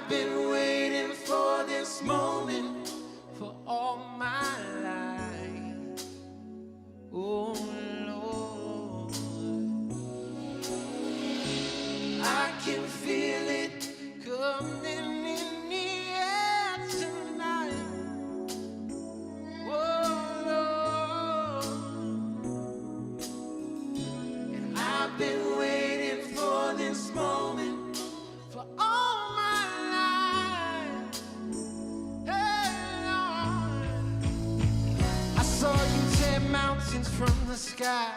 I've been waiting for this moment for all my life. Oh Lord, I can feel it coming in the air tonight. Oh Lord, and I've been waiting for this moment for all my life. Hey Lord, I saw you tear mountains from the sky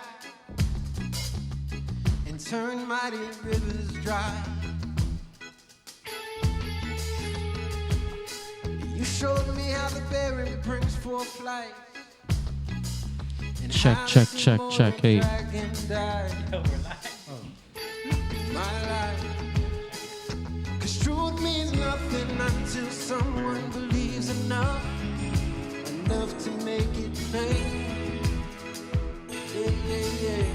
and turn mighty rivers dry. You showed me how the berry brings forth life. And Check, how check, the check, immortal check, hey. dragon died. My life. 'Cause truth means nothing until someone believes enough to make it plain. Yeah, yeah, yeah.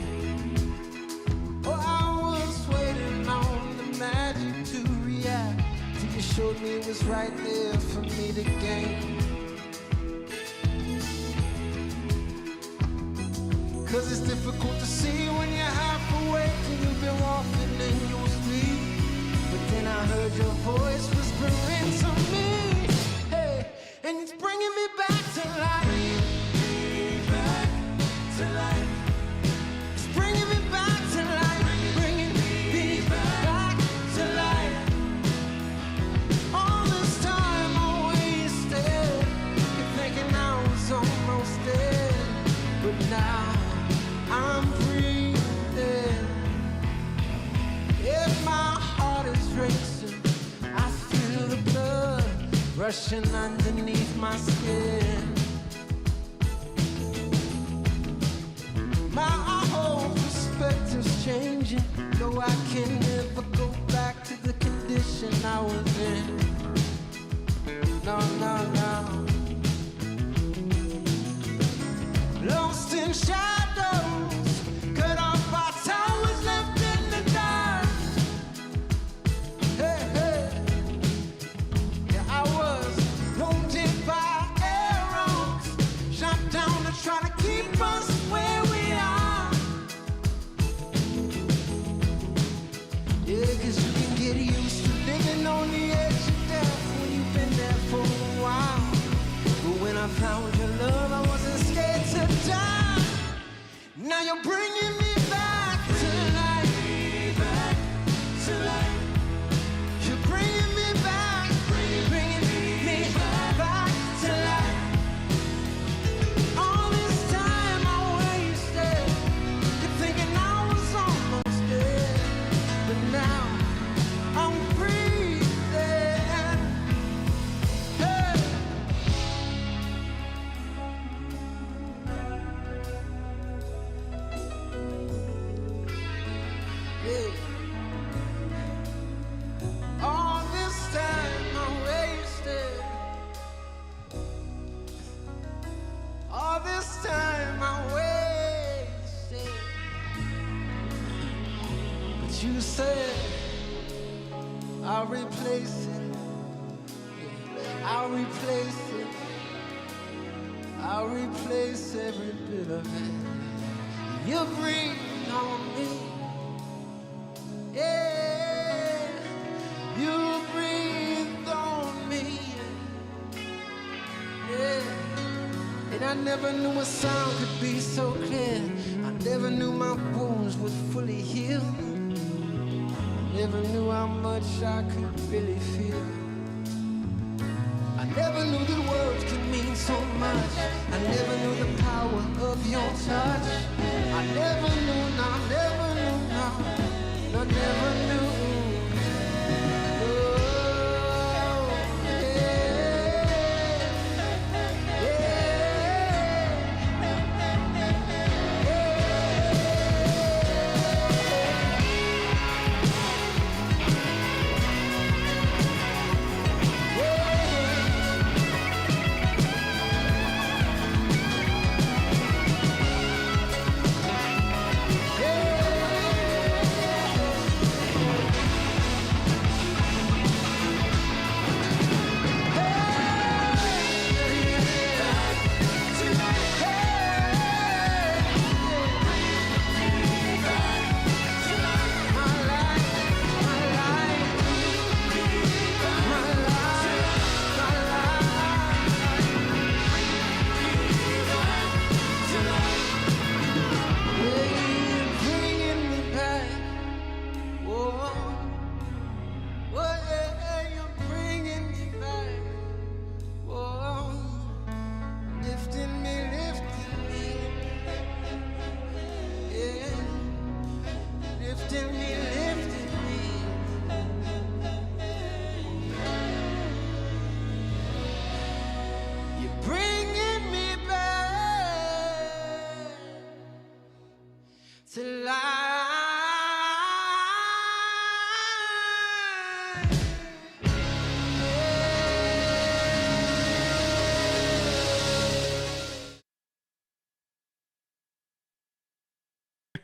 Oh, I was waiting on the magic to react till you showed me it was right there for me to gain. 'Cause it's difficult to see when you're half awake and you've been walking in your sleep. But then I heard your voice whispering to me, hey, and it's bringing me back to life. Back to life. It's bringing me back to life. Bringing me back to life. All this time I wasted, you're thinking I was almost dead, but now I'm breathing. If my heart is racing, I feel the blood rushing underneath my skin. My whole perspective's changing, though I can never go back to the condition I was in. No, no, no. Lost in shadows, cut off by towers left in the dark. Hey, hey. Yeah, I was wounded by arrows, shot down to try to keep us where we are. Yeah, 'cause you can get used to living on the edge of death when you've been there for a while. But when I found your love, I wasn't scared to die. Now you're bringing me back to life. Back to life. You're bringing me back. Bringing me back to life. All this time I wasted, you're thinking I was almost dead, but now I'm breathing. Hey. Yeah. All this time I wasted. All this time I wasted. But you said I'll replace it. Yeah. I'll replace it. I'll replace every bit of it. You breathe on me. Yeah, you breathed on me. Yeah, and I never knew a sound could be so clear. I never knew my wounds would fully heal. I never knew how much I could really feel. I never knew that words could mean so much. I never knew the power of your touch. I never knew, no, never knew, no. I never knew. Oh, yeah. Yeah.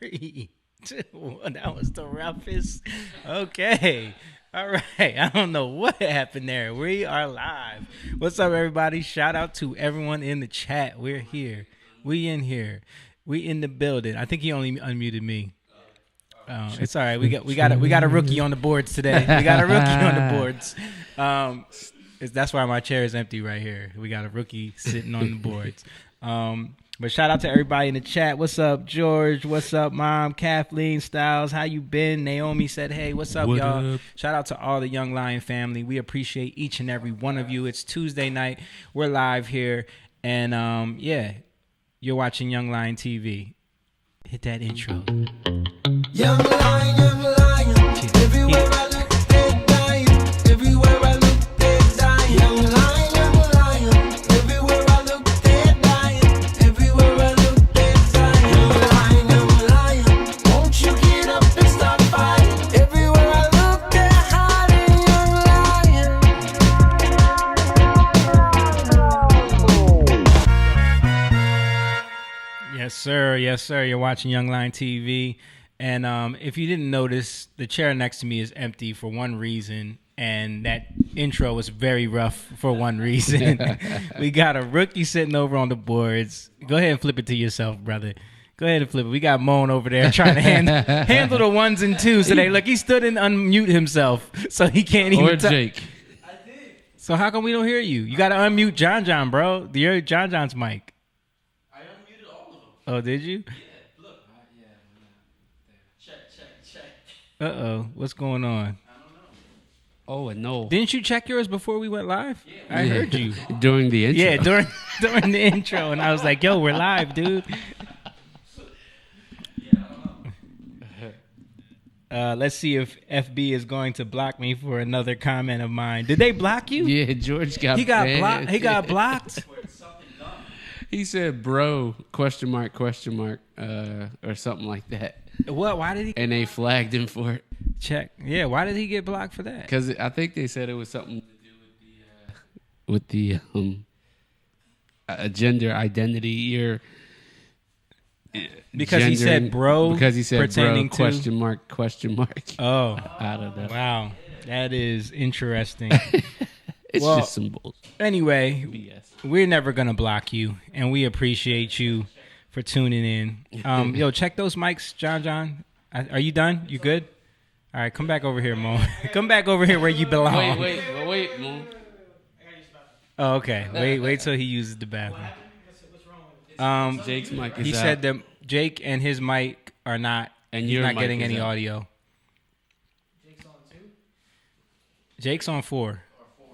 3, 2, 1. That was the roughest. Okay. All right. I don't know what happened there. We are live. What's up, everybody? Shout out to everyone in the chat. We're here. We in here. We in the building. I think he only unmuted me. It's all right. We got a rookie on the boards today. We got a rookie on the boards. That's why my chair is empty right here. We got a rookie sitting on the boards. But shout out to everybody in the chat. What's up, George? What's up, Mom? Kathleen Styles, how you been? Naomi said, hey, what's up, y'all? Up? Shout out to all the Young Lion family. We appreciate each and every one of you. It's Tuesday night. We're live here. And, yeah, you're watching Young Lion TV. Hit that intro. Young lion, everywhere I look, they're dying. Everywhere I look, they're dying. Young lion, everywhere I look, they're dying. Everywhere I look, they're dying. Young lion, won't you get up and stop fighting? Everywhere I look, they're hiding. Young lion. Yes, sir. Yes, sir. You're watching Young Lion TV. And if you didn't notice, the chair next to me is empty for one reason, and that intro was very rough for one reason. We got a rookie sitting over on the boards. Go ahead and flip it to yourself, brother. Go ahead and flip it. We got Moan over there trying to handle the ones and twos today. Look, he stood and unmute himself, so he can't even. Or Jake. I did. So how come we don't hear you? You got to unmute John, bro. You're John's mic. I unmuted all of them. Oh, did you? Uh-oh. What's going on? I don't know. Oh, and no. Didn't you check yours before we went live? Yeah. I heard you. During the intro. Yeah, during the intro. And I was like, yo, we're live, dude. Let's see if FB is going to block me for another comment of mine. Did they block you? Yeah, George got He got blocked? He said, bro, question mark, or something like that. What? Why did he? And they flagged him for it. Check. Yeah, why did he get blocked for that? Because I think they said it was something to do with the gender identity or because he said bro. Because he said pretending bro, question mark. Oh. I don't know. Wow. That is interesting. It's just symbols. Anyway, BS. We're never going to block you, and we appreciate you for tuning in. Yo, check those mics, John. Are you done? You good? All right, come back over here, Mo. Come back over here where you belong. Wait, Mo. Oh, okay. Wait till he uses the bathroom. Jake's mic is He out. said that Jake and his mic are not, And he's your not mic getting is any out. audio. Jake's on 2? Jake's on 4.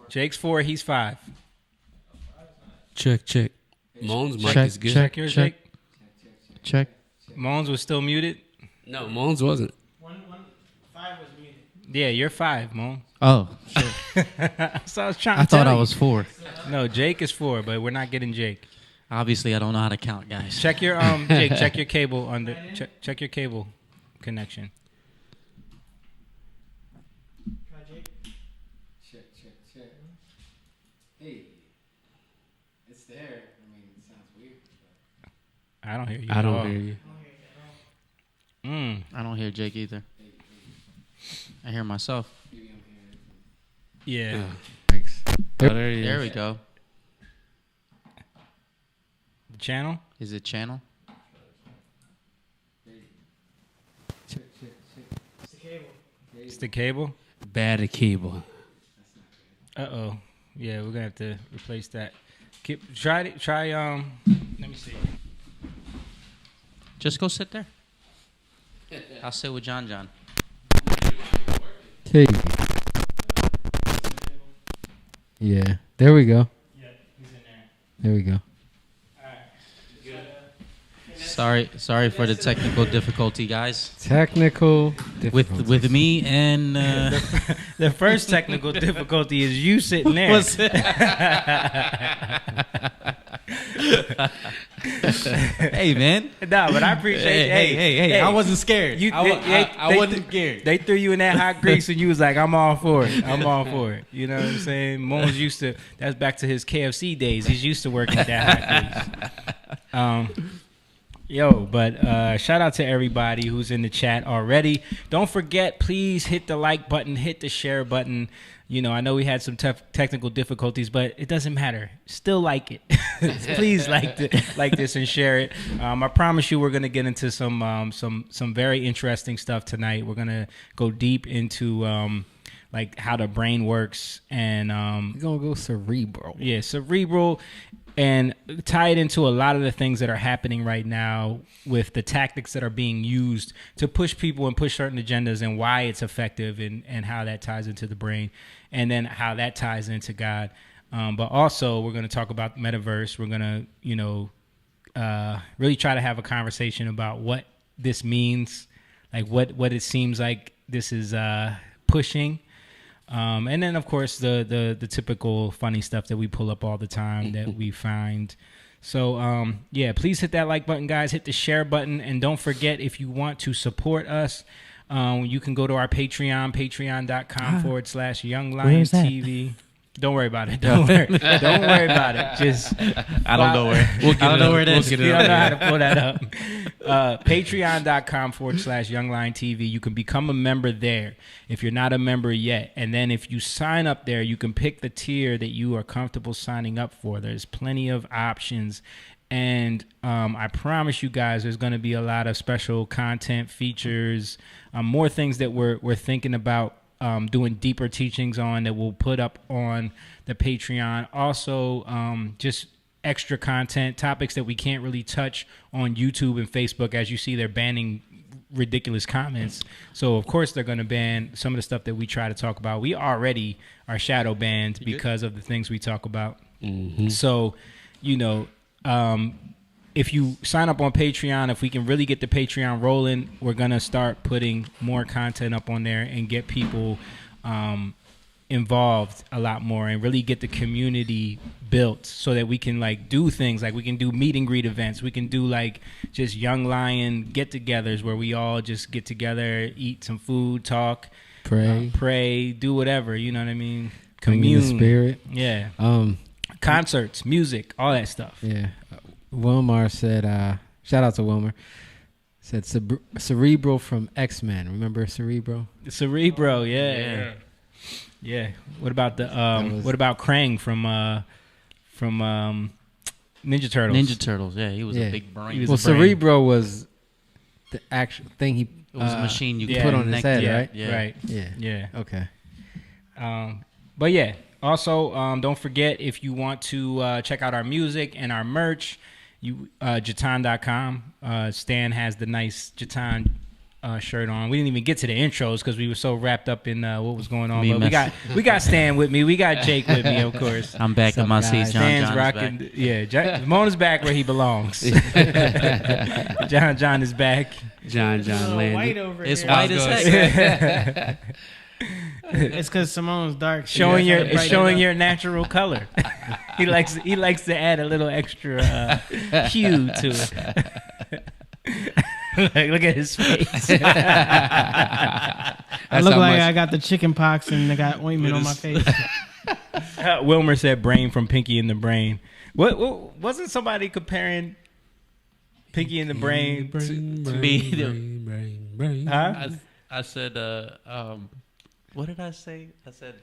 Jake's 4, he's 5. Check. Moan's mic Check, is good. Check yours, Jake. Check. Moans was still muted? No, Moan's wasn't. 5 was muted. Yeah, you're 5, Moan. Oh, So I was trying to I thought tell I you. was 4. No, Jake is 4, but we're not getting Jake. Obviously, I don't know how to count, guys. Check your Jake. Check your cable check your cable connection. Try Jake. Check. Hey, it's there. I mean, it sounds weird. But I don't hear you. I at all. don't hear you. I don't hear Jake either. I hear myself. maybe I'm hearing it. Yeah. Thanks. There he There is. we go. The channel? Is it channel? Check. It's the cable. It's the cable? Bad cable. Uh-oh. Yeah, we're going to have to replace that. Try let me see. Just go sit there. I'll sit with John. Hey. Yeah. There we go. Yeah, he's in there. There we go. Sorry for the technical difficulty, guys. Technical difficulties. With me and The first technical difficulty is you sitting there. hey, man. No, but I appreciate Hey, I wasn't scared. I wasn't scared. They threw you in that hot grease and you was like, I'm all for it. You know what I'm saying? Mo's used to, that's back to his KFC days. He's used to working with that hot grease. But shout out to everybody who's in the chat already. Don't forget, please hit the like button, hit the share button. You know, I know we had some technical difficulties, but it doesn't matter. Still like it. Please like this and share it. I promise you, we're gonna get into some very interesting stuff tonight. We're gonna go deep into like how the brain works and We're gonna go cerebral. Yeah, cerebral. And tie it into a lot of the things that are happening right now with the tactics that are being used to push people and push certain agendas and why it's effective and how that ties into the brain and then how that ties into God. But also we're going to talk about the metaverse. We're going to, really try to have a conversation about what this means, like what it seems like this is pushing. And then, of course, the typical funny stuff that we pull up all the time that we find. So, please hit that like button, guys. Hit the share button. And don't forget, if you want to support us, you can go to our Patreon, patreon.com/youngliontv. Don't worry about it. Don't worry about it. Just I don't know where. We'll get I don't know where it is. you don't know how to pull that up. Patreon.com/youngliontv. You can become a member there if you're not a member yet. And then if you sign up there, you can pick the tier that you are comfortable signing up for. There's plenty of options. And I promise you guys there's going to be a lot of special content features, more things that we're thinking about doing deeper teachings on that we'll put up on the Patreon. Also, just extra content, topics that we can't really touch on YouTube and Facebook. As you see, they're banning ridiculous comments. So, of course, they're going to ban some of the stuff that we try to talk about. We already are shadow banned because of the things we talk about. Mm-hmm. So, if you sign up on Patreon, if we can really get the Patreon rolling, we're going to start putting more content up on there and get people involved a lot more and really get the community built so that we can like do things like we can do meet and greet events. We can do like just Young Lion get-togethers where we all just get together, eat some food, talk, pray, do whatever. You know what I mean? Commune. In the spirit. Yeah. Concerts, music, all that stuff. Yeah. Wilmar said, shout out to Wilmar, said Cerebral from X-Men. Remember Cerebro? Cerebro, yeah. What about what about Krang from Ninja Turtles? Ninja Turtles, yeah. He was a big brain. Well, Cerebro was the actual thing it was a machine you put on his head, right? Yeah. Right. Yeah. Okay. But yeah, also don't forget if you want to check out our music and our merch, Jatan.com. Stan has the nice Jatan shirt on. We didn't even get to the intros because we were so wrapped up in what was going on. But we got Stan with me. We got Jake with me, of course. I'm back in my seat. Stan's rocking. Back. Yeah, Mona's back where he belongs. John is back. John landed. White over it's here. white as heck. It's because Simone's dark. Showing your natural color. He likes to add a little extra hue to it. Look at his face. I look like I got the chicken pox and I got ointment on my face. Wilmer said brain from Pinky and the Brain. What wasn't somebody comparing Pinky and the Brain to brain. Huh? I said, what did I say? I said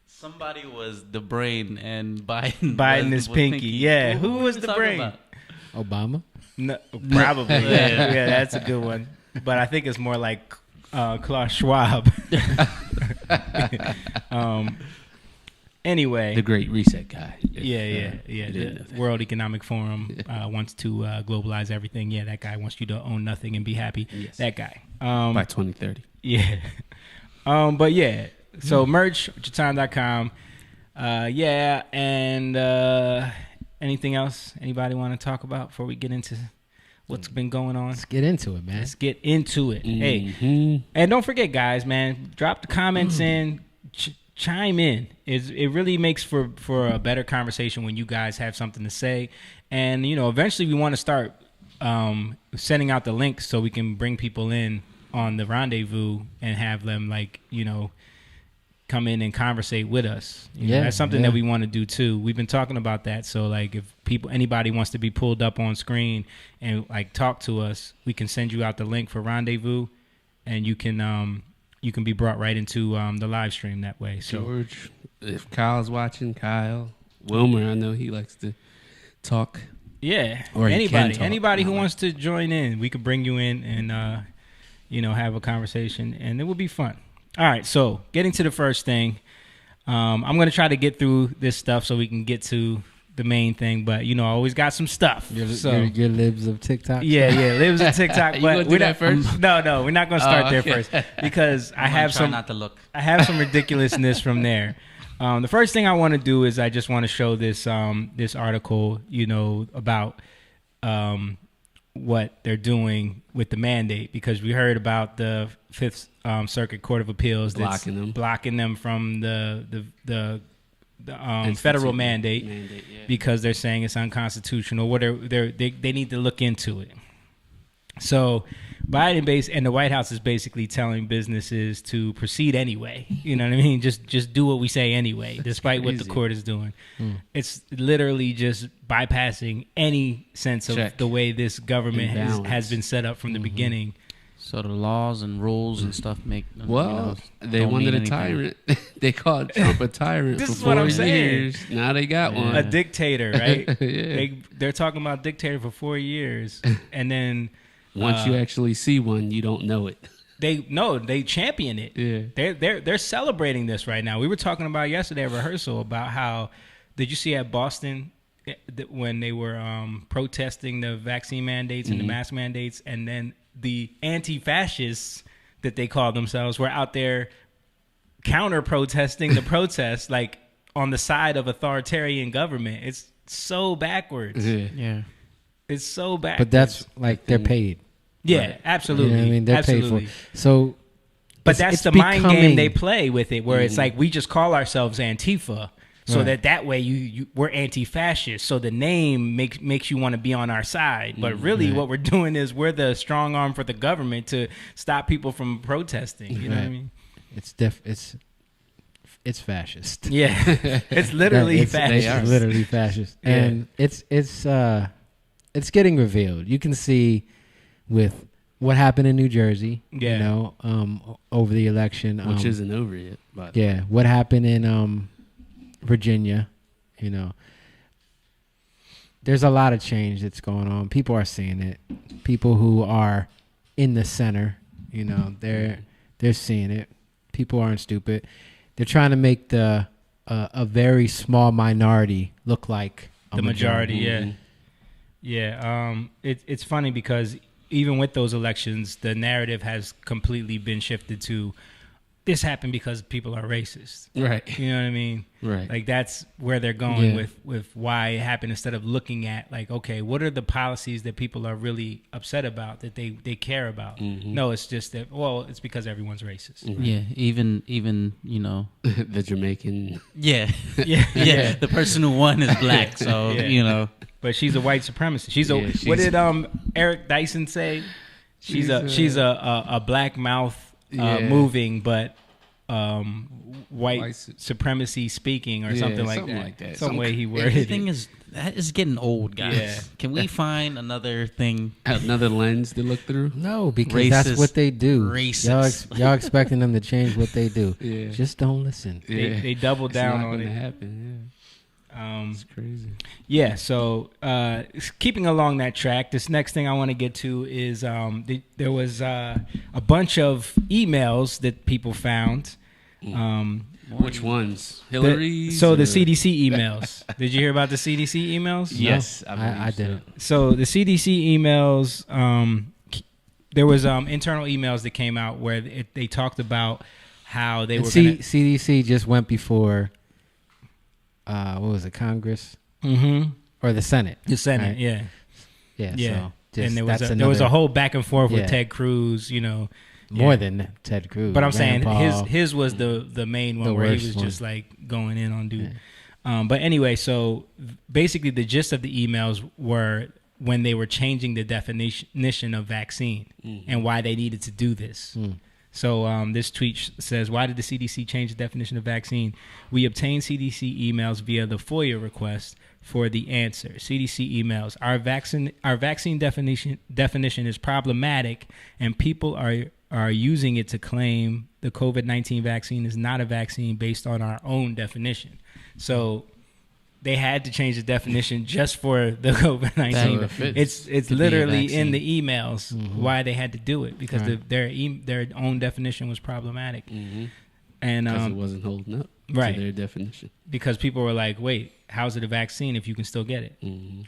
somebody was the brain and Biden is Pinky. Yeah, who was the brain? About? Obama? No, probably. Yeah, that's a good one. But I think it's more like Klaus Schwab. Anyway, The Great Reset guy. Yeah. The World Economic Forum wants to globalize everything. Yeah, that guy wants you to own nothing and be happy. Yes. That guy. By 2030. Yeah. But yeah, so merch, Jatan.com. And anything else anybody want to talk about before we get into what's been going on? Let's get into it, man. Let's get into it. Mm-hmm. Hey, and don't forget, guys, man, drop the comments in, chime in. It really makes for a better conversation when you guys have something to say. And, eventually we want to start sending out the links so we can bring people in on the rendezvous and have them come in and conversate with us. You know, that's something that we want to do too. We've been talking about that. So like if anybody wants to be pulled up on screen and like talk to us, we can send you out the link for Rendezvous, and you can be brought right into the live stream that way. So George, if Kyle's watching, Kyle, Wilmer, I know he likes to talk. Yeah, or anybody who wants to join in, we could bring you in and have a conversation, and it will be fun. All right, so getting to the first thing, I'm going to try to get through this stuff so we can get to the main thing, but I always got some stuff. Your libs of TikTok. Yeah, libs of TikTok. But we're not first. No, we're not going to start there first because I have some. Not to look. I have some ridiculousness from there. The first thing I want to do is I just want to show this this article, about what they're doing with the mandate, because we heard about the Fifth Circuit Court of Appeals blocking them from the federal mandate because they're saying it's unconstitutional. They need to look into it. So Biden and the White House is basically telling businesses to proceed anyway. You know what I mean? Just do what we say anyway, despite what the court is doing. It's literally just bypassing any sense of the way this government has been set up from the beginning. So the laws and rules and stuff make they wanted a tyrant. They called Trump a tyrant This for is what 4 I'm saying. years. Now they got one. A dictator, right? Yeah. They're talking about dictator for 4 years, and then once you actually see one, you don't know it. They champion it. Yeah. They're celebrating this right now. We were talking about yesterday at rehearsal about how, did you see at Boston when they were protesting the vaccine mandates and the mask mandates, and then the anti-fascists that they call themselves were out there counter-protesting the protests, like on the side of authoritarian government. It's so backwards. Yeah. It's so backwards. But that's like they're paid. Yeah, right. absolutely. You know what I mean? They're paid for it. So, but that's the mind game they play with it, where it's like we just call ourselves Antifa, so that way we're anti-fascist. So the name makes you want to be on our side. But really, what we're doing is we're the strong arm for the government to stop people from protesting. You know what I mean? It's fascist. Yeah, it's literally fascist. It's literally fascist, and it's getting revealed. You can see with what happened in New Jersey, over the election, which isn't over yet. But what happened in Virginia, there's a lot of change that's going on. People are seeing it. People who are in the center, they're seeing it. People aren't stupid. They're trying to make a very small minority look like the majority. It's funny because even with those elections, the narrative has completely been shifted to this happened because people are racist. Right. You know what I mean? Right. Like that's where they're going with why it happened, instead of looking at like, okay, what are the policies that people are really upset about, that they care about? No, it's just that, it's because everyone's racist. Yeah, even the Jamaican. Yeah. The person who won is black, so But she's a white supremacist. What did Eric Dyson say? She's a black mouth moving, but white supremacy speaking, or something like that. Some way he worded it. The thing is, that is getting old, guys. Yeah. Can we find another thing? Another lens to look through? No, because that's what they do. Racist. Y'all expecting them to change what they do. Yeah. Just don't listen. They double down on it. Happen. It's crazy. Yeah, so keeping along that track, this next thing I want to get to is there was a bunch of emails that people found. Which ones? Hillary's? The CDC emails. Did you hear about the CDC emails? Yes, no, I didn't. So the CDC emails, there was internal emails that came out where they talked about how they were CDC just went before... what was it, Congress? Or the Senate? The Senate, right? Yeah. So and there was a whole back and forth with Ted Cruz, More than Ted Cruz. But I'm saying his was the main one, where he was just like going in on dude. Yeah. But anyway, so basically the gist of the emails were when they were changing the definition of vaccine and why they needed to do this. So this tweet says, why did the CDC change the definition of vaccine? We obtained CDC emails via the FOIA request for the answer. CDC emails, our vaccine definition is problematic, and people are using it to claim the COVID-19 vaccine is not a vaccine based on our own definition. So they had to change the definition just for the COVID-19. So it's literally in the emails why they had to do it, because their own definition was problematic. And because it wasn't holding up to their definition. Because people were like, wait, how's it a vaccine if you can still get it?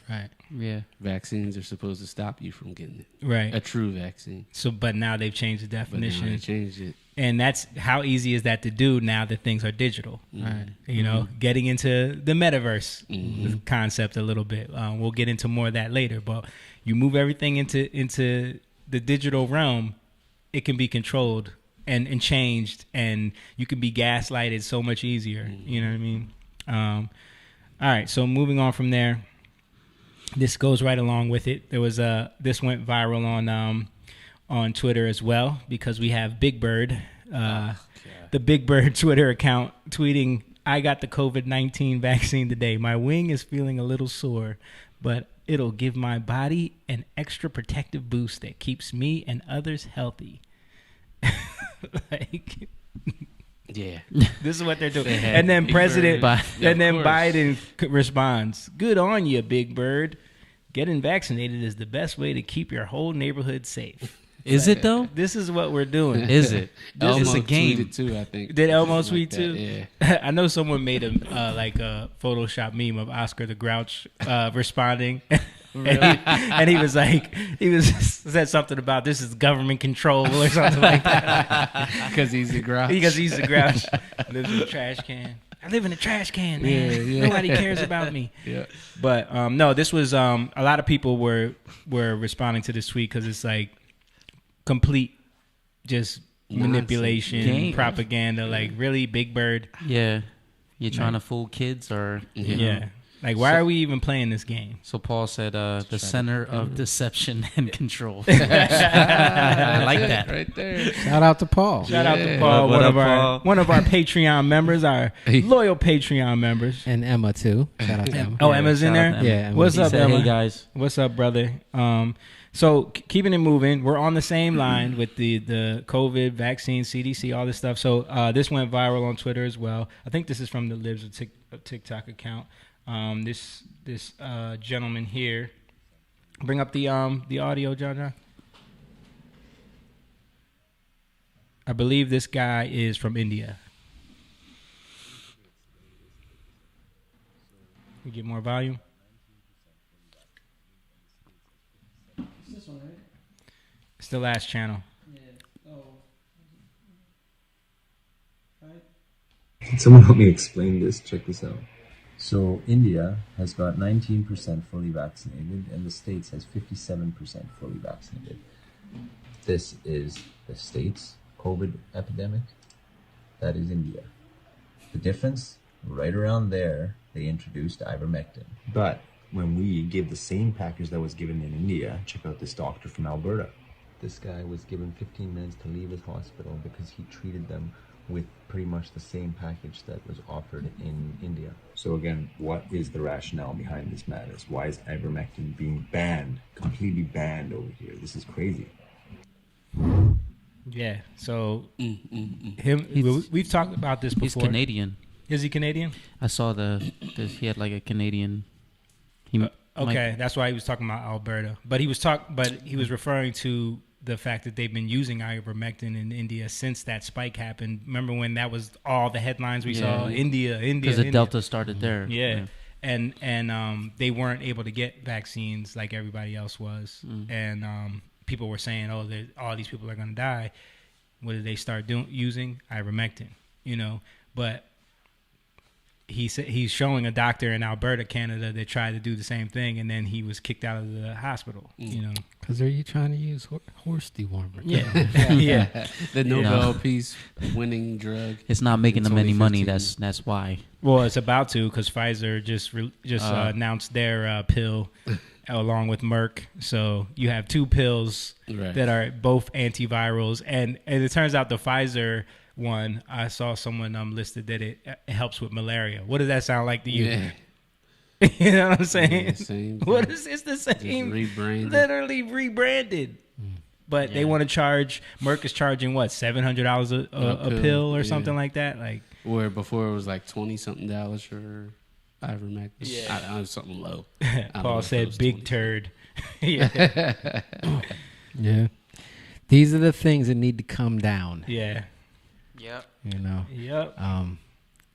Right. Yeah. Vaccines are supposed to stop you from getting it. Right. A true vaccine. So, but now they've changed the definition. But now they changed it. And that's how easy is that to do now that things are digital. Right. You know, getting into the metaverse concept a little bit. We'll get into more of that later. But you move everything into the digital realm, it can be controlled and changed, and you can be gaslighted so much easier. You know what I mean? All right. So moving on from there, this goes right along with it. There was this went viral on Twitter as well, because we have Big Bird, the Big Bird Twitter account, tweeting, I got the COVID-19 vaccine today. My wing is feeling a little sore, but it'll give my body an extra protective boost that keeps me and others healthy. Like, yeah, this is what they're doing. And then Biden responds, good on you, Big Bird. Getting vaccinated is the best way to keep your whole neighborhood safe. Is it though? This is what we're doing. Is it? It's a game. tweeted too, I think. Did Elmo tweet too? Yeah. I know someone made a Photoshop meme of Oscar the Grouch responding. And he was said something about this is government control or something like that. Because he's the Grouch. Because he's the Grouch. Lives in a trash can. I live in a trash can, man. Yeah. Nobody cares about me. Yeah. But no, this was a lot of people were responding to this tweet because it's like complete just manipulation, propaganda. Like, really, Big Bird? Yeah. You're trying to fool kids or... Yeah. Like, why are we even playing this game? So Paul said, the center of deception and control. I like that. Right there. Shout out to Paul. Shout out to Paul, one of our Patreon members, our loyal Patreon members. And Emma, too. Shout out to Emma. Oh, Emma's in there? Yeah. Emma. What's up, Emma? Hey, guys. What's up, brother? So keeping it moving, we're on the same line with the COVID vaccine, CDC, all this stuff. So this went viral on Twitter as well. I think this is from the Libs of TikTok account. This gentleman here, bring up the audio, John. I believe this guy is from India. We get more volume. It's this one, right? It's the last channel. Yeah. Oh. Right. Can someone help me explain this? Check this out. So India has got 19% fully vaccinated, and the States has 57% fully vaccinated. This is the States' COVID epidemic. That is India. The difference, right around there, they introduced ivermectin. But when we give the same package that was given in India, check out this doctor from Alberta. This guy was given 15 minutes to leave his hospital because he treated them with pretty much the same package that was offered in India. So again, what is the rationale behind this madness? Why is ivermectin being banned, completely banned over here? This is crazy. Yeah. So we've talked about this before. He's Canadian. Is he Canadian? I saw he had like a Canadian. Okay, that's why he was talking about Alberta. But he was referring to the fact that they've been using ivermectin in India since that spike happened. Remember when that was all the headlines we saw? India. Because the Delta started there. Yeah. And they weren't able to get vaccines like everybody else was. And people were saying, all these people are going to die. What did they start using? Ivermectin, But he's showing a doctor in Alberta, Canada, that tried to do the same thing, and then he was kicked out of the hospital. Because they're trying to use horse dewormer. Yeah, yeah. The Nobel Peace winning drug. It's not making them any money. That's why. Well, it's about to, because Pfizer just announced their pill along with Merck. So you have two pills that are both antivirals, and it turns out the Pfizer one, I saw someone listed that it helps with malaria. What does that sound like to you? Yeah. You know what I'm saying? Yeah, same What is it's the same? rebranded. Literally rebranded. But they want to charge. Merck is charging what, $700 a pill or something like that. Like where before it was like $20-something for ivermectin. Yeah, I was something low. Paul said, "Big turd." Yeah. Yeah. These are the things that need to come down. Yeah. Yep. You know. Yep.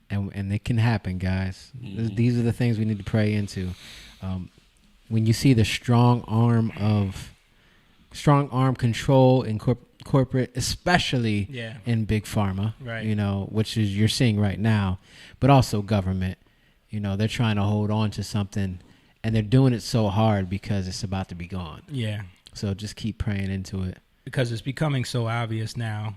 And it can happen, guys. Mm-hmm. These are the things we need to pray into. When you see the strong arm control in corporate, especially in big pharma, right? You know, which is you're seeing right now, but also government. You know, they're trying to hold on to something, and they're doing it so hard because it's about to be gone. Yeah. So just keep praying into it. Because it's becoming so obvious now.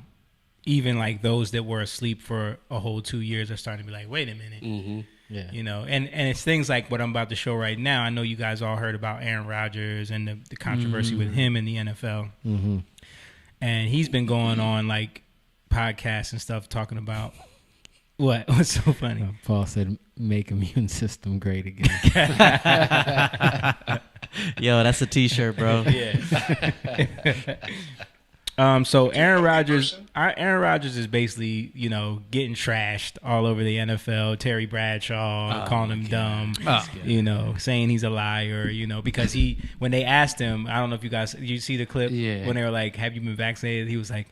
Even like those that were asleep for a whole 2 years are starting to be like, wait a minute. Mm-hmm. Yeah. You know, and it's things like what I'm about to show right now. I know you guys all heard about Aaron Rodgers and the controversy with him in the NFL. Mm-hmm. And he's been going on like podcasts and stuff talking about what's so funny. Paul said, make immune system great again. Yo, that's a t-shirt, bro. Yeah. So Aaron Rodgers is basically, you know, getting trashed all over the NFL. Terry Bradshaw calling him dumb, you know, saying he's a liar, you know, because when they asked him, I don't know if you see the clip when they were like, "Have you been vaccinated?" He was like,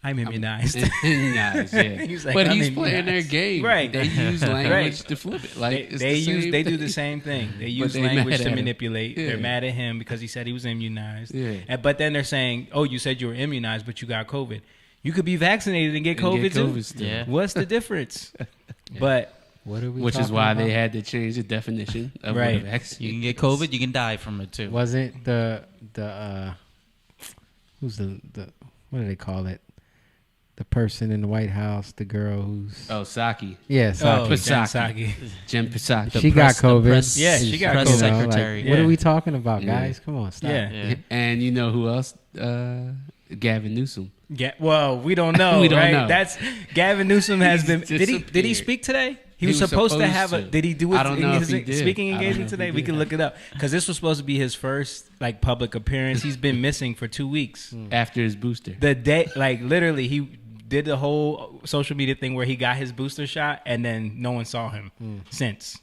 "I'm immunized." Immunized, yeah. He was like, but "I'm he's immunized." playing their game, right? They use language to flip it. Like they do the same thing. They use language to manipulate. Yeah. They're mad at him because he said he was immunized. Yeah. But then they're saying, "Oh, you said you were immunized, but you got COVID. You could be vaccinated and get COVID too. Yeah. What's the difference?" But what are we? Which is why about? they had to change the definition of what a vaccine. You can get COVID, you can die from it too. Wasn't who's the what do they call it? The person in the White House, the girl who's Psaki. yeah, Psaki. Psaki. Jen Psaki. She got COVID. Yeah, she got press COVID. secretary. Like, what are we talking about, guys? Come on, stop. Yeah. And you know who else? Gavin Newsom. Yeah. Well, we don't know. We don't right? know. That's Gavin Newsom has He's been. Did he disappeared. speak today? He He was was supposed to supposed have a. to. Did he do it? I don't know his if he did. speaking I don't know engagement if he today? We did. can look it up because this was supposed to be his first like public appearance. He's been missing for 2 weeks. After his booster. The day, like literally, he did the whole social media thing where he got his booster shot and then no one saw him since.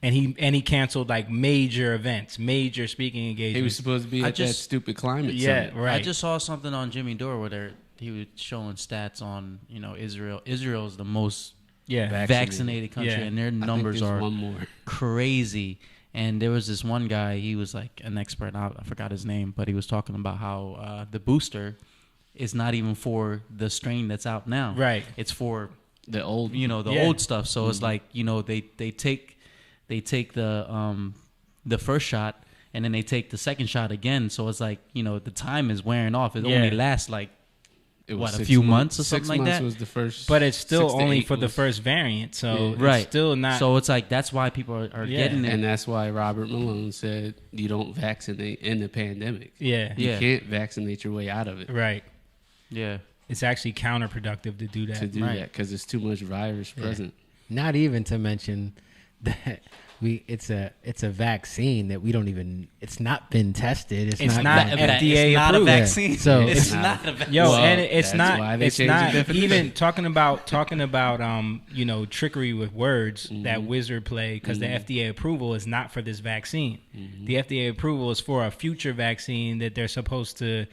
And he canceled like major events, major speaking engagements. He was supposed to be at that stupid climate summit. Right. I just saw something on Jimmy Dore where he was showing stats on, you know, Israel. Israel is the most vaccinated country, and their numbers are one more. crazy. And there was this one guy, he was like an expert. I forgot his name, but he was talking about how the booster is not even for the strain that's out now. Right. It's for The old, old stuff. So it's like, you know, they take the first shot and then they take the second shot again. So it's like, you know, the time is wearing off. It only lasts like it was a few months or something 6 like months that. was the first, but it's still 6 to only 8 for the was- first variant, so Yeah. it's still not. So it's like that's why people are getting it. And that's why Robert Malone said you don't vaccinate in the pandemic. Yeah. You can't vaccinate your way out of it. Right. Yeah. It's actually counterproductive to do that. That because there's too much virus present. Not even to mention that it's a vaccine that we don't even. It's not been tested. It's not FDA it's not approved. a vaccine. So it's not a vaccine. Yo, Well, and it's that's not. why they It's changed the not definition. even talking about you know, trickery with words that wizard play because the FDA approval is not for this vaccine. The FDA approval is for a future vaccine that they're supposed to,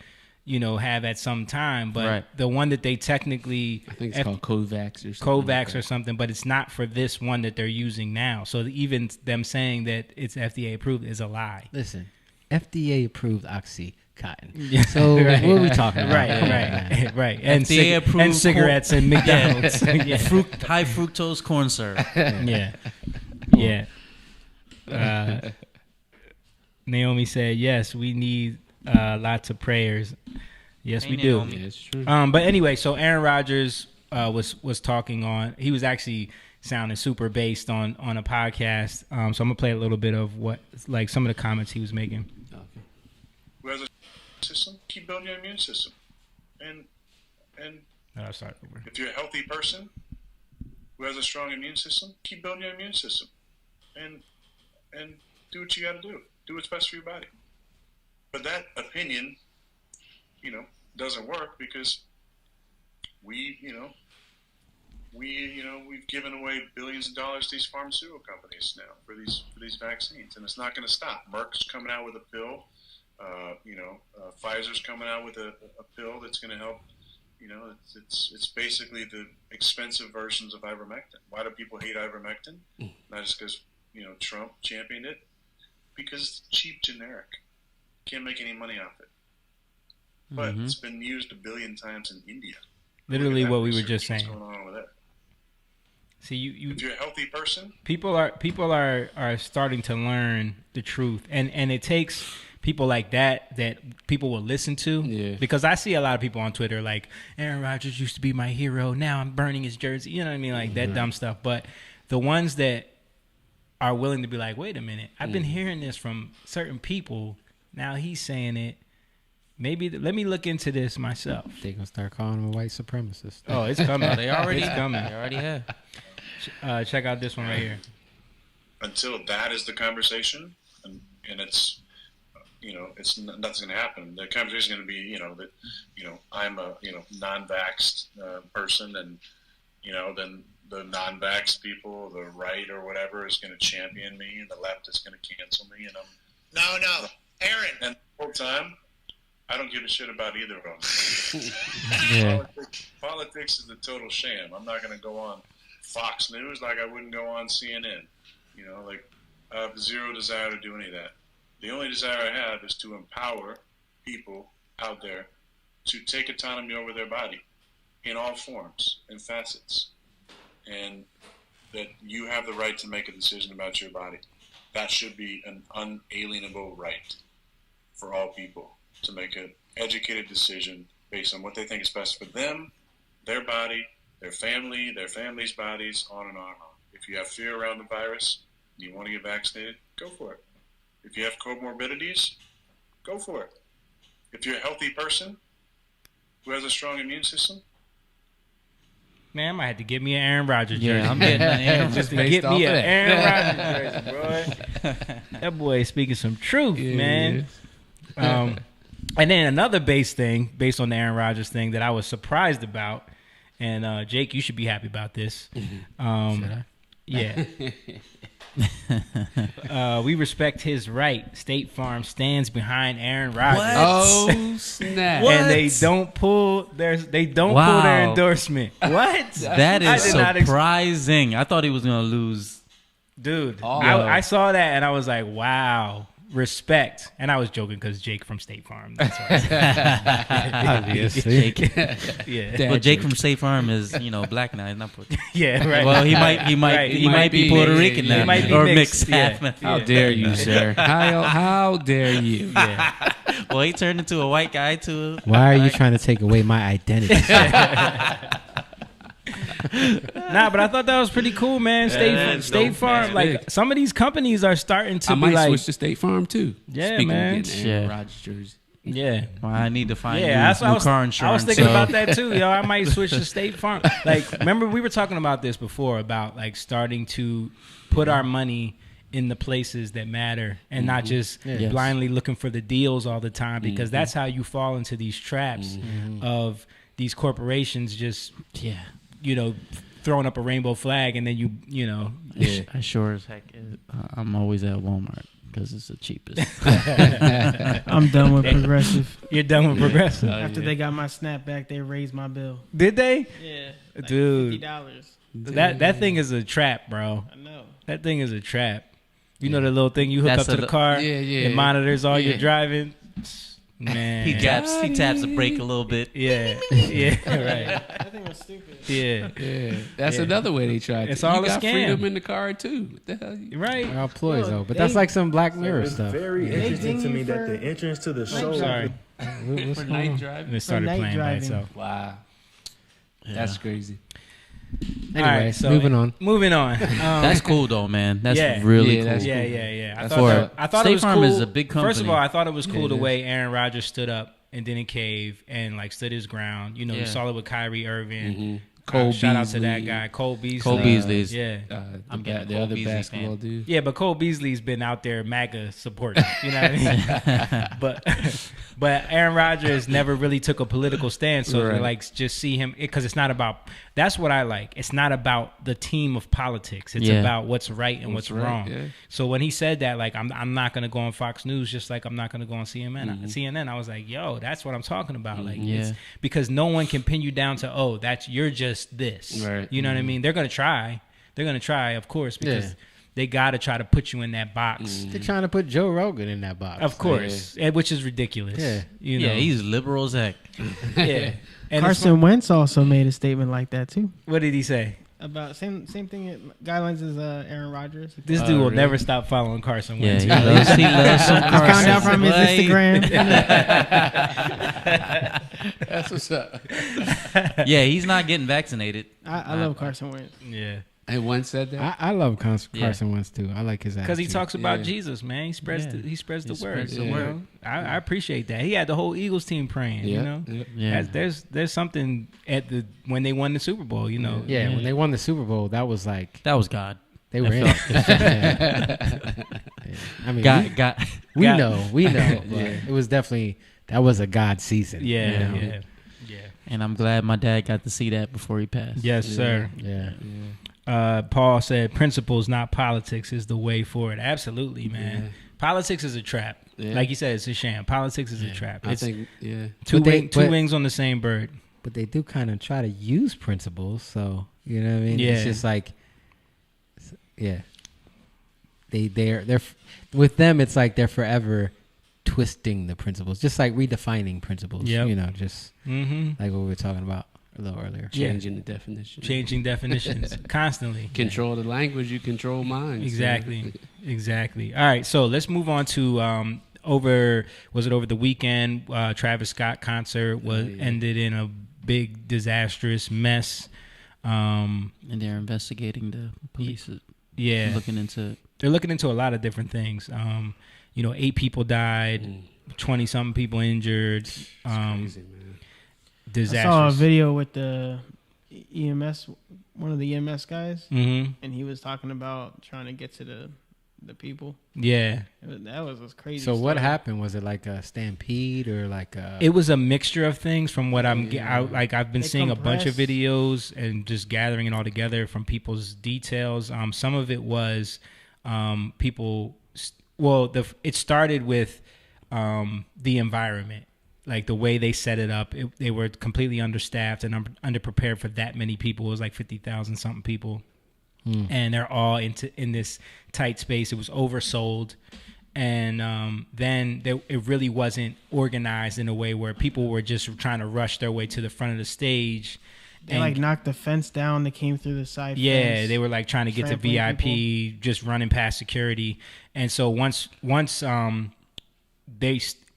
you know, have at some time. But the one that they technically, I think it's called Kovax or something. Kovax or something, but it's not for this one that they're using now. So even them saying that it's FDA approved is a lie. Listen, FDA approved Oxycontin. So what are we talking about? Right. And FDA approved and cigarettes and McDonald's. High fructose corn syrup. Yeah. Naomi said, "Yes, we need lots of prayers." Yes, Hey, we do. Naomi. Yeah, it's true. But anyway, so Aaron Rodgers was talking on. He was actually sounding super based on a podcast. So I'm gonna play a little bit of what like some of the comments he was making. Okay. Who has a system, keep building your immune system. And I'll start over. if you're a healthy person who has a strong immune system, keep building your immune system. And do what you got to do. Do what's best for your body. But that opinion, doesn't work because we've given away billions of dollars to these pharmaceutical companies now for these vaccines, and it's not going to stop. Merck's coming out with a pill. Pfizer's coming out with a pill that's going to help. It's basically the expensive versions of ivermectin. Why do people hate ivermectin? Not just because Trump championed it, because it's cheap generic. Can't make any money off it. But it's been used 1 billion times in India. Literally what we were just saying. What's going on over there? See, you If you're a healthy person, people are starting to learn the truth, and it takes people like that people will listen to. Yeah. Because I see a lot of people on Twitter like, Aaron Rodgers used to be my hero, now I'm burning his jersey. You know what I mean? Like that dumb stuff. But the ones that are willing to be like, wait a minute, I've been hearing this from certain people. Now he's saying it. Maybe let me look into this myself. They gonna start calling him a white supremacist. Oh, it's coming. They already it's coming. They already have. Check out this one right here. until that is the conversation, and it's nothing's going to happen. The conversation is going to be that I'm a non-vaxxed person, and then the non-vaxxed people, the right or whatever, is going to champion me, and the left is going to cancel me, and No, Aaron. And the whole time, I don't give a shit about either of them. Yeah. Politics is a total sham. I'm not going to go on Fox News like I wouldn't go on CNN. I have zero desire to do any of that. The only desire I have is to empower people out there to take autonomy over their body in all forms and facets. And that you have the right to make a decision about your body. That should be an unalienable right for all people to make an educated decision based on what they think is best for them, their body, their family, their family's bodies, on and on and on. If you have fear around the virus and you want to get vaccinated, go for it. If you have comorbidities, go for it. If you're a healthy person who has a strong immune system, Man, I might have to get me an Aaron Rodgers jersey. Yeah, I'm getting an Aaron just to based get off me of an that. Aaron Rodgers jersey, bro. That boy is speaking some truth, man. And then another based on the Aaron Rodgers thing that I was surprised about, and Jake, you should be happy about this. Should I? Yeah. We respect his right. State Farm stands behind Aaron Rodgers. Oh snap! And they don't pull their endorsement. What? That I is did not surprising. I thought he was gonna lose. Dude, Oh. I saw that and I was like, wow, respect. And I was joking because Jake from State Farm. That's right. Obviously. Jake. Yeah. Well, Jake from State Farm is black now. He's not Puerto. Yeah, right. Well, he might Right. he might be Puerto Rican yeah, now, He might be or mixed, mixed. yeah. How dare you, sir? How dare you? Yeah. Well, he turned into a white guy too. Why are you trying to take away my identity? Nah, but I thought that was pretty cool, man. State Farm, like some of these companies are starting to I be might like, switch to State Farm too. Yeah, Speaking man. of getting Aaron Yeah. Rodgers jersey. yeah. Well, I need to find Yeah, new car insurance. I was thinking so- about that too, yo. I might switch to State Farm. Like, remember we were talking about this before about like starting to put our money in the places that matter and not just Yes. blindly looking for the deals all the time, because that's how you fall into these traps of these corporations just throwing up a rainbow flag, and then I sure as heck. I'm always at Walmart because it's the cheapest. I'm done with Progressive. you're done with Progressive. After they got my snapback, they raised my bill. Did they? Yeah, like Dude. $50. That thing is a trap, bro. I know. That thing is a trap. You know the little thing you hook That's up to the car, Yeah. it monitors all your Yeah. driving. Man, he taps the brake a little bit. yeah, right, That thing was stupid. yeah, Yeah, that's Yeah. another way they tried. It's to. all you a got scam. freedom in the car too. What the hell? right. Our employees Look, though, but they- that's like some Black Mirror It's stuff. very Yeah. interesting to me For- that the entrance to the show. Sorry, What's For going night on? driving. and it started night playing by driving. itself. Wow, that's crazy. All Anyway, right, so moving on. Moving on. That's cool though, man. That's yeah. really Yeah, cool. that's Yeah. I For- thought State it was Farm cool. is a big First of company. all, I thought it was cool Yeah, the it way Aaron Rodgers stood up and didn't cave and like stood his ground. You know, you Yeah. saw it with Kyrie Irving. Mm-hmm. Cole Shout out to that Beasley. guy, Cole Beasley. Cole Beasley's. Yeah. I'm The getting the Cole other Beasley basketball fan. dude. Yeah, but Cole Beasley's been out there MAGA supporting. You know what I mean? but Aaron Rodgers never really took a political stance. So Right. like just see him because it's not about. That's what I like. It's not about the team of politics. It's Yeah. about what's right and what's right, wrong. yeah. So when he said that, like I'm not gonna go on Fox News, just like I'm not gonna go on CNN. Mm-hmm. CNN. I was like, yo, that's what I'm talking about. Like, Yeah. it's because no one can pin you down to you're just this. Right. You know what I mean? They're gonna try. They're gonna try, of course, because. Yeah. They got to try to put you in that box. They're trying to put Joe Rogan in that box. Of course, which is ridiculous. Yeah. You know? Yeah, he's liberal as heck. yeah. And Carson Wentz also made a statement like that too. what did he say? About same thing guidelines as Aaron Rodgers. This dude will never stop following Carson Yeah, Wentz. he loves some I found out from his Carson. Instagram. That's what's up. Yeah, he's not getting vaccinated. I love Carson Wentz. Yeah, And one said that. I love Carson Yeah. Wentz too. I like his attitude. because he talks about Yeah. Jesus, man. He spreads Yeah. the word. spreads the you word. know? I appreciate that. He had the whole Eagles team praying. Yeah. You know, Yeah. there's something at when they won the Super Bowl. You know, Yeah, when they won the Super Bowl, that was like That was God. they were in it. Yeah. I mean, God. we God- know, but it was definitely that was a God season. yeah, you know? yeah. And I'm glad my dad got to see that before he passed. Yes, sir. Yeah. Paul said, "Principles, not politics, is the way forward." Absolutely, man. Yeah. Politics is a trap. Yeah. Like you said, it's a sham. Politics is a trap. I It's think, yeah. two But they- wings on the same bird. But they do kind of try to use principles, so you know what I mean. Yeah. It's just like, yeah. They're with them. It's like they're forever twisting the principles, just like redefining principles. Yep. You know, just Mm-hmm. like what we were talking about a little earlier. Yeah. Changing the definition. Changing definitions constantly. Control the language, you control minds. Exactly. Exactly. All right. So let's move on to over the weekend? Travis Scott concert ended in a big disastrous mess. And they're investigating the police. Yeah. Looking into They're looking into a lot of different things. 8 people died, 20-something people injured. Crazy, man. Disastrous. I saw a video with the EMS, one of the EMS guys, Mm-hmm. and he was talking about trying to get to the people. Yeah. That was crazy. So what stuff. happened? Was it like a stampede or like a? It was a mixture of things from what I've been They seeing a bunch of compressed. videos and just gathering it all together from people's details. Some of it was people. It started with the environment, like the way they set it up. They were completely understaffed and underprepared for that many people. It was like 50,000 something people. And they're all in this tight space. It was oversold, and then it really wasn't organized in a way where people were just trying to rush their way to the front of the stage. They like knocked the fence down. They came through the side. Yeah, fence, they were like trying to get to trampling VIP, people. just running past security. And so once and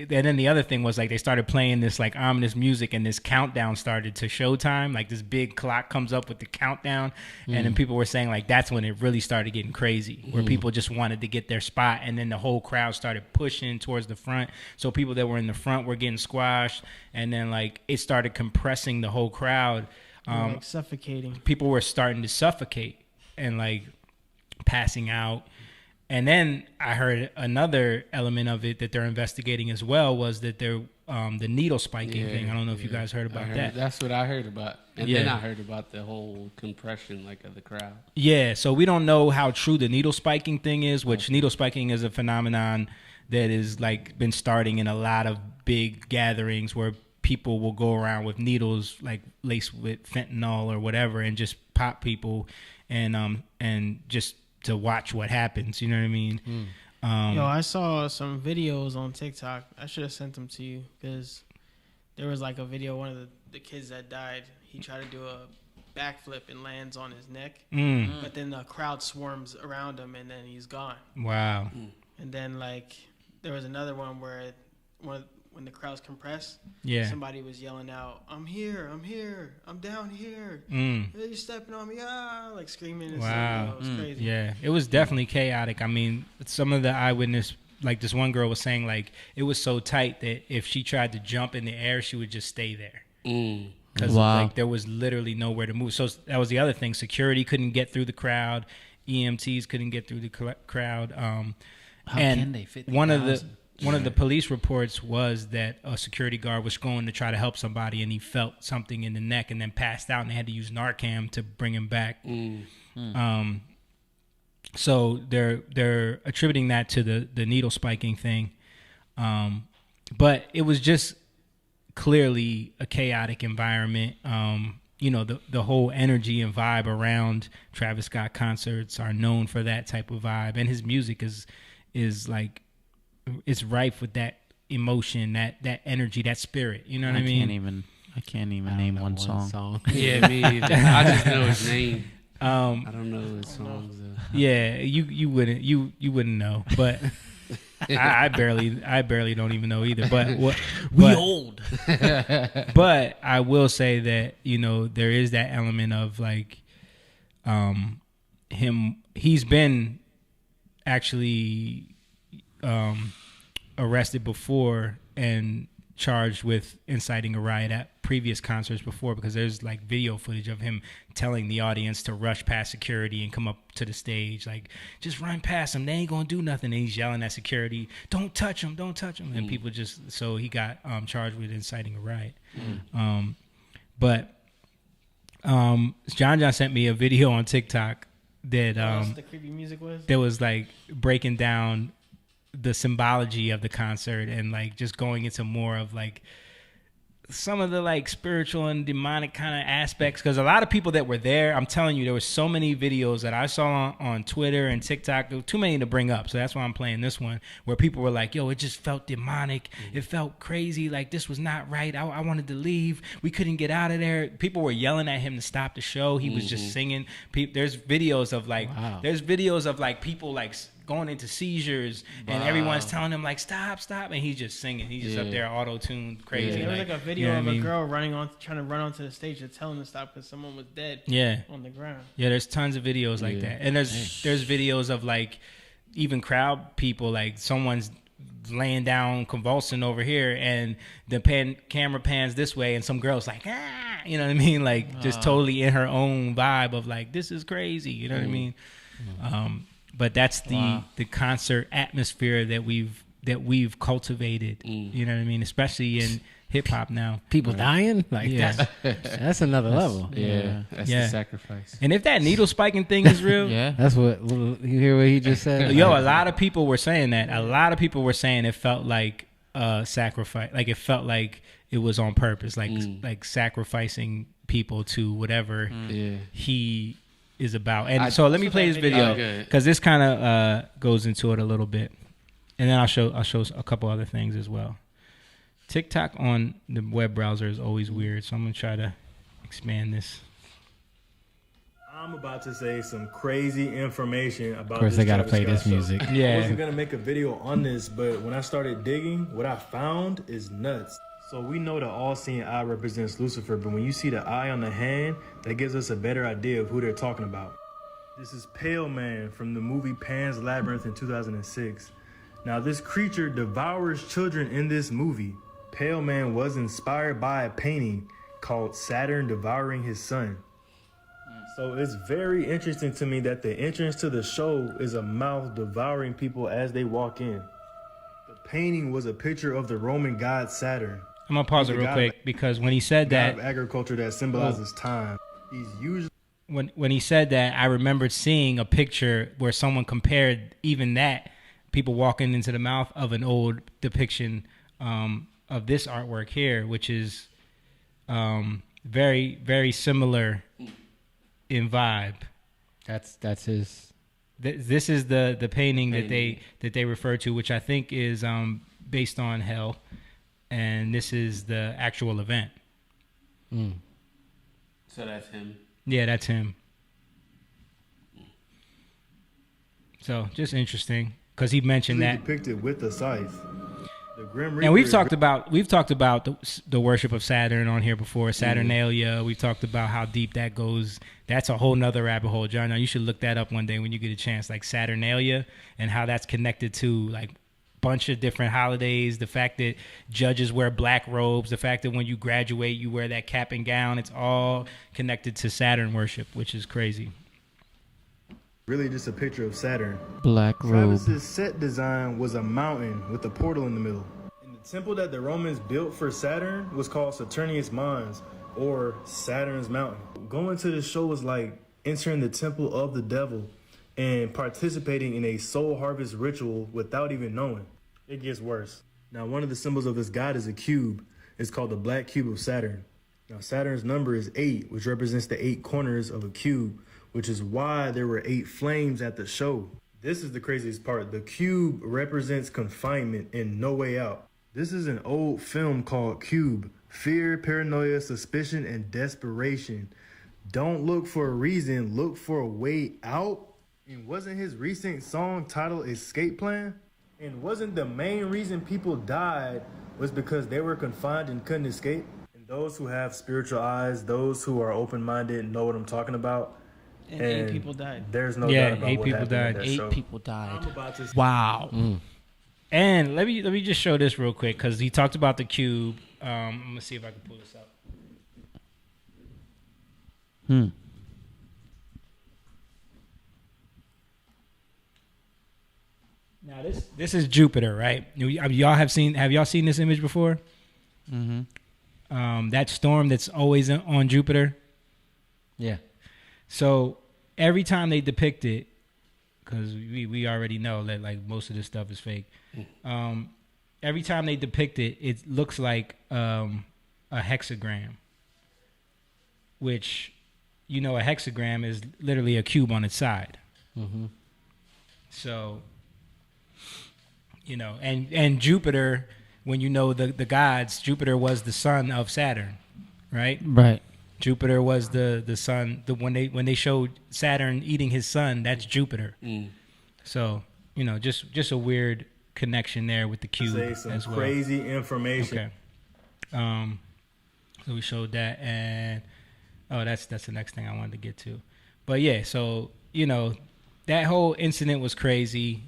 then the other thing was like they started playing this like ominous music, and this countdown started to showtime. Like this big clock comes up with the countdown, and then people were saying like that's when it really started getting crazy, where people just wanted to get their spot, and then the whole crowd started pushing towards the front. So people that were in the front were getting squashed, and then like it started compressing the whole crowd. They were, like suffocating. People were starting to suffocate and like passing out. And then I heard another element of it that they're investigating as well was that they're the needle spiking thing. I don't know if you guys heard about that. That's what I heard about. And Yeah. then I heard about the whole compression like of the crowd. Yeah, so we don't know how true the needle spiking thing is, which needle spiking is a phenomenon that is like been starting in a lot of big gatherings where people will go around with needles like laced with fentanyl or whatever and just pop people and just to watch what happens. You know what I mean? Yo, I saw some videos on TikTok. I should have sent them to you because there was like a video. One of the kids that died, he tried to do a backflip and lands on his neck, but then the crowd swarms around him and then he's gone. Wow. And then like there was another one where when the crowds compress. Yeah. Somebody was yelling out, "I'm here, I'm down here. You're stepping on me, like screaming and Wow. stuff. It was crazy. Yeah, it was definitely chaotic. I mean, some of the eyewitness, like this one girl was saying, like it was so tight that if she tried to jump in the air, she would just stay there. Because like there was literally nowhere to move. So that was the other thing. Security couldn't get through the crowd. EMTs couldn't get through the crowd. How and can they fit? One of the police reports was that a security guard was going to try to help somebody, and he felt something in the neck, and then passed out, and they had to use Narcan to bring him back. So they're attributing that to the needle spiking thing, but it was just clearly a chaotic environment. You know, the whole energy and vibe around Travis Scott concerts are known for that type of vibe, and his music is like it's rife with that emotion, that energy, that spirit. You know what I mean? I can't even name one song. Yeah, me either. I just know his name. I don't know his songs. Yeah, you wouldn't know, but I barely don't even know either. But we old. But I will say that, you know, there is that element of like he's been actually arrested before and charged with inciting a riot at previous concerts before, because there's like video footage of him telling the audience to rush past security and come up to the stage, like, just run past them, they ain't gonna do nothing. And he's yelling at security, don't touch him. And people just, so he got charged with inciting a riot. But John sent me a video on TikTok that the creepy music was? That was like breaking down the symbology of the concert and like just going into more of like some of the like spiritual and demonic kind of aspects, because a lot of people that were there, I'm telling you, there were so many videos that I saw on Twitter and TikTok, there were too many to bring up, so that's why I'm playing this one, where people were like, yo, it just felt demonic, it felt crazy, like this was not right, I wanted to leave, we couldn't get out of there. People were yelling at him to stop the show. He was just singing. There's videos of like people like going into seizures, and everyone's telling him like stop, and he's just singing. He's just up there auto-tuned crazy. There was like a video of a girl trying to run onto the stage to tell him to stop because someone was dead on the ground. Yeah, there's tons of videos like that. And there's videos of like even crowd people, like someone's laying down convulsing over here and the camera pans this way and some girl's like, you know what I mean? Like just totally in her own vibe of like, this is crazy. You know what I mean? But that's the concert atmosphere that we've cultivated. You know what I mean? Especially in hip hop now. People dying? Like that's another level. Yeah. That's the sacrifice. And if that needle spiking thing is real, that's what you hear what he just said. Yo, a lot of people were saying that. A lot of people were saying it felt like sacrifice. Like it felt like it was on purpose. Like sacrificing people to whatever he is about. And so let me play this video because this kind of goes into it a little bit, and then I'll show a couple other things as well. TikTok on the web browser is always weird, so I'm gonna try to expand this. I'm about to say some crazy information about. Of course, they gotta play this show. music. I wasn't gonna make a video on this, but when I started digging, what I found is nuts. So we know the all-seeing eye represents Lucifer, but when you see the eye on the hand, that gives us a better idea of who they're talking about. This is Pale Man from the movie Pan's Labyrinth in 2006. Now, this creature devours children in this movie. Pale Man was inspired by a painting called Saturn Devouring His Son. So it's very interesting to me that the entrance to the show is a mouth devouring people as they walk in. The painting was a picture of the Roman god Saturn. I'm gonna pause it real quick because when he said that, of agriculture that symbolizes time. He's usually when he said that, I remembered seeing a picture where someone compared even that, people walking into the mouth, of an old depiction of this artwork here, which is very, very similar in vibe. That's his. This is the painting that they refer to, which I think is based on hell. And this is the actual event. So that's him? Yeah, that's him. So just interesting, because he mentioned that. depicted with a scythe. The Grim Reaper And we've is talked about the worship of Saturn on here before, Saturnalia. We've talked about how deep that goes. That's a whole nother rabbit hole, John. Now, you should look that up one day when you get a chance, like Saturnalia and how that's connected to like bunch of different holidays. The fact that judges wear black robes, the fact that when you graduate you wear that cap and gown. It's all connected to Saturn worship, which is crazy. really just a picture of Saturn. Black robe. Travis's set design was a mountain with a portal in the middle. And the temple that the Romans built for Saturn was called Saturnius Mons, or Saturn's Mountain. Going to the show was like entering the temple of the devil and participating in a soul harvest ritual without even knowing. It gets worse. Now, one of the symbols of this god is a cube. It's called the black cube of Saturn. Now, Saturn's number is 8, which represents the 8 corners of a cube, which is why there were 8 flames at the show. This is the craziest part. The cube represents confinement and no way out. This is an old film called Cube. Fear, paranoia, suspicion, and desperation. Don't look for a reason, look for a way out. And wasn't his recent song titled Escape Plan? And wasn't the main reason people died was because they were confined and couldn't escape? And those who have spiritual eyes, those who are open-minded know what I'm talking about. And 8 people died. There's no doubt about 8 what people happened in died. that 8 show. people died. I'm about to Wow. And let me just show this real quick because he talked about the cube. I'm gonna see if I can pull this up. Now this is Jupiter, right? Have y'all seen this image before? Mm-hmm. That storm that's always on Jupiter. Yeah. So every time they depict it, because we already know that like most of this stuff is fake. Every time they depict it, it looks like a hexagram, which, you know, a hexagram is literally a cube on its side. Mm-hmm. So, you know, and Jupiter, when you know the gods, Jupiter was the son of Saturn, right? Right. Jupiter was the son. When they showed Saturn eating his son, that's Jupiter. So, you know, just a weird connection there with the cube say some as well. crazy information. Okay. So we showed that, and that's the next thing I wanted to get to. But yeah, so you know, that whole incident was crazy.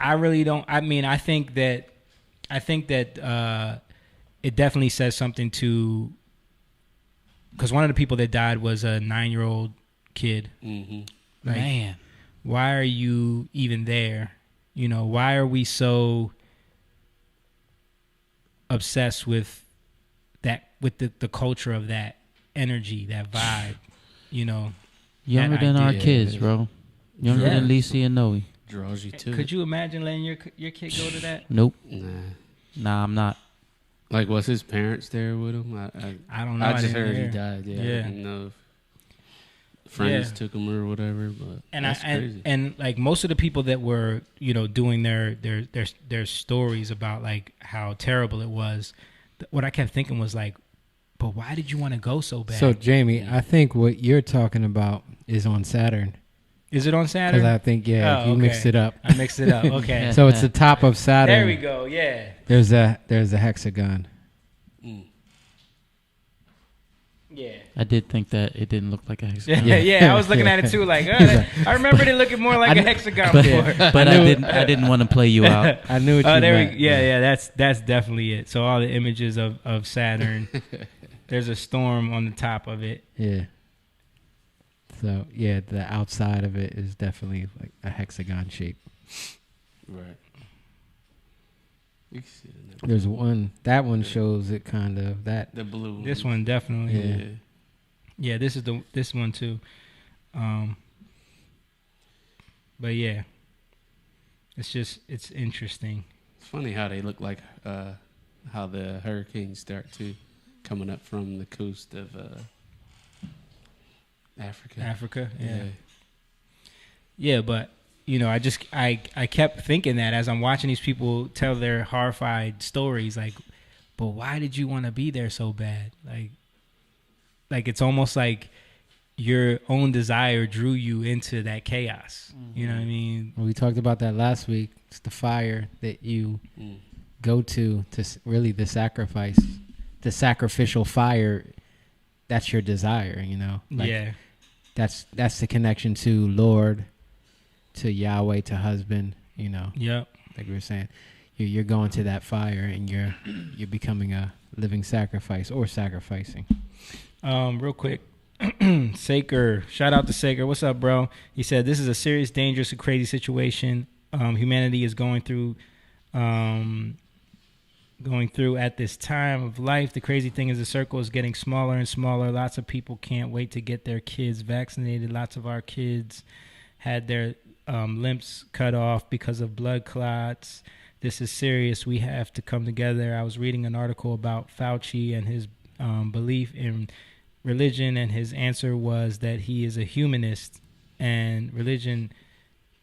I really don't. I mean, I think that it definitely says something to, because one of the people that died was a 9-year-old kid. Mm-hmm. Like, Man. why are you even there? You know, why are we so obsessed with that, with the culture of that energy, that vibe, you know? Younger than our kids, bro. Younger than Lisa and Noe. Draws you to Could it. you imagine letting your kid go to that? Nope. Nah. I'm not. Like, was his parents there with him? I don't know. I just didn't heard he hear. died. Yeah. Yeah. I didn't know if friends Yeah. took him or whatever, but And that's crazy. and like most of the people that were, you know, doing their stories about like how terrible it was, what I kept thinking was like, but why did you want to go so bad? So, Jamie, I think what you're talking about is on Saturn. Is it on Saturn? Because I think, you okay. mixed it up. I mixed it up. Okay. So it's the top of Saturn. There we go. Yeah. There's a hexagon. Yeah. I did think that it didn't look like a hexagon. Yeah. I was looking at it too. Like, I remember it looking more like a hexagon before. But I didn't want to play you out. I knew what you meant. That's definitely it. So all the images of Saturn, there's a storm on the top of it. Yeah. So, yeah, the outside of it is definitely like a hexagon shape. Right. You can see it now. There's one, that one shows it kind of, that. The blue. This one definitely. Yeah. Yeah, this one too. But yeah, it's interesting. It's funny how they look like how the hurricanes start to coming up from the coast of Africa. Yeah, but you know, I kept thinking that as I'm watching these people tell their horrified stories, like, but why did you want to be there so bad? Like it's almost like your own desire drew you into that chaos. You know what I mean? We talked about that last week. It's the fire that you go to really the sacrifice, the sacrificial fire. That's your desire, you know? Like, yeah. That's the connection to Lord, to Yahweh, to husband, you know? Yep. Like we were saying, you're going to that fire and you're becoming a living sacrifice or sacrificing. Real quick. Saker, shout out to Saker. What's up, bro? He said, this is a serious, dangerous, and crazy situation humanity is going through at this time of life. The crazy thing is the circle is getting smaller and smaller. Lots of people can't wait to get their kids vaccinated. Lots of our kids had their limbs cut off because of blood clots. This is serious. We have to come together. I was reading an article about Fauci and his belief in religion, and his answer was that he is a humanist, and religion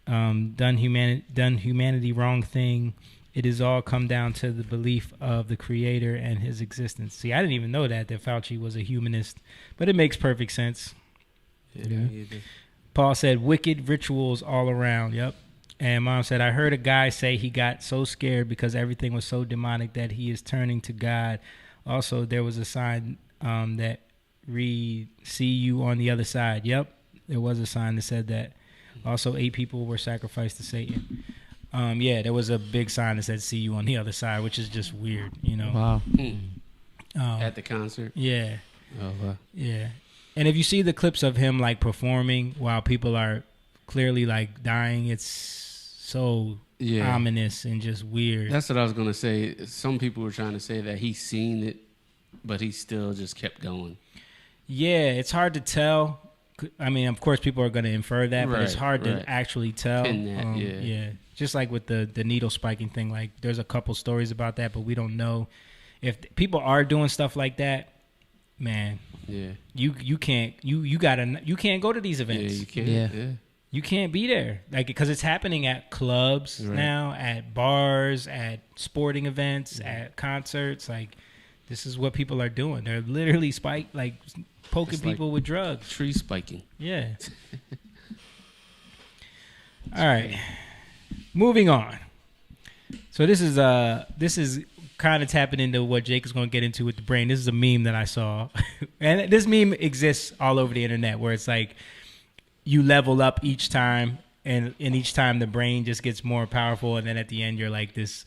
done humanity wrong thing. It has all come down to the belief of the creator and his existence. See, I didn't even know that Fauci was a humanist, but it makes perfect sense. Yeah. Paul said, wicked rituals all around. Yep. And Mom said, I heard a guy say he got so scared because everything was so demonic that he is turning to God. Also, there was a sign that read, see you on the other side. Yep. There was a sign that said that. Also, 8 people were sacrificed to Satan. Yeah, there was a big sign that said, see you on the other side, which is just weird, you know? Wow. At the concert? Yeah. Oh, wow. Yeah. And if you see the clips of him, like, performing while people are clearly, like, dying, it's so ominous and just weird. That's what I was going to say. Some people were trying to say that he's seen it, but he still just kept going. Yeah, it's hard to tell. I mean, of course, people are going to infer that, but it's hard to actually tell. Yeah. Just like with the needle spiking thing, like there's a couple stories about that, but we don't know if people are doing stuff like that. Man, you can't go to these events. Yeah, you can't. Yeah. You can't be there, like, because it's happening at clubs now, at bars, at sporting events, at concerts. Like, this is what people are doing. They're literally poking people with drugs. Tree spiking. Yeah. All right. Moving on. So this is kind of tapping into what Jake is going to get into with the brain. This is a meme that I saw. And this meme exists all over the internet, where it's like you level up each time, and each time the brain just gets more powerful, and then at the end you're like this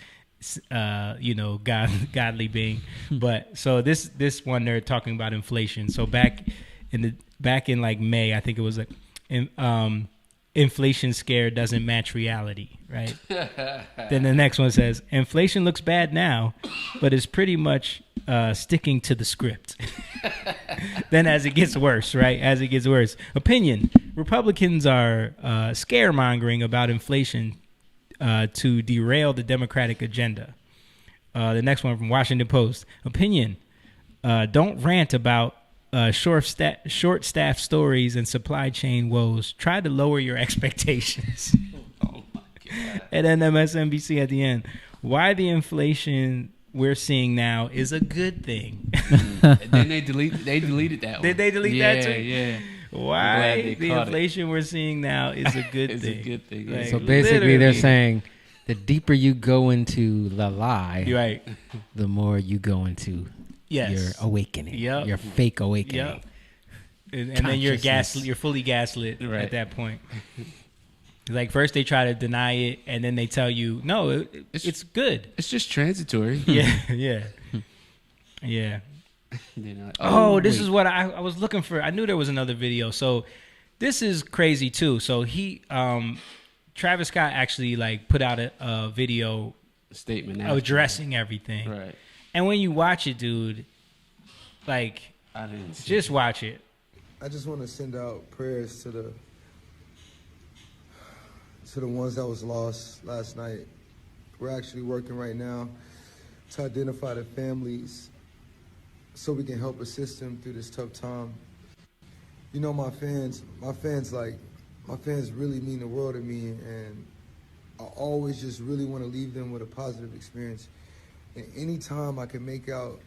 godly being. But so this one, they're talking about inflation. So back in like May, I think it was like inflation scare doesn't match reality, right? Then the next one says, inflation looks bad now, but is pretty much sticking to the script. Then as it gets worse, right? As it gets worse. Opinion. Republicans are scaremongering about inflation to derail the Democratic agenda. The next one from Washington Post. Opinion. Don't rant about short staff stories and supply chain woes. Try to lower your expectations. Oh my God. And then MSNBC at the end. Why the inflation we're seeing now is a good thing. And then they deleted that one. Did they delete that too? Yeah. Why the inflation we're seeing now is a good It's thing. a good thing. Like, So basically, they're saying the deeper you go into the lie, right, the more you go into your awakening, your fake awakening. Yep. And then you're fully gaslit at that point. Like, first they try to deny it, and then they tell you, no, it's good. It's just transitory. Yeah. Like, this is what I was looking for. I knew there was another video. So this is crazy too. So Travis Scott actually like put out a video statement addressing everything. Right. And when you watch it, dude, like, I didn't see just watch it. I just want to send out prayers to the ones that was lost last night. We're actually working right now to identify the families so we can help assist them through this tough time. You know, my fans really mean the world to me, and I always just really want to leave them with a positive experience. And anytime I can make out,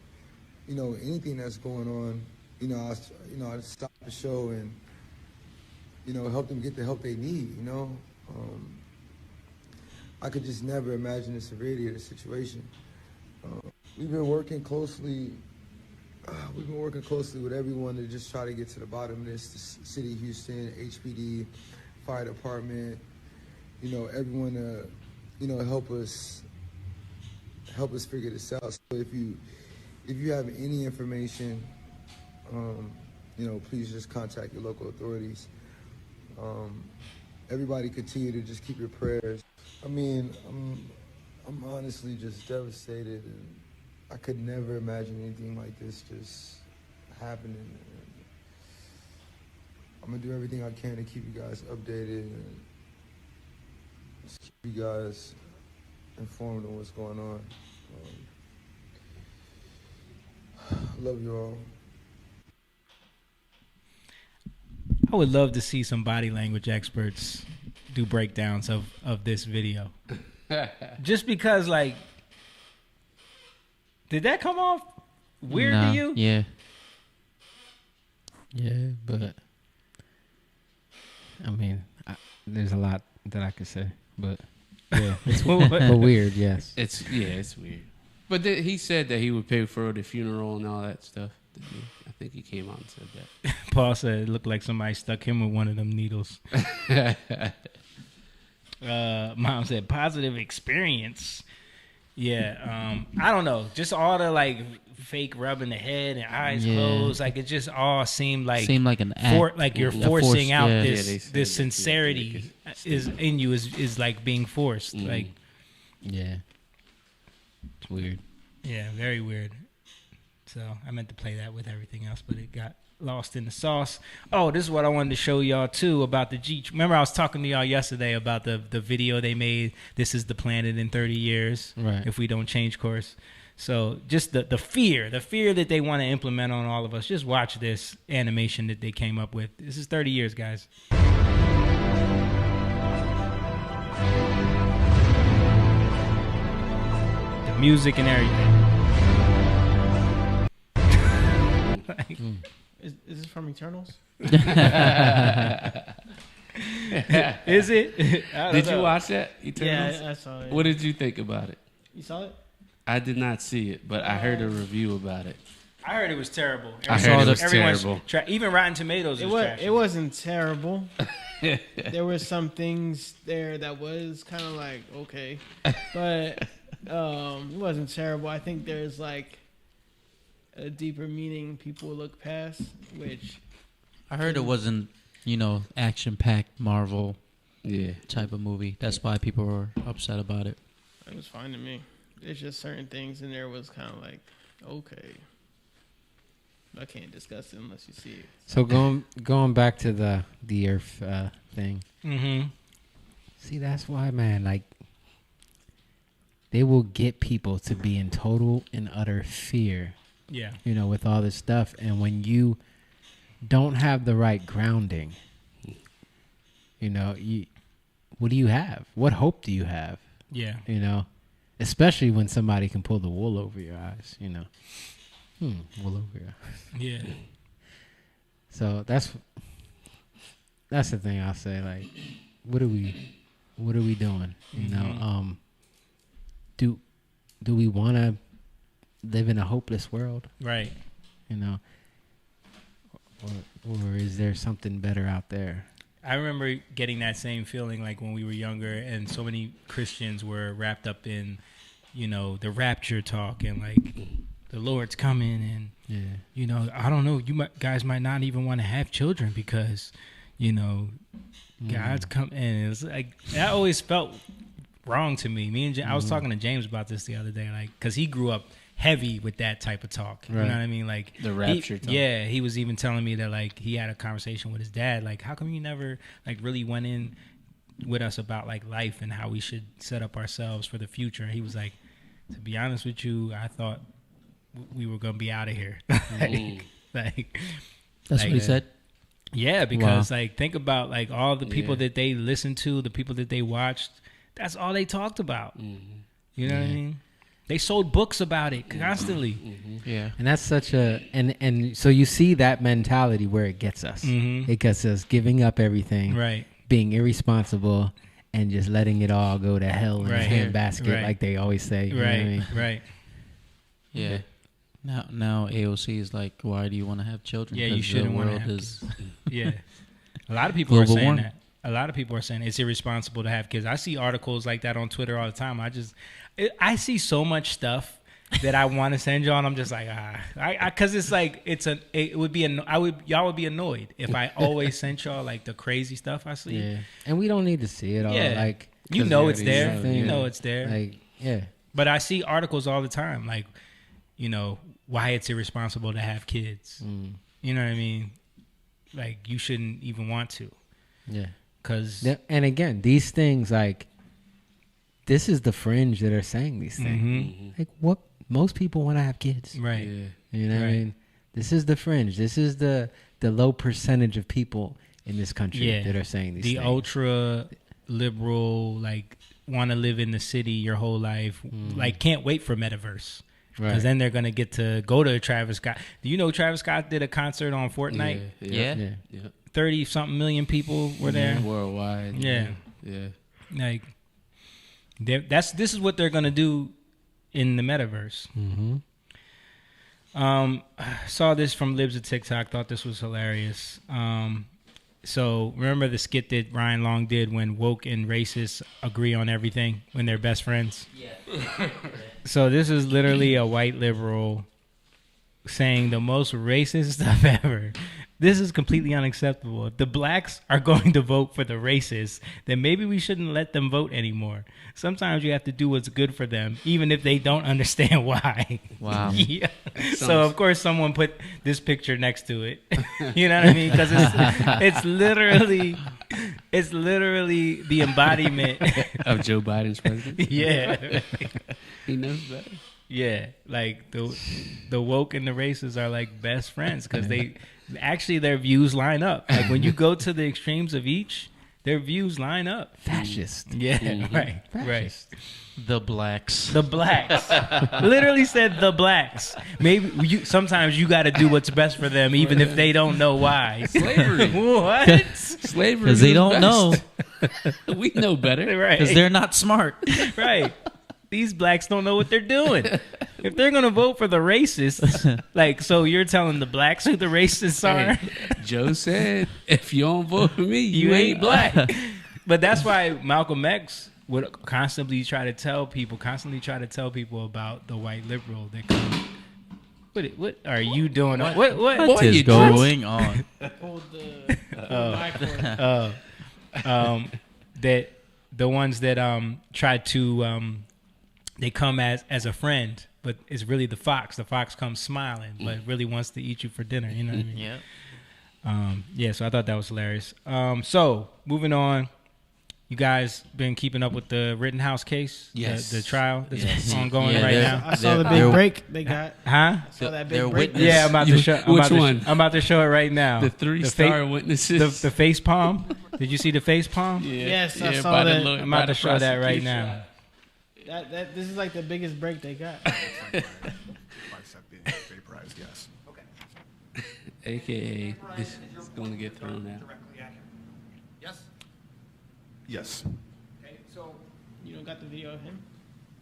anything that's going on, I stop the show and help them get the help they need, I could just never imagine the severity of the situation. We've been working closely with everyone to just try to get to the bottom of this. The City of Houston, HPD, Fire Department, everyone to, help us figure this out. So if you have any information, please just contact your local authorities. Everybody continue to just keep your prayers. I mean, I'm honestly just devastated, and I could never imagine anything like this just happening. And I'm gonna do everything I can to keep you guys updated and just keep you guys informed on what's going on. I love you all. I would love to see some body language experts do breakdowns of this video. Just because, like, did that come off weird to you? Yeah. Yeah, but I mean, there's a lot that I could say, but yeah, it's but weird. Yes, it's weird. But he said that he would pay for the funeral and all that stuff. I think he came out and said that. Paul said it looked like somebody stuck him with one of them needles. Mom said positive experience. Yeah, I don't know. Just all the like fake rubbing the head and eyes closed, like it just all seemed like an act, like you're forcing out this sincerity is in you is like being forced. Like, yeah, it's weird. Yeah, very weird. So I meant to play that with everything else, but it got lost in the sauce. Oh, this is what I wanted to show y'all too about the G. Remember I was talking to y'all yesterday about the video they made. This is the planet in 30 years, right? If we don't change course. So just the fear that they want to implement on all of us. Just watch this animation that they came up with. This is 30 years, guys. The music and everything. Is this from Eternals? Is it? Did you watch that? Eternals? Yeah, I saw it. What did you think about it? You saw it? I did not see it, but I heard a review about it. I heard it was terrible. I heard it was terrible. Even Rotten Tomatoes was trash. It wasn't terrible. There were some things there that was kind of like, okay. But it wasn't terrible. I think there's like a deeper meaning people look past, which I heard it wasn't, action-packed Marvel type of movie. That's why people were upset about it. It was fine to me. There's just certain things in there was kind of like, okay. I can't discuss it unless you see it. So going back to the Earth thing. Mm-hmm. See, that's why, man, like, they will get people to be in total and utter fear. Yeah. With all this stuff. And when you don't have the right grounding, what do you have? What hope do you have? Yeah. Especially when somebody can pull the wool over your eyes, wool over your eyes. Yeah. So that's the thing I'll say. Like, what are we doing? Do we want to live in a hopeless world? Right. Or is there something better out there? I remember getting that same feeling like when we were younger and so many Christians were wrapped up in, the rapture talk and like the Lord's coming and, I don't know, guys might not even want to have children because, God's come and it's like, that always felt wrong to me. I was talking to James about this the other day, like, cause he grew up heavy with that type of talk. You know what I mean? Like the rapture talk. Yeah, he was even telling me that like he had a conversation with his dad. Like, how come you never like really went in with us about like life and how we should set up ourselves for the future? And he was like, to be honest with you, I thought we were gonna be out of here. like that's what he said. Yeah, because like think about like all the people that they listened to, the people that they watched. That's all they talked about. You know what I mean? They sold books about it constantly. Yeah. And that's such a and so you see that mentality where it gets us. It gets us giving up everything, Right. being irresponsible, and just letting it all go to hell in a handbasket, like they always say. You know what I mean? Right. Yeah. Now AOC is like, why do you want to have children? Yeah, you 'Cause shouldn't the want to world have is Yeah. A lot of people are Global saying warming. that. A lot of people are saying it's irresponsible to have kids. I see articles like that on Twitter all the time. I see so much stuff that I want to send y'all, and I'm just like, because it's like y'all would be annoyed if I always sent y'all like the crazy stuff I see. Yeah, and we don't need to see it all. Yeah. Like You know it's there. something- You know it's there. Like yeah, But I see articles all the time, like, you know, why it's irresponsible to have kids. You know what I mean? Like, you shouldn't even want to. yeah. 'Cause And again, these things like this is the fringe that are saying these things. Like what most people want to have kids, right? You know what I mean? This is the fringe. This is the low percentage of people in this country that are saying these things. The ultra liberal, like, want to live in the city your whole life, like, can't wait for Metaverse. Because then they're going to get to go to Travis Scott. Do you know Travis Scott did a concert on Fortnite? Yeah. 30-something million people were there. Worldwide. Yeah. Yeah. Like, this is what they're going to do in the Metaverse. Saw this from Libs of TikTok. Thought this was hilarious. So remember the skit that Ryan Long did when woke and racist agree on everything when they're best friends? Yeah. So this is literally a white liberal saying the most racist stuff ever. This is completely unacceptable. If the blacks are going to vote for the racists, then maybe we shouldn't let them vote anymore. Sometimes you have to do what's good for them, even if they don't understand why. Wow. Yeah. So, of course, someone put this picture next to it. You know what I mean? Because it's literally the embodiment of Joe Biden's president. Yeah. He knows better. Yeah, like the woke and the racists are like best friends because their views line up. Like when you go to the extremes of each, their views line up. Fascist. Yeah, right. The blacks. The blacks. Literally said the blacks. Maybe sometimes you got to do what's best for them, even if they don't know why. Slavery. What? Slavery. Because they don't know. We know better. Right. Because they're not smart. Right. These blacks don't know what they're doing. If they're going to vote for the racists, like, so you're telling the blacks who the racists are? Hey, Joe said, if you don't vote for me, you ain't black. But that's why Malcolm X would constantly try to tell people about the white liberal that comes. What are you doing? What is going on? Hold the that the ones that try to they come as a friend, but it's really the fox. The fox comes smiling, but really wants to eat you for dinner. You know what I mean? Yeah. Yeah. So I thought that was hilarious. So moving you guys been keeping up with the Rittenhouse case? Yes. The trial that's ongoing Yeah, right now. I saw the big break they got. Huh? I saw that Their big break. witness. Yeah, I'm about to show. Which one? I'm about to show it right now. The 3-star witnesses. The face palm. Did you see the face palm? Yeah. Yes, I Yeah, saw by the that. law- I'm by about the to show that right prosecution. now. This is like the biggest break they got. Bicep being vaporized, yes. Okay. AKA, this is going to get thrown out. Directly at him. Yes? Yes. Okay, so You don't got the video of him?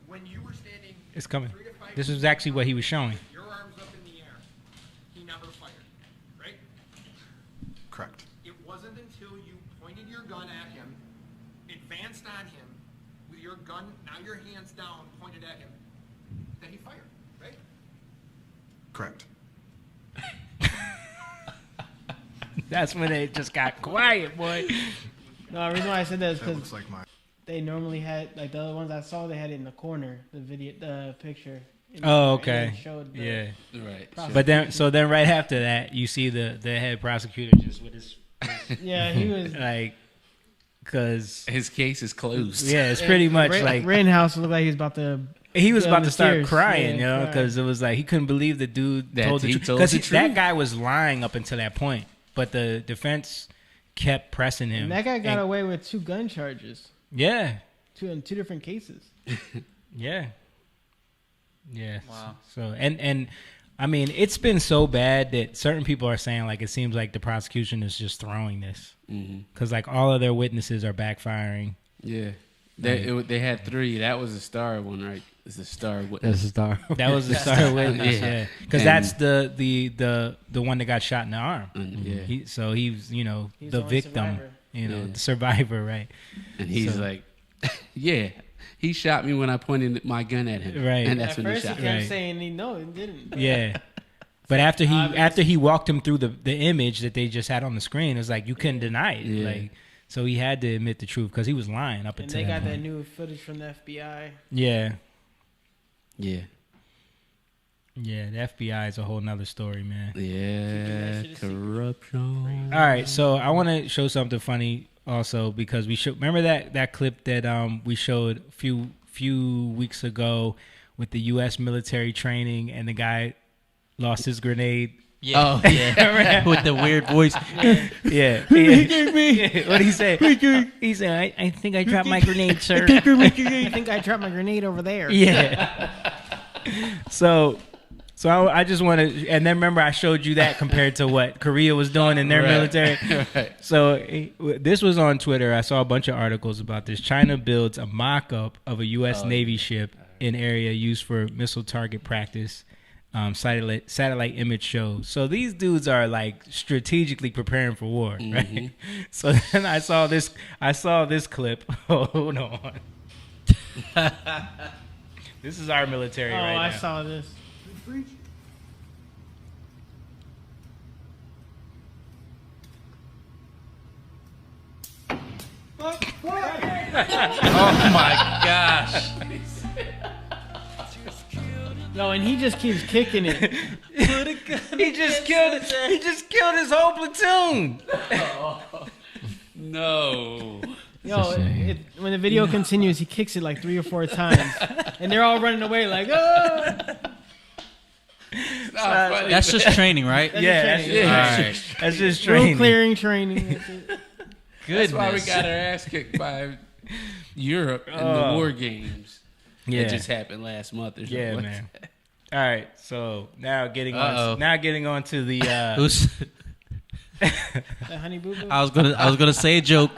when you were standing It's coming. 3 to 5 This was actually what he was showing. your arms up in the air, he never fired, right? Correct. It wasn't until you pointed your gun at him, advanced on him, with your gun, now your hands down, pointed at him, that he fired, right? Correct. That's when it just got quiet, boy. No, the reason why I said that is That because looks like mine. they normally had, like the other ones I saw, they had it in the corner, the picture. Oh, And okay. it showed the Yeah. Right. But then right after that, you see the head prosecutor just with his Yeah, he was. like, cause His case is closed. yeah, it's pretty much like Rittenhouse looked like he was about to. he was Yeah, about the to start tears. crying, Yeah, you know, crying. because it was like he couldn't believe the dude That told the he truth. told Because the that truth. guy was lying up until that point, but the defense kept pressing him. And that guy got And- away with 2 gun charges, Yeah, in 2 different cases. yeah. Yeah. Wow. So and I mean, it's been so bad that certain people are saying like it seems like the prosecution is just throwing this because like all of their witnesses are backfiring. Yeah. They had 3. That was a star one, right? It's a star witness. That's a star. That was the star witness, yeah. Because that's the one that got shot in the arm. Yeah. He's He's the only victim, survivor. the survivor, right? And he's like, yeah, he shot me when I pointed my gun at him. Right. And that's At when he first shot he me. kept Right. saying he didn't. Yeah. But after he walked him through the image that they just had on the screen, it was like you couldn't deny it. Yeah. Like so he had to admit the truth because he was lying up And until they got that point. new footage from the FBI. Yeah. Yeah. Yeah, the FBI is a whole nother story, man. Yeah. Corruption. All right, so I want to show something funny also because we should remember that clip that we showed a few weeks ago with the U.S. military training and the guy lost his grenade. Yeah. Oh, yeah. With the weird voice. Yeah. What did he say? He said, I think I dropped my grenade, sir. I think I dropped my grenade over there. Yeah. So I just want to, and then remember I showed you that compared to what Korea was doing in their military. Right. So this was on Twitter. I saw a bunch of articles about this. China builds a mock-up of a U.S. Navy ship in area used for missile target practice. Satellite image shows. So these dudes are like strategically preparing for war, right? So then I saw this clip. Hold on. This is our military right now. I saw this. Oh my gosh. No, and he just keeps kicking it. He just killed his whole platoon. No. Yo, when the video continues, he kicks it like 3 or 4 times, and they're all running away like, oh. That's just training, right? That's just training. Road clearing training. That's it. That's why we got our ass kicked by Europe in the war games. Yeah. It just happened last month or something. Yeah, man. All right, so now getting on to the Who's? That Honey Boo Boo? I was gonna say a joke.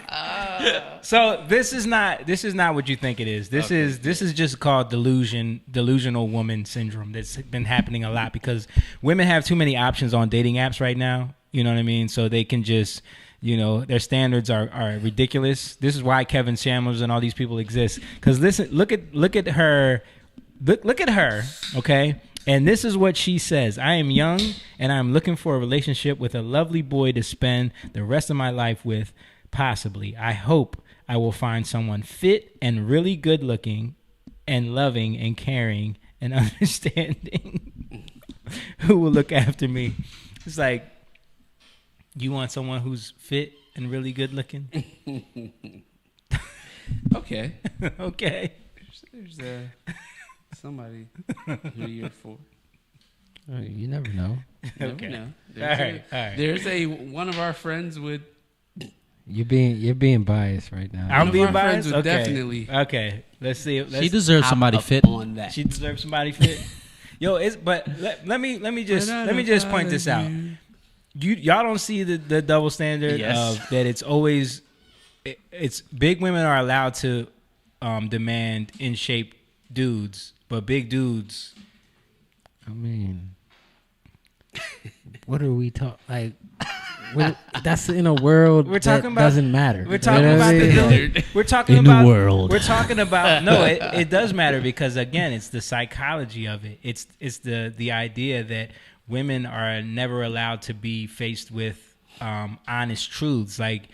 So this is not what you think it is. This is just called delusional woman syndrome. That's been happening a lot because women have too many options on dating apps right now. You know what I mean? So they can just, their standards are ridiculous. This is why Kevin Samuels and all these people exist. Because listen, look at her. Look at her, okay? And this is what she says. I am young, and I'm looking for a relationship with a lovely boy to spend the rest of my life with, possibly. I hope I will find someone fit and really good looking and loving and caring and understanding who will look after me. It's like, you want someone who's fit and really good looking? Okay. Okay. There's somebody who you're for. You never know. Okay. Know. All right. There's one of our friends with. You're being biased right now. I'm being biased. Would Okay. Definitely. Okay. Let's see. She deserves somebody fit. On that. She deserves somebody fit. Yo, let me just point this out. Y'all don't see the double standard of that. It's always it's big women are allowed to demand in shape dudes, but big dudes. I mean, what are we talking like? That's in a world We're talking that about, doesn't matter. We're talking about we're talking in about the world. We're talking about no. It does matter because again, it's the psychology of it. It's the idea that women are never allowed to be faced with honest truths. Like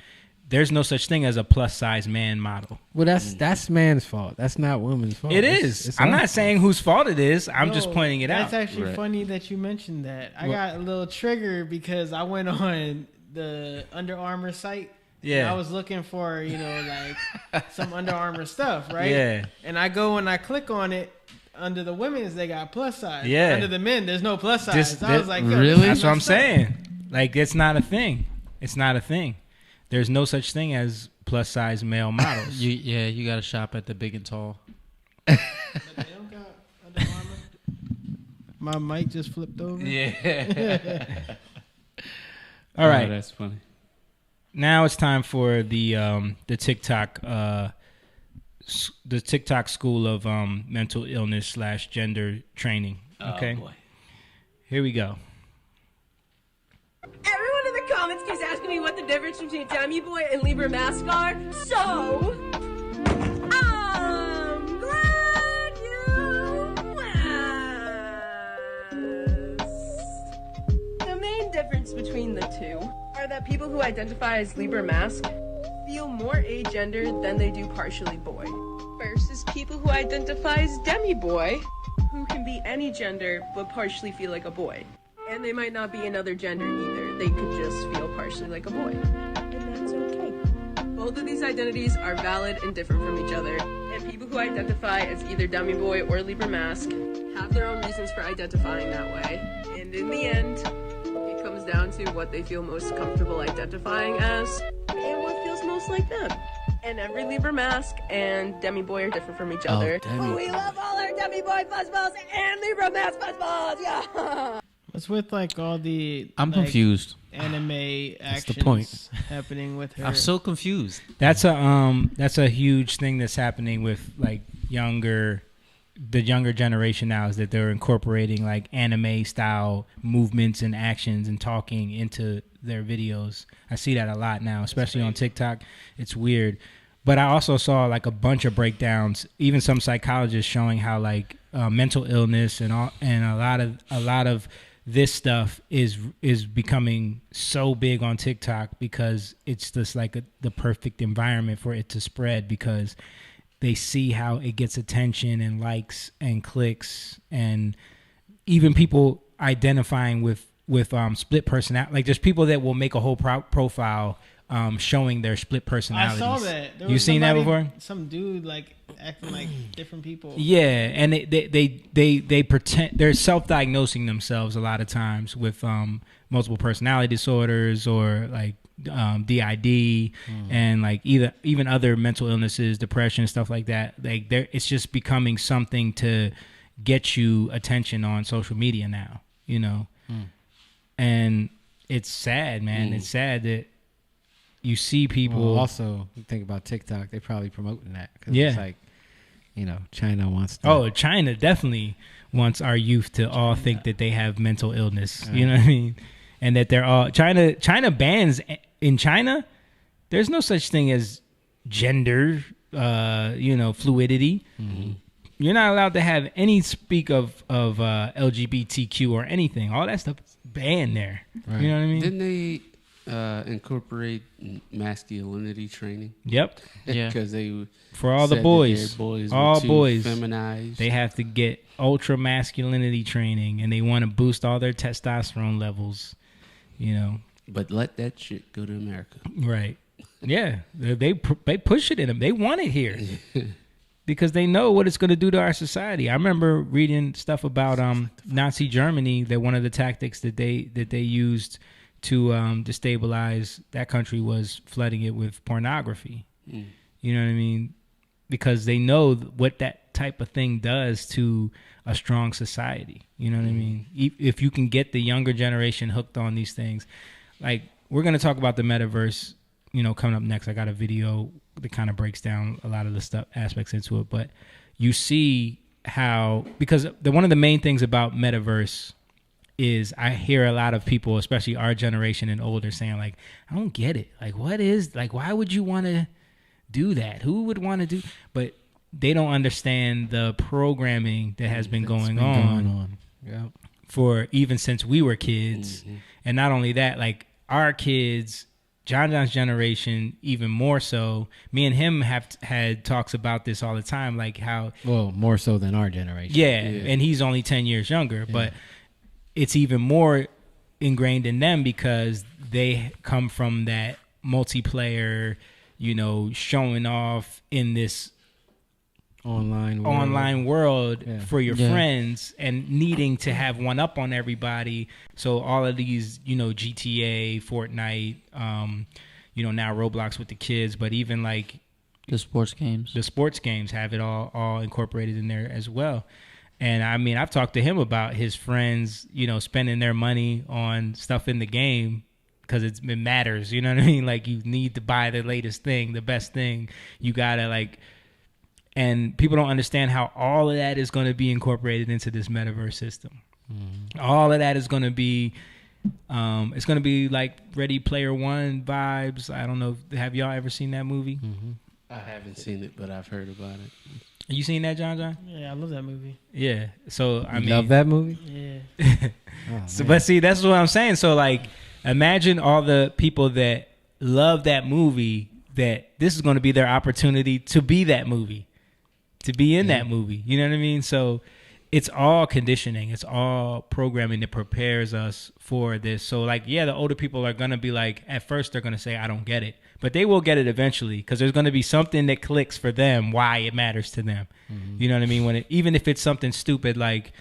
there's no such thing as a plus size man model. Well, that's man's fault. That's not woman's fault. It is. It's I'm our not fault. saying whose fault it is. I'm just pointing it out. That's actually funny that you mentioned that. I got a little triggered because I went on the Under Armour site. Yeah. And I was looking for, like some Under Armour stuff, right? Yeah. And I go and I click on it. Under the women's, they got plus size. Yeah. Under the men, there's no plus size. I was like, really? That's what I'm saying. Like, it's not a thing. It's not a thing. There's no such thing as plus size male models. You got to shop at the big and tall. But they don't got Under Armour. My mic just flipped over. Yeah. All right. Oh, that's funny. Now it's time for the TikTok the TikTok school of mental illness / gender training. Okay. Oh, boy. Here we go. Everyone in the comments keeps asking me what the difference between Demi Boy and Libra Mask are, so I'm glad you asked. The main difference between the two are that people who identify as Libra Mask feel more agender than they do partially boy, versus people who identify as Demi Boy, who can be any gender but partially feel like a boy. And they might not be another gender either. They could just feel partially like a boy. And that's okay. Both of these identities are valid and different from each other. And people who identify as either Demi Boy or Libra Mask have their own reasons for identifying that way. And in the end, it comes down to what they feel most comfortable identifying as and what feels most like them. And every Libra Mask and Demi Boy are different from each other. But we love all our Demi Boy fuzzballs and Libra Mask fuzzballs! Yeah! What's with like all the I'm confused. Anime actions the point. happening with her? I'm so confused. That's a huge thing that's happening with like the younger generation now, is that they're incorporating like anime style movements and actions and talking into their videos. I see that a lot now, especially on TikTok. It's weird. But I also saw like a bunch of breakdowns, even some psychologists showing how like mental illness and a lot of this stuff is becoming so big on TikTok because it's just like the perfect environment for it to spread, because they see how it gets attention and likes and clicks, and even people identifying with split personality. Like there's people that will make a whole profile showing their split personalities. I saw that. There You was seen that somebody- before? Some dude like acting like different people. Yeah, and they pretend they're self-diagnosing themselves a lot of times with multiple personality disorders or like DID and like even other mental illnesses, depression, stuff like that. Like it's just becoming something to get you attention on social media now, you know. And it's sad, man. It's sad that you see people. Well, also, you think about TikTok, they probably promoting that. Cause Yeah. It's like, you know, China wants to. Oh, China definitely wants our youth to all think that they have mental illness. You know what I mean? And that they're all China bans in China. There's no such thing as gender, fluidity. You're not allowed to have any speak of LGBTQ or anything. All that stuff is banned there. Right. You know what I mean? Didn't they incorporate masculinity training? Yep. Yeah. Because they For all the said that boys, their boys all were too boys, feminized. they have to get ultra masculinity training, and they want to boost all their testosterone levels. You know, But let that shit go to America. right? Yeah, they push it in them. They want it here because they know what it's going to do to our society. I remember reading stuff about Nazi Germany, that one of the tactics that they used to destabilize that country was flooding it with pornography. You know what I mean? Because they know what that type of thing does to a strong society. You know what I mean? If you can get the younger generation hooked on these things, like we're going to talk about the metaverse, coming up next. I got a video that kind of breaks down a lot of the stuff aspects into it, but you see how, because one of the main things about metaverse is I hear a lot of people, especially our generation and older, saying like, I don't get it. Like, why would you want to do that? Who would want to do? But they don't understand the programming that has been going on Yep. for even since we were kids. And not only that, like our kids, John's generation, even more so. Me and him have had talks about this all the time, like how, well, more so than our generation. yeah. And he's only 10 years younger, but it's even more ingrained in them because they come from that multiplayer, showing off in this online world for your friends and needing to have one up on everybody. So all of these, GTA, Fortnite, now Roblox with the kids, but even like the sports games have it all incorporated in there as well. And I mean, I've talked to him about his friends, you know, spending their money on stuff in the game because it matters. You know what I mean? Like, you need to buy the latest thing, the best thing. You gotta like, and people don't understand how all of that is going to be incorporated into this metaverse system. All of that is going to be, it's going to be like Ready Player One vibes. I don't know. Have y'all ever seen that movie? I haven't seen it, but I've heard about it. You seen that, John? Yeah, I love that movie. Yeah. So I You mean, love that movie? Yeah. So, but see, that's what I'm saying. So, like, imagine all the people that love that movie. That this is going to be their opportunity to be that movie, to be in that movie. You know what I mean? So, it's all conditioning. It's all programming that prepares us for this. So, like, yeah, the older people are going to be like, at first, they're going to say, "I don't get it." But they will get it eventually because there's going to be something that clicks for them why it matters to them. You know what I mean? Even if it's something stupid like,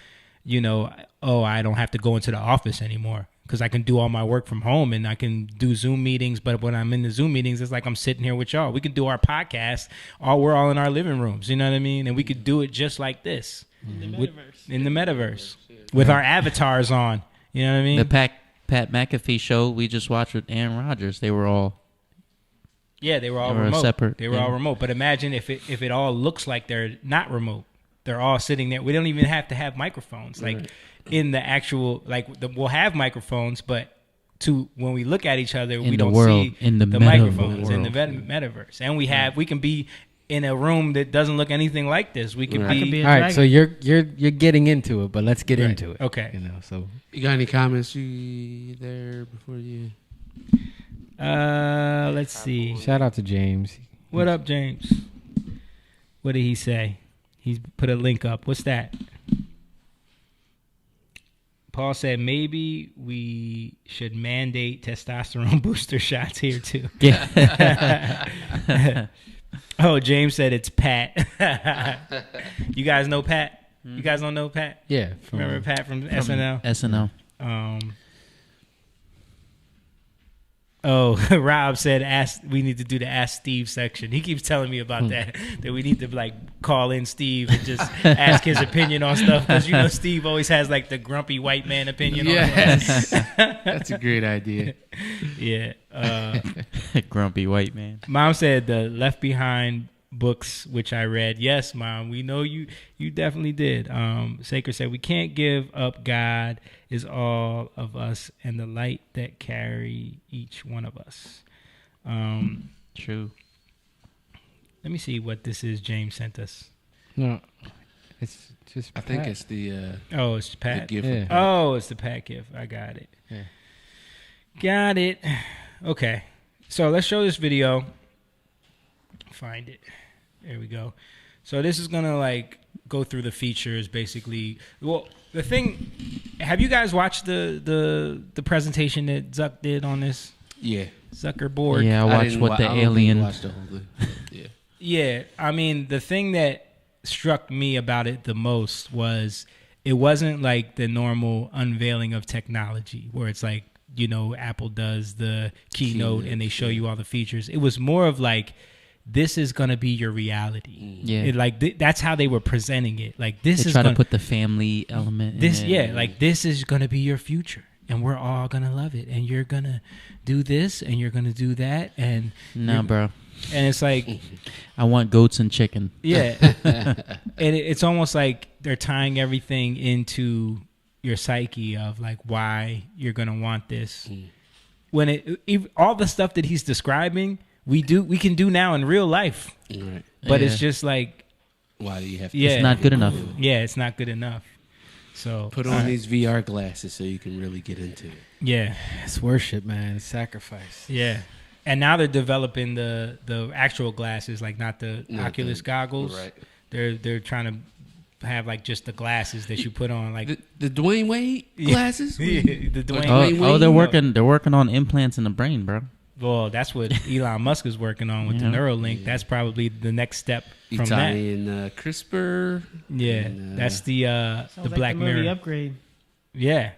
you know, oh, I don't have to go into the office anymore because I can do all my work from home and I can do Zoom meetings. But when I'm in the Zoom meetings, it's like I'm sitting here with y'all. We could do our podcast. We're all in our living rooms. You know what I mean? And we could do it just like this. In the metaverse. With our avatars on. You know what I mean? The Pat McAfee show we just watched with Aaron Rodgers, they were all... Yeah, they were all remote. Separate. They were all remote. But imagine if it all looks like they're not remote. They're all sitting there. We don't even have to have microphones. Like in the actual, we'll have microphones, but when we look at each other, we don't see the microphones in the metaverse. And we can be in a room that doesn't look anything like this. We can be. All right, so you're getting into it, but let's get into it. Okay. You know, so you got any comments there before you? Let's see. Shout out to James. What up, James? What did he say? He's put a link up. What's that? Paul said maybe we should mandate testosterone booster shots here too. Yeah. Oh, James said it's Pat. You guys know Pat? You guys don't know Pat? Yeah. Remember Pat from SNL? SNL. Oh, Rob said we need to do the Ask Steve section. He keeps telling me about that we need to like call in Steve and just ask his opinion on stuff because you know Steve always has like the grumpy white man opinion on Yes. That's a great idea. Yeah. Grumpy white man. Mom said the Left Behind books, which I read. Yes, Mom, we know you definitely did. Saker said we can't give up. God is all of us and the light that carry each one of us. True. Let me see what this is James sent us. No, it's just I think it's the it's Pat. The gift. Yeah. Oh, it's the Pat gift. I got it. Yeah. Got it. Okay. So let's show this video. Find it. There we go. So this is gonna like go through the features basically. Well, the thing, have you guys watched the presentation that Zuck did on this? Yeah. Zuckerberg. Yeah, I watched what the alien. Watch the whole thing. Yeah. Yeah, I mean, the thing that struck me about it the most was it wasn't like the normal unveiling of technology where it's like, you know, Apple does the keynote and they show you all the features. It was more of like, this is going to be your reality. Yeah. That's how they were presenting it. Like, this they is try gonna, to put the family element this, in it. yeah, like this is going to be your future. And we're all going to love it. And you're going to do this and you're going to do that. And nah, bro. And it's like, I want goats and chicken. Yeah. And it's almost like they're tying everything into your psyche of like why you're going to want this. When all the stuff that he's describing, we can do now in real life. Right. But it's just like, why do you have to? Yeah, it's not good enough. Yeah, it's not good enough. So put on these VR glasses so you can really get into it. Yeah. It's worship, man. It's sacrifice. Yeah. And now they're developing the actual glasses, like not the Oculus goggles. Right. They're trying to have like just the glasses that you put on, like the Dwayne Wade glasses. Yeah, the Dwayne Wade. They're working on implants in the brain, bro. Well, that's what Elon Musk is working on with the Neuralink. Yeah. That's probably the next step from that. In CRISPR. Yeah, and, that's the Black Mirror Upgrade. Yeah.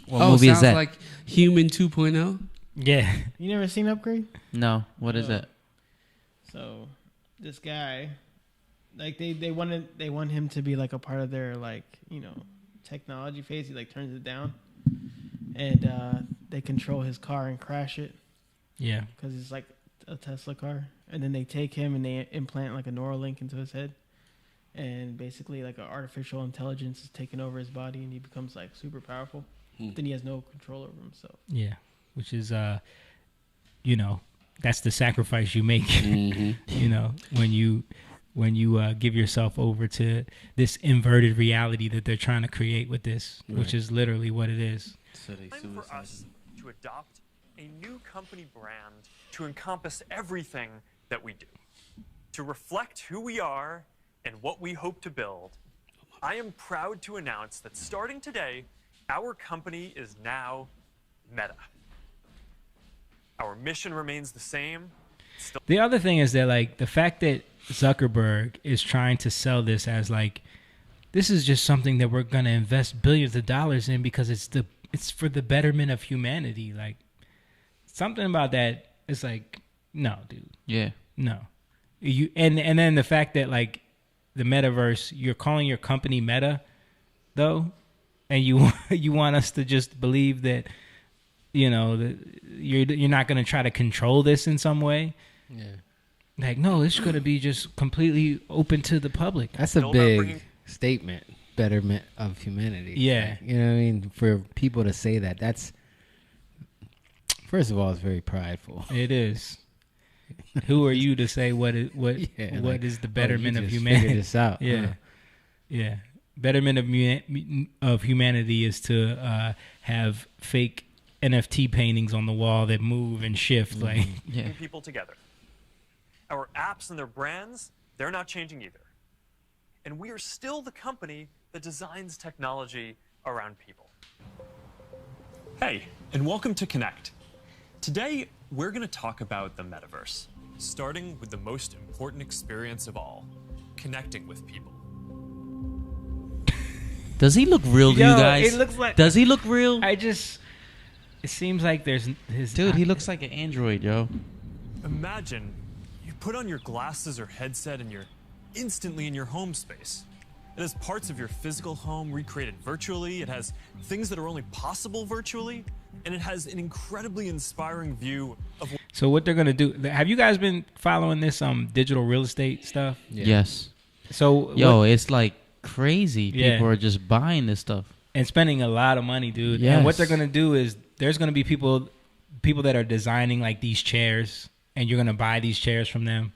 What movie is that? Like Human 2.0. Yeah. You never seen Upgrade? No. What is it? So, this guy like they want him to be like a part of their like technology phase. He like turns it down, and they control his car and crash it. Yeah, because it's like a Tesla car, and then they take him and they implant like a Neuralink into his head, and basically like an artificial intelligence is taking over his body, and he becomes like super powerful. Then he has no control over himself. Yeah, which is that's the sacrifice you make. When you give yourself over to this inverted reality that they're trying to create with this, which is literally what it is. Time for us to adopt a new company brand to encompass everything that we do, to reflect who we are and what we hope to build. I am proud to announce that starting today, our company is now Meta. Our mission remains the same. The other thing is that like the fact that Zuckerberg is trying to sell this as like, this is just something that we're going to invest billions of dollars in because it's for the betterment of humanity. Like something about that is like, no, dude. Yeah. No. And then the fact that like the metaverse, you're calling your company Meta though, and you want us to just believe that that you're not going to try to control this in some way. Yeah. Like, no, it's going to be just completely open to the public. That's a big statement. Betterment of humanity. Yeah. Like, you know what I mean? For people to say that, that's, first of all, it's very prideful. It is. Who are you to say what is the betterment of humanity? Figure this out. Yeah. Huh? Yeah. Betterment of humanity is to have fake NFT paintings on the wall that move and shift. Like, bring people together. Our apps and their brands, they're not changing either. And we are still the company that designs technology around people. Hey, and welcome to Connect. Today, we're going to talk about the metaverse, starting with the most important experience of all, connecting with people. Does he look real to you guys? It looks like, does he look real? It seems like there's his... Dude, he looks like an android, yo. Imagine you put on your glasses or headset and you're instantly in your home space. It has parts of your physical home recreated virtually. It has things that are only possible virtually. And it has an incredibly inspiring view of... So what they're going to do... Have you guys been following this digital real estate stuff? Yeah. Yes. So it's like crazy. People are just buying this stuff. And spending a lot of money, dude. Yes. And what they're going to do is there's going to be people that are designing like these chairs, and you're going to buy these chairs from them.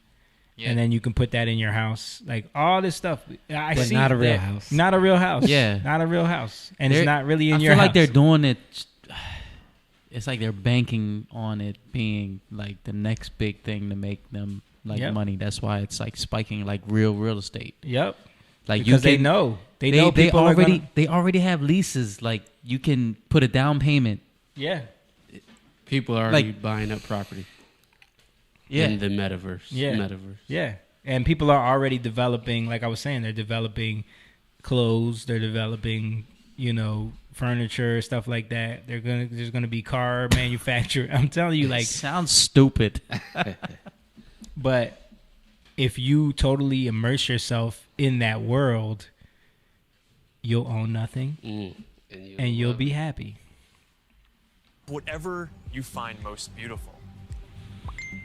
Yeah. And then you can put that in your house. Like all this stuff. I see not a real house. Not a real house. Yeah. Not a real house. And it's not really in your house. I feel like they're doing it. It's like they're banking on it being like the next big thing to make them like money. That's why it's like spiking like real estate. Yep. Like because they know people they already have leases. Like you can put a down payment. Yeah. People are already buying up property. Yeah. In the metaverse. Yeah. Metaverse. Yeah. And people are already developing, like I was saying, they're developing clothes, they're developing, furniture, stuff like that. There's gonna be car manufacturer. I'm telling you, like, sounds stupid. But if you totally immerse yourself in that world, you'll own nothing, and you'll be happy. Whatever you find most beautiful.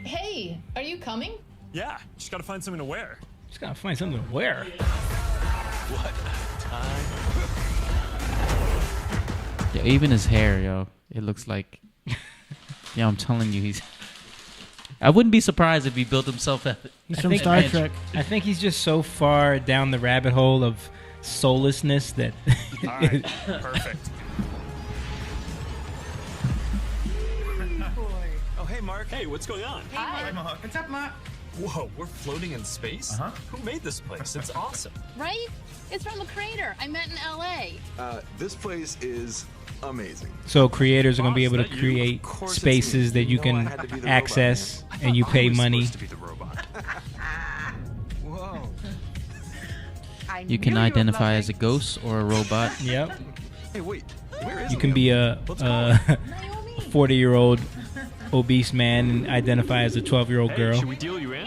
Hey, are you coming? Yeah, just gotta find something to wear. Just gotta find something to wear. What time? Yeah, even his hair, yo. It looks like... Yeah, I'm telling you, I wouldn't be surprised if he built himself a... He's from Star Trek. I think he's just so far down the rabbit hole of soullessness that... All right, perfect. Oh, hey, Mark. Hey, what's going on? Hi. What's up, Mark? Whoa, we're floating in space? Uh-huh. Who made this place? It's awesome. Right? It's from a creator I met in LA. This place is amazing. So creators are going to be able to create spaces that you can access, and you pay money. To be the robot. Whoa. You can identify as a ghost or a robot. Yep. Hey, wait. Where is You can be a 40-year-old obese man and identify as a 12-year-old girl. Should we deal you in?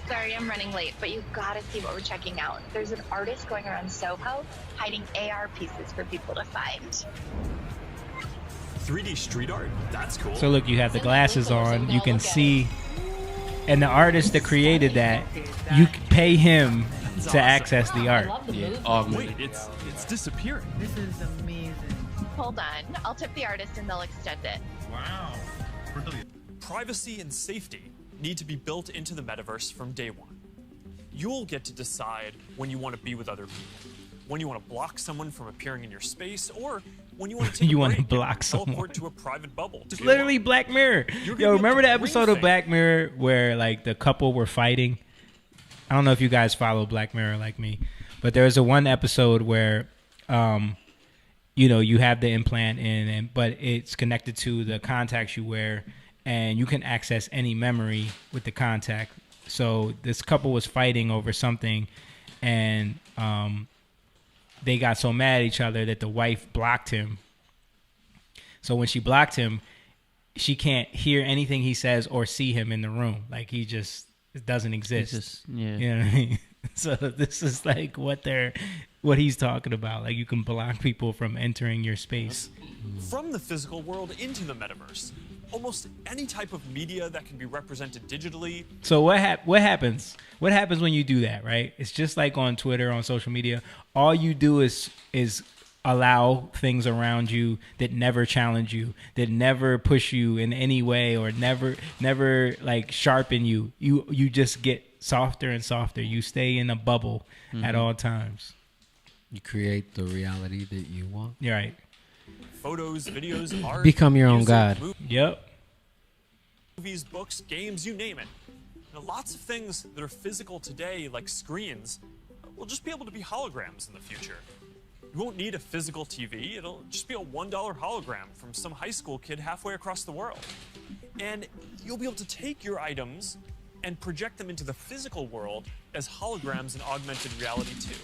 Sorry, sorry I'm running late, but you've got to see what we're checking out. There's an artist going around Soho hiding AR pieces for people to find. 3D street art? That's cool. So look, you have the glasses on. You can see, and the artist that created that, you can pay him to access the art. Wait, it's disappearing. This is amazing. Hold on, I'll tip the artist and they'll extend it. Wow. Privacy and safety need to be built into the metaverse from day one. You'll get to decide when you want to be with other people, when you want to block someone from appearing in your space, or when you want to take You a want to break block and someone. teleport to a private bubble. It's literally Black Mirror. Yo, remember the episode of Black Mirror where like the couple were fighting? I don't know if you guys follow Black Mirror like me, but there was a one episode where, you know, you have the implant in, but it's connected to the contacts you wear, and you can access any memory with the contact. So this couple was fighting over something, and they got so mad at each other that the wife blocked him. So when she blocked him, she can't hear anything he says or see him in the room. Like he just doesn't exist. Yeah. You know what I mean? So this is like what he's talking about. Like you can block people from entering your space. From the physical world into the metaverse. Almost any type of media that can be represented digitally. So what happens? What happens when you do that, right? It's just like on Twitter, on social media. All you do is allow things around you that never challenge you, that never push you in any way, or never like sharpen you. You just get softer and softer. You stay in a bubble at all times. You create the reality that you want. You're right. Photos, videos, art. Become your own music, god. Yep. Movies, books, games, you name it. Now, lots of things that are physical today, like screens, will just be able to be holograms in the future. You won't need a physical TV. It'll just be a $1 hologram from some high school kid halfway across the world. And you'll be able to take your items and project them into the physical world as holograms in augmented reality too.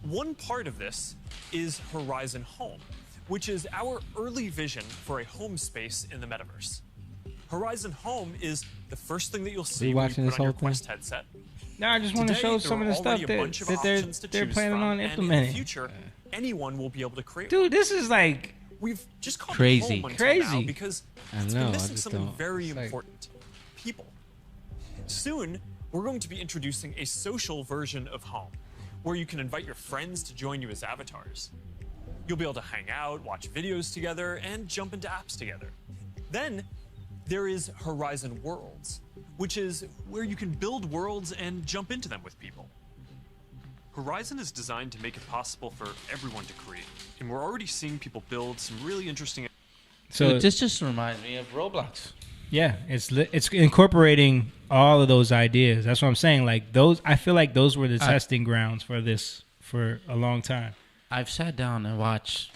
One part of this is Horizon Home, which is our early vision for a home space in the metaverse. Horizon Home is the first thing that you'll see when you put on your Quest headset. No, I just want to Today, show there some of are the stuff already a bunch of that options to they're choose planning from, on and implementing. in the future, anyone will be able to create. Dude, this is like We've just called crazy. it home until Crazy. now because it's been missing something very important: people. Soon, we're going to be introducing a social version of home, where you can invite your friends to join you as avatars. You'll be able to hang out, watch videos together, and jump into apps together. Then, there is Horizon Worlds, which is where you can build worlds and jump into them with people. Horizon is designed to make it possible for everyone to create, and we're already seeing people build some really interesting. So this just reminds me of Roblox. Yeah, it's incorporating all of those ideas. That's what I'm saying. Like those, I feel like those were the testing grounds for this for a long time. I've sat down and watched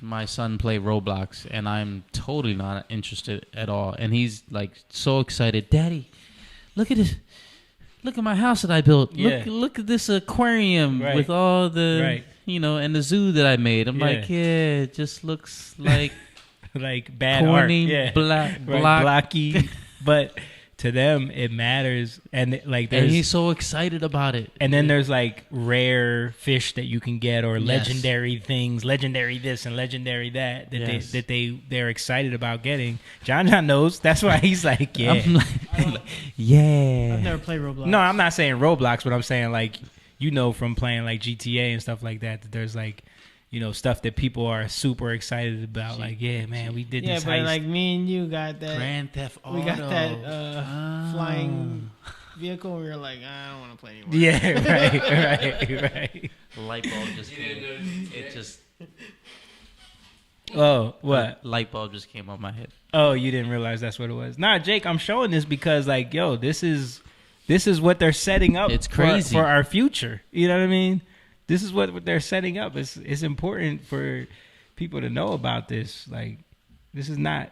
my son play Roblox, and I'm totally not interested at all. And he's like so excited, Daddy, look at this. Look at my house that I built. Yeah. Look at this aquarium Right. with all the, Right. and the zoo that I made. I'm Yeah. like, yeah, it just looks like like bad corny, art. Yeah. black, Right, blocky. But to them, it matters. And like, and there's, he's so excited about it. and then there's like rare fish that you can get, or Yes. legendary things, legendary this and legendary that Yes. they're excited about getting. John knows. That's why he's like, yeah. I'm like, yeah. I've never played Roblox. No, I'm not saying Roblox, but I'm saying like, from playing like GTA and stuff like that there's like, stuff that people are super excited about. Like, yeah, man, we did this Yeah, but heist. like me and you got that Grand Theft We got Auto. that flying vehicle. And we were like, I don't want to play anymore. Yeah, right. The light bulb just came. It just. Oh, what? Light bulb just came on my head. Oh, you didn't realize that's what it was. Nah, Jake, I'm showing this because like, yo, this is what they're setting up. It's crazy. for our future. You know what I mean? This is what they're setting up. It's important for people to know about this. Like, this is not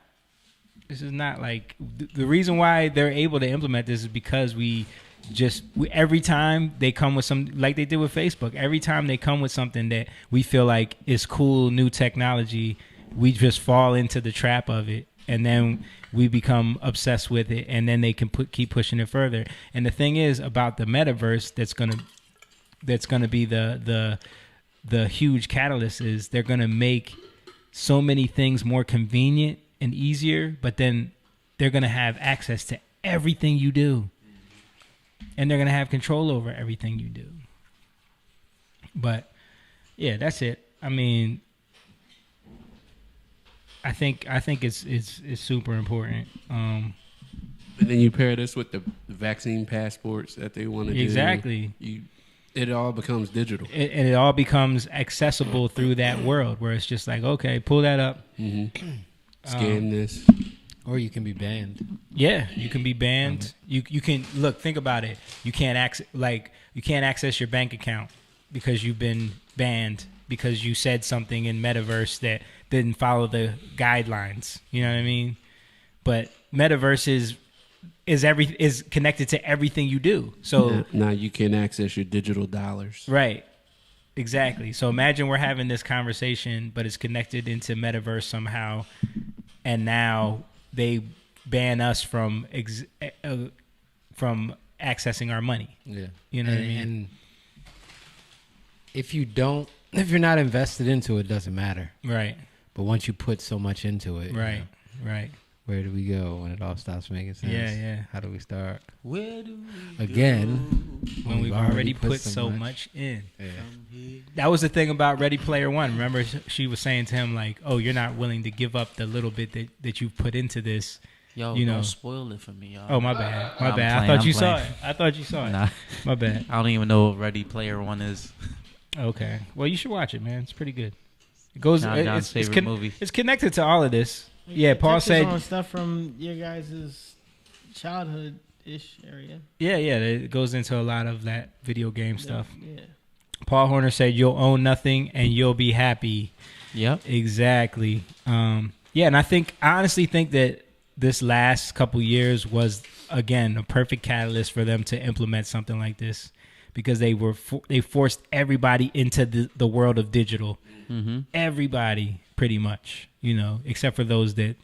like the reason why they're able to implement this is because we every time they come with some, like they did with Facebook, every time they come with something that we feel like is cool, new technology, we just fall into the trap of it and then we become obsessed with it, and then they can keep pushing it further. And the thing is about the metaverse that's gonna be the huge catalyst is they're gonna make so many things more convenient and easier, but then they're gonna have access to everything you do, and they're gonna have control over everything you do. But yeah, that's it. I mean, I think it's super important. And then you pair this with the vaccine passports that they want to do. Exactly. It all becomes digital. And it all becomes accessible through that world where it's just like, okay, pull that up. Mm-hmm. Scan this. Or you can be banned. Yeah, you can be banned. You can look. Think about it. You can't access your bank account because you've been banned because you said something in Metaverse that didn't follow the guidelines. You know what I mean? But Metaverse is connected to everything you do. So now you can access your digital dollars. Right. Exactly. So imagine we're having this conversation, but it's connected into Metaverse somehow, and now they ban us from accessing our money. Yeah. You know what I mean? And if you're not invested into it, it doesn't matter. Right. But once you put so much into it, right, right. Where do we go when it all stops making sense? Yeah, yeah. How do we start? Where do we again go? When we've already put so much in. Yeah. That was the thing about Ready Player One. Remember, she was saying to him like, "Oh, you're not willing to give up the little bit that you've put into this." Yo, you know, don't spoil it for me, y'all. Oh, my bad. My I'm bad. playing, I thought you playing. saw it. I thought you saw it. Nah. My bad. I don't even know what Ready Player One is. Okay. Well, you should watch it, man. It's pretty good. It goes. John John's favorite movie. It's connected to all of this. Yeah, Paul touches said on stuff from your guys' childhood-ish area. Yeah, it goes into a lot of that video game stuff. Yeah. Paul Horner said, "You'll own nothing and you'll be happy." Yep. Exactly. Yeah, and I honestly think that this last couple years was again a perfect catalyst for them to implement something like this, because they forced everybody into the world of digital. Mm-hmm. Everybody, pretty much, except for those that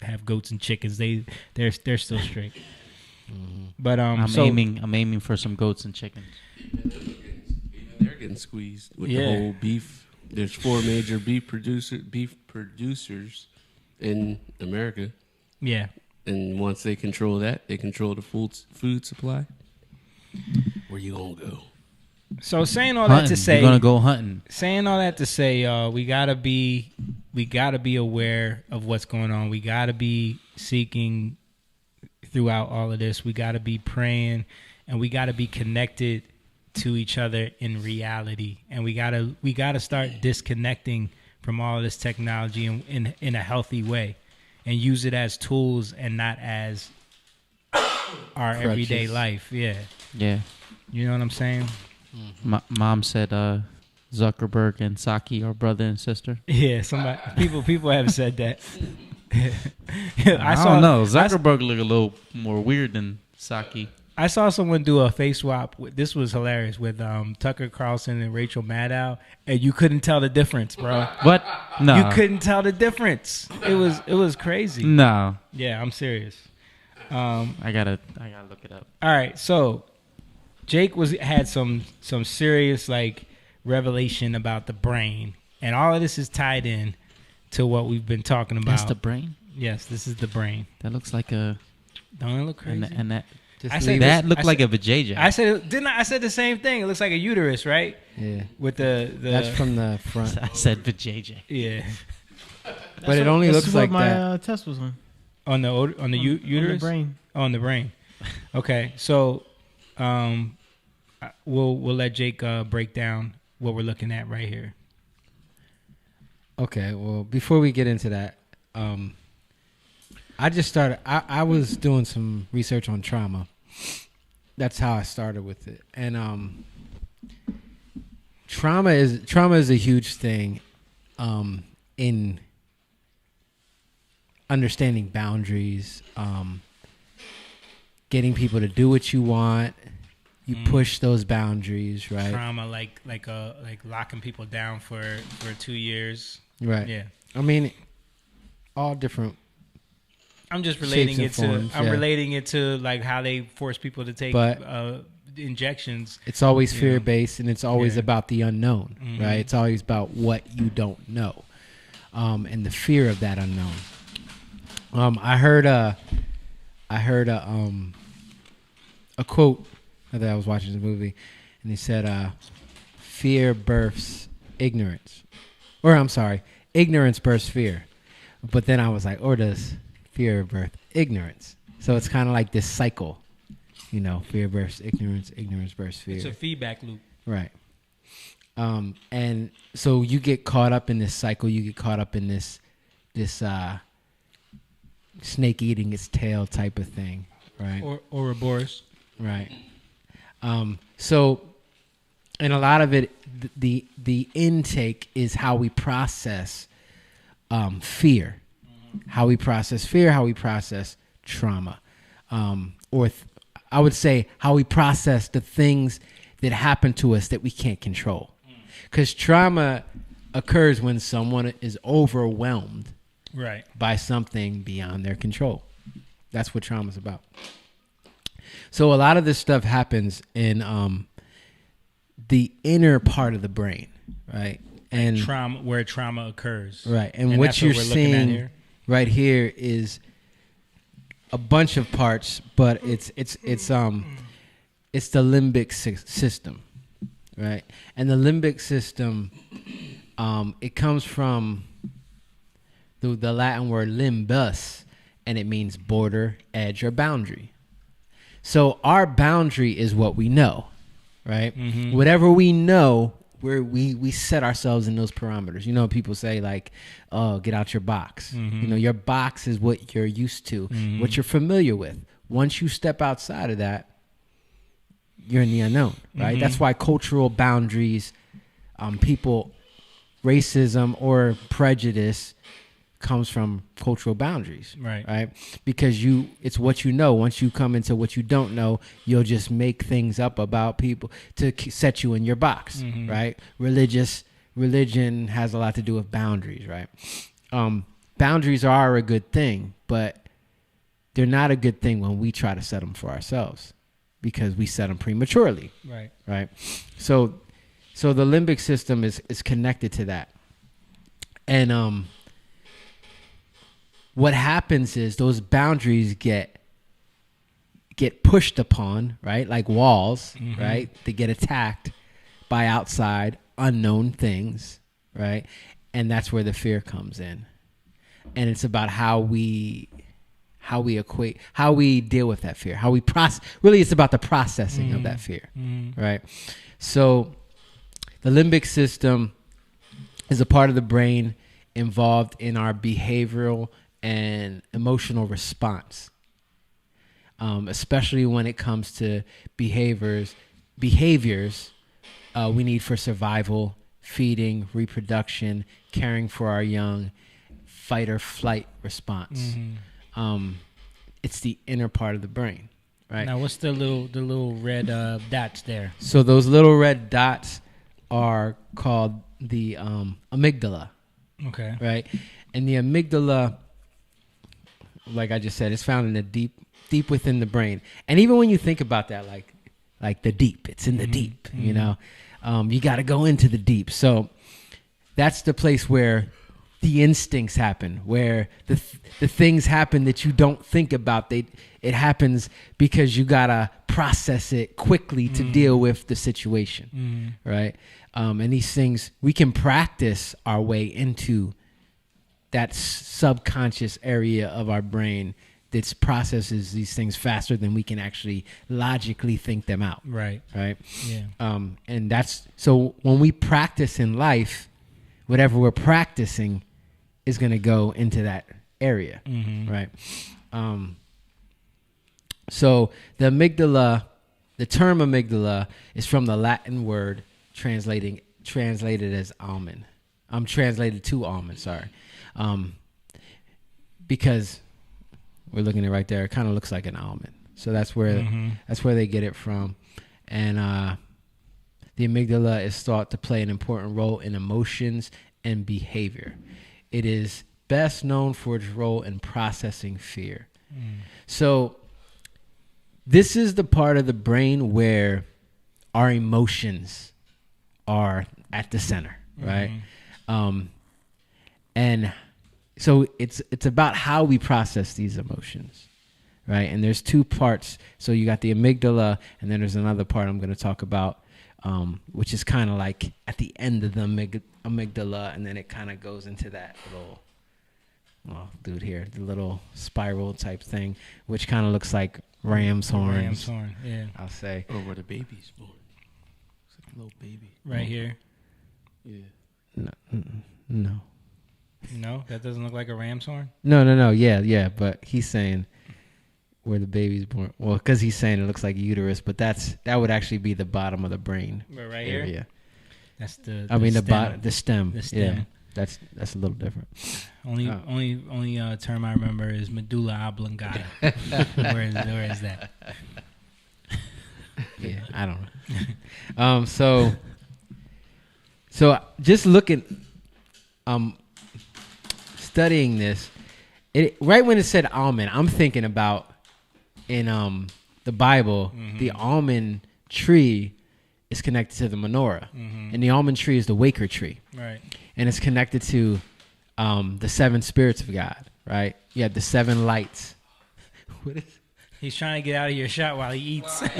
have goats and chickens. They're still straight. Mm-hmm. But I'm aiming for some goats and chickens. They're getting squeezed with the whole beef. There's 4 major beef producers in America. Yeah. And once they control that, they control the food supply. Where you gonna go? So saying all hunting. that to say, you're gonna go hunting. Saying all that to say, we gotta be aware of what's going on. We gotta be seeking throughout all of this. We gotta be praying, and we gotta be connected to each other in reality. And we gotta start disconnecting from all of this technology in a healthy way, and use it as tools and not as our everyday life. Yeah. Yeah. You know what I'm saying? My mom said Zuckerberg and Saki are brother and sister. Yeah, people have said that. I don't know. Zuckerberg look a little more weird than Saki. I saw someone do a face swap. This was hilarious with Tucker Carlson and Rachel Maddow, and you couldn't tell the difference, bro. What? No, you couldn't tell the difference. It was crazy. No. Yeah, I'm serious. I gotta look it up. All right, so Jake had some serious revelation about the brain, and all of this is tied in to what we've been talking about. That's the brain? Yes, this is the brain. That looks like a. Don't it look crazy? And that. That looked like a vajayjay. I said the same thing. It looks like a uterus, right? Yeah. With the that's from the front. I said vajayjay. Yeah. But it only looks like my, that. test was on. On the uterus? On the brain. On the brain. Okay, so we'll let Jake break down what we're looking at right here. Okay, well, before we get into that, I just started. I was doing some research on trauma. That's how I started with it, and trauma is a huge thing in understanding boundaries, getting people to do what you want. You push those boundaries, right? Trauma, like locking people down for 2 years, right? Yeah. I mean, all different I'm just relating it shapes and forms, to. I'm yeah. relating it to like how they force people to take But injections. It's always you fear know. based, and it's always Yeah. about the unknown, Mhm. right? It's always about what you don't know, and the fear of that unknown. I heard a quote that I was watching the movie, and he said, "Fear births ignorance," or I'm sorry, ignorance births fear. But then I was like, or does fear birth ignorance? So it's kind of like this cycle, you know, fear births ignorance, ignorance births fear. It's a feedback loop. Right. And so you get caught up in this cycle. You get caught up in this snake eating its tail type of thing, right? Or Ouroboros. Right. So, and a lot of it, the intake is how we process fear, how we process fear, how we process trauma, I would say how we process the things that happen to us that we can't control. Because trauma occurs when someone is overwhelmed Right. by something beyond their control. That's what trauma is about. So a lot of this stuff happens in the inner part of the brain, right? And trauma, where trauma occurs. right. And what that's you're we're looking at seeing here. right here is a bunch of parts, but it's the limbic system, right? And the limbic system, it comes from the Latin word limbus, and it means border, edge, or boundary. So our boundary is what we know, right? Mhm. Whatever we know, we set ourselves in those parameters. You know, people say like, "Oh, get out your box." Mhm. You know, your box is what you're used to, Mhm. what you're familiar with. Once you step outside of that, you're in the unknown, right? Mhm. That's why cultural boundaries, racism or prejudice comes from cultural boundaries, Right. Because it's what you know. Once you come into what you don't know, you'll just make things up about people to set you in your box, Mhm. right? Religion has a lot to do with boundaries, right? Boundaries are a good thing, but they're not a good thing when we try to set them for ourselves because we set them prematurely, Right. So the limbic system is connected to that, and what happens is those boundaries get pushed upon, right? Like walls, Mhm. right? They get attacked by outside unknown things, right? And that's where the fear comes in. And it's about how we deal with that fear, how we process. Really, it's about the processing of that fear, Mhm. right? So the limbic system is a part of the brain involved in our behavioral and emotional response, especially when it comes to behaviors we need for survival, feeding, reproduction, caring for our young, fight or flight response. Mhm. It's the inner part of the brain, right? Now, what's the little red dots there? So those little red dots are called the amygdala. Okay. Right? And the amygdala, like I just said, is found in the deep within the brain. And even when you think about that, like the deep, it's in the deep, you know, you got to go into the deep. So that's the place where the instincts happen, where the things happen that you don't think about. It happens because you got to process it quickly to deal with the situation, right? And these things, we can practice our way into that subconscious area of our brain that processes these things faster than we can actually logically think them out. Right. Yeah. And that's, so when we practice in life, whatever we're practicing is going to go into that area. Mhm. Right. So the amygdala, the term amygdala is from the Latin word translated as almond. Translated to almond, sorry. Because we're looking at it right there, it kind of looks like an almond. So that's where they get it from. And the amygdala is thought to play an important role in emotions and behavior. It is best known for its role in processing fear. So this is the part of the brain where our emotions are at the center, right? And so it's about how we process these emotions, right? And there's two parts. So you got the amygdala, and then there's another part I'm going to talk about, which is kind of like at the end of the amygdala, and then it kind of goes into that little, the little spiral type thing, which kind of looks like ram's horns. Ram's horn, yeah. I'll say. Or where the baby's born. It's like a little baby. Right here. Yeah. No. No, that doesn't look like a ram's horn. No. Yeah. But he's saying where the baby's born. Well, because he's saying it looks like uterus, but that would actually be the bottom of the brain. Right area. here. That's the. I mean stem. the stem. The stem. Yeah, that's a little different. Only term I remember is medulla oblongata. where is that? Yeah, I don't know. So just looking, studying this, right when it said almond, I'm thinking about in the Bible, the almond tree is connected to the menorah, and the almond tree is the waker tree, right? And it's connected to the 7 spirits of God, right? You have the 7 lights. What is? He's trying to get out of your shot while he eats. Is that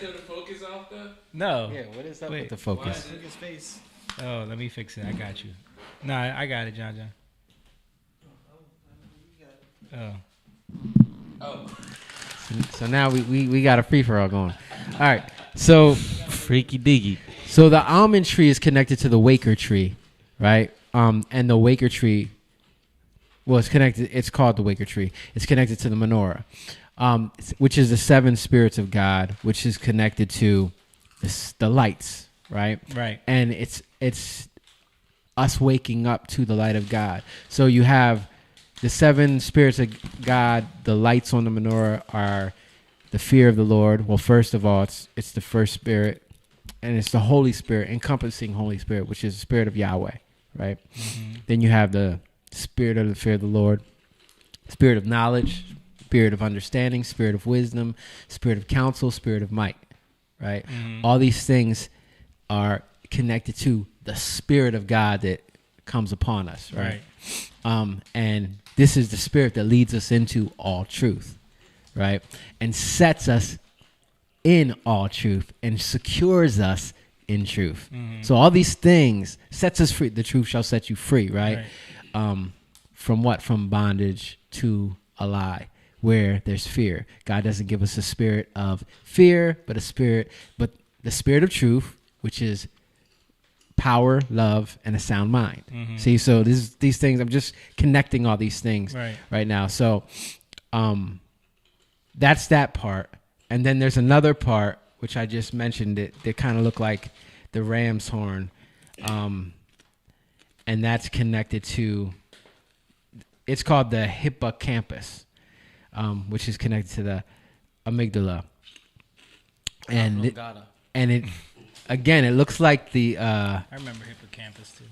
the focus off though? No. Yeah, what is up with the focus? Look at his face. Oh, let me fix it. I got you. No, I got it, John. Oh. So now we got a free for all going. All right. So freaky diggy. So the almond tree is connected to the waker tree, right? And the waker tree, well, it's connected. It's called the waker tree. It's connected to the menorah, which is the 7 spirits of God, which is connected to the lights, right? Right. And it's us waking up to the light of God. So you have the 7 spirits of God. The lights on the menorah are the fear of the Lord. Well, first of all, it's the first spirit, and it's the Holy Spirit, encompassing Holy Spirit, which is the spirit of Yahweh, right? Then you have the spirit of the fear of the Lord, spirit of knowledge, spirit of understanding, spirit of wisdom, spirit of counsel, spirit of might, right? All these things are connected to the Spirit of God that comes upon us, right? And this is the Spirit that leads us into all truth, right? And sets us in all truth and secures us in truth. So all these things sets us free. The truth shall set you free, right? From what? From bondage to a lie, where there's fear. God doesn't give us a spirit of fear, but the spirit of truth, which is power, love, and a sound mind. See, so these things, I'm just connecting all these things right now. So that's that part. And then there's another part, which I just mentioned, that kind of look like the ram's horn. And that's connected to, it's called the hippocampus, which is connected to the amygdala. And it again, it looks like the I remember hippocampus too.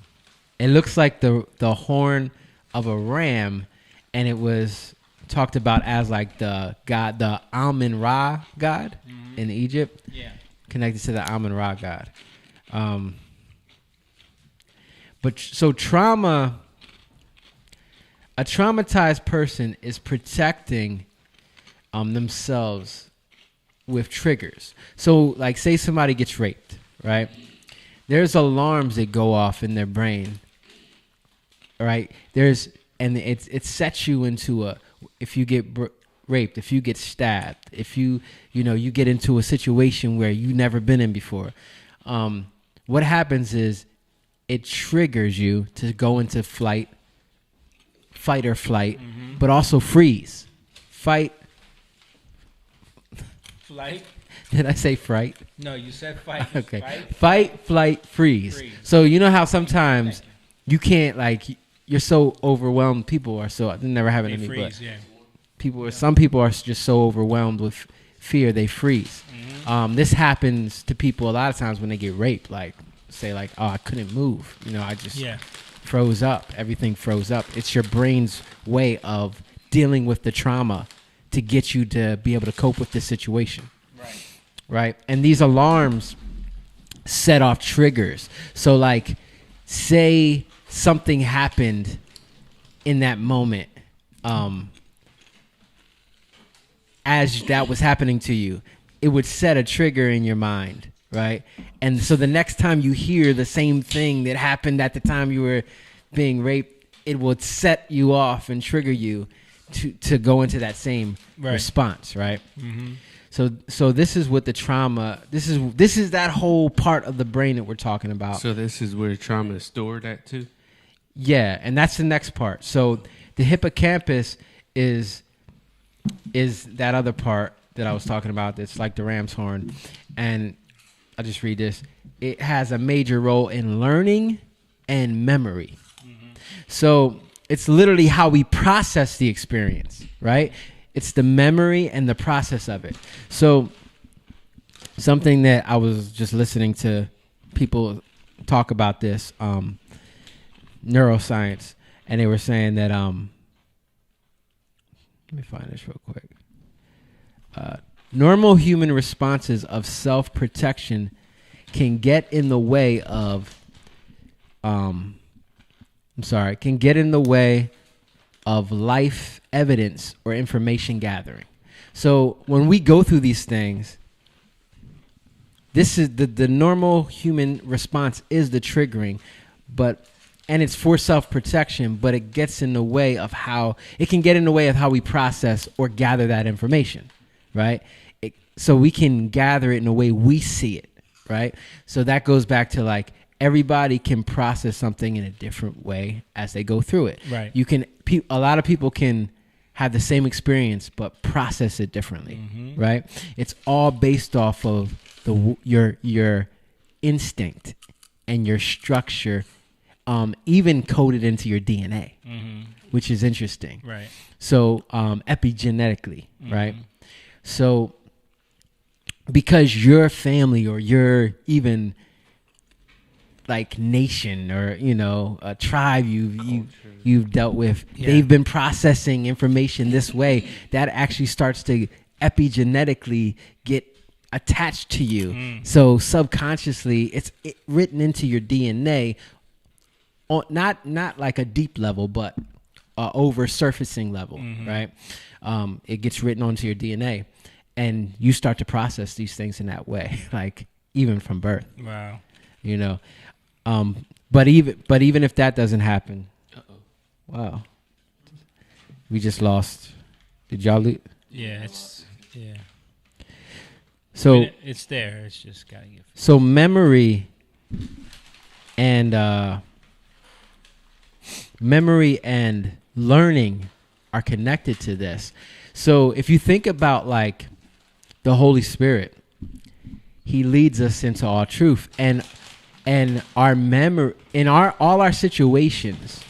It looks like the horn of a ram, and it was talked about as like the god, the Amun-Ra god in Egypt. Yeah. Connected to the Amun-Ra god. But so trauma, a traumatized person is protecting themselves with triggers. So like say somebody gets raped, right? There's alarms that go off in their brain, right? And it sets you into if you get raped, if you get stabbed, if you get into a situation where you've never been in before, what happens is it triggers you to go into fight or flight, but also freeze. Flight. Did I say fright? No, you said fight. Okay. Fight, flight, freeze. So you know how sometimes you can't, like, you're so overwhelmed. People are so, it never happened to me, freeze, but some people are just so overwhelmed with fear they freeze. This happens to people a lot of times when they get raped. Like say like, oh, I couldn't move. I just froze up. Everything froze up. It's your brain's way of dealing with the trauma to get you to be able to cope with the situation. Right. And these alarms set off triggers. So like, say something happened in that moment, as that was happening to you, it would set a trigger in your mind, right? And so the next time you hear the same thing that happened at the time you were being raped, it would set you off and trigger you to go into that same response, right? Mm-hmm. So this is what the trauma. This is that whole part of the brain that we're talking about. So this is where trauma is stored at too. Yeah, and that's the next part. So the hippocampus is that other part that I was talking about. That's like the ram's horn, and I'll just read this. It has a major role in learning and memory. Mm-hmm. So it's literally how we process the experience, right? It's the memory and the process of it. So something that I was just listening to people talk about this, neuroscience, and they were saying that, let me find this real quick. Normal human responses of self-protection can get in the way of, can get in the way of life evidence or information gathering. So when we go through these things, this is the normal human response is the triggering, and it's for self-protection, but it gets in the way of how we process or gather that information, right? So we can gather it in the way we see it, right? So that goes back to like, everybody can process something in a different way as they go through it. Right. A lot of people can have the same experience, but process it differently, Mm-hmm. right? It's all based off of your instinct and your structure, even coded into your DNA, Mm-hmm. which is interesting. Right. So epigenetically, Mm-hmm. right? So because your family or your even like nation or a tribe you've dealt with, they've been processing information this way, that actually starts to epigenetically get attached to you. So subconsciously it's written into your DNA, not like a deep level, but over surfacing level, right? It gets written onto your DNA, and you start to process these things in that way, like even from birth. Wow. But even if that doesn't happen, wow, we just lost. Did y'all lose? Yeah, So I mean, it's there. It's just gotta get. So memory and learning are connected to this. So if you think about like the Holy Spirit, He leads us into all truth, and our memory in all our situations.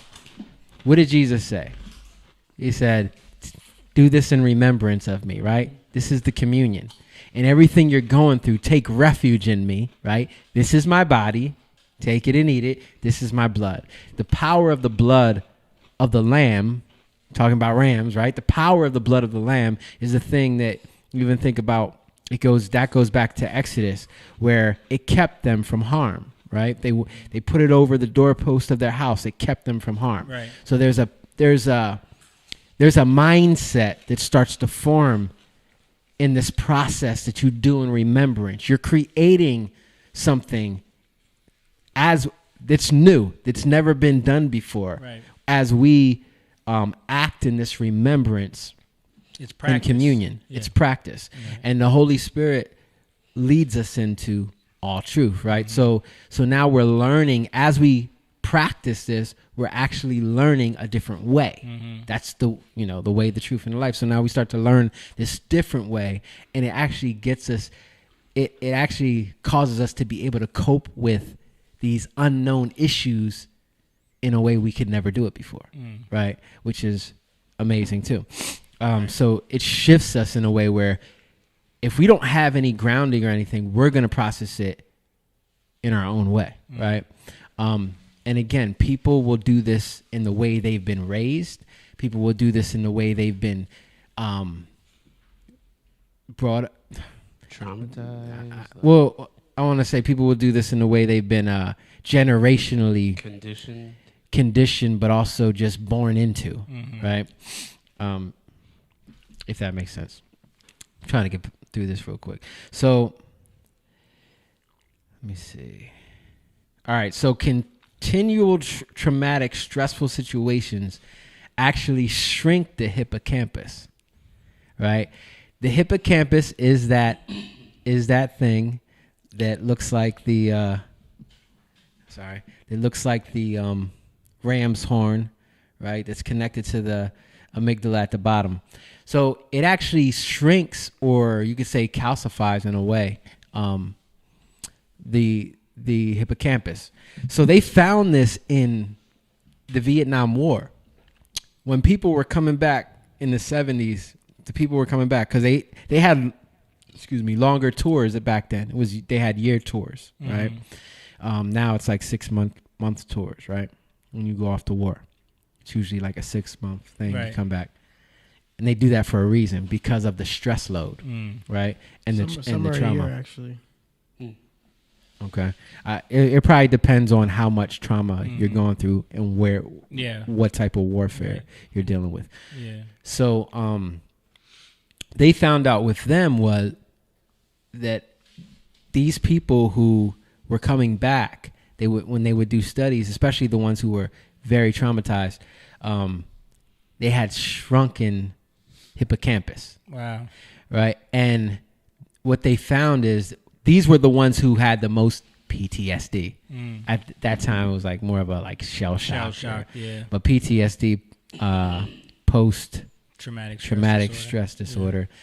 What did Jesus say? He said, "Do this in remembrance of me." Right? This is the communion. And everything you're going through, take refuge in me. Right? This is my body. Take it and eat it. This is my blood. The power of the blood of the Lamb. Talking about rams, right? The power of the blood of the Lamb is the thing that you even think about. That goes back to Exodus, where it kept them from harm. Right? They put it over the doorpost of their house. It kept them from harm. Right. So there's a mindset that starts to form in this process that you do in remembrance. You're creating something that's new, that's never been done before. Right. As we act in this remembrance, it's practice. In communion. Yeah. It's practice, and the Holy Spirit leads us into all truth, right? Mm-hmm. So now we're learning as we practice this, we're actually learning a different way. Mm-hmm. That's the way, the truth, and the life. So now we start to learn this different way, and it actually gets us, it actually causes us to be able to cope with these unknown issues in a way we could never do it before, right? Which is amazing too. So it shifts us in a way where if we don't have any grounding or anything, we're going to process it in our own way, right? And And again, people will do this in the way they've been raised. People will do this in the way they've been brought. Traumatized. Well, I want to say people will do this in the way they've been generationally conditioned, but also just born into, right? If that makes sense. I'm trying to get through this real quick. So, let me see. All right, so continual traumatic, stressful situations actually shrink the hippocampus, right? The hippocampus is that thing that looks like the ram's horn, right? That's connected to the amygdala at the bottom. So it actually shrinks, or you could say calcifies in a way, the hippocampus. So they found this in the Vietnam War. When people were coming back in the 70s, the people were coming back because they had, longer tours back then. They had year tours, right? Now it's like 6 month tours, right? When you go off to war, it's usually like a 6 month thing. Right. You come back, and they do that for a reason, because of the stress load, right? And the trauma. A year, actually. Okay, it probably depends on how much trauma you're going through and what type of warfare you're dealing with. Yeah. So, they found out with them was that these people who were coming back, when they would do studies, especially the ones who were very traumatized, they had shrunken hippocampus. Wow. Right, and what they found is these were the ones who had the most PTSD. At that time, it was like more of a shell shock. Yeah. But PTSD, post traumatic stress disorder. Yeah.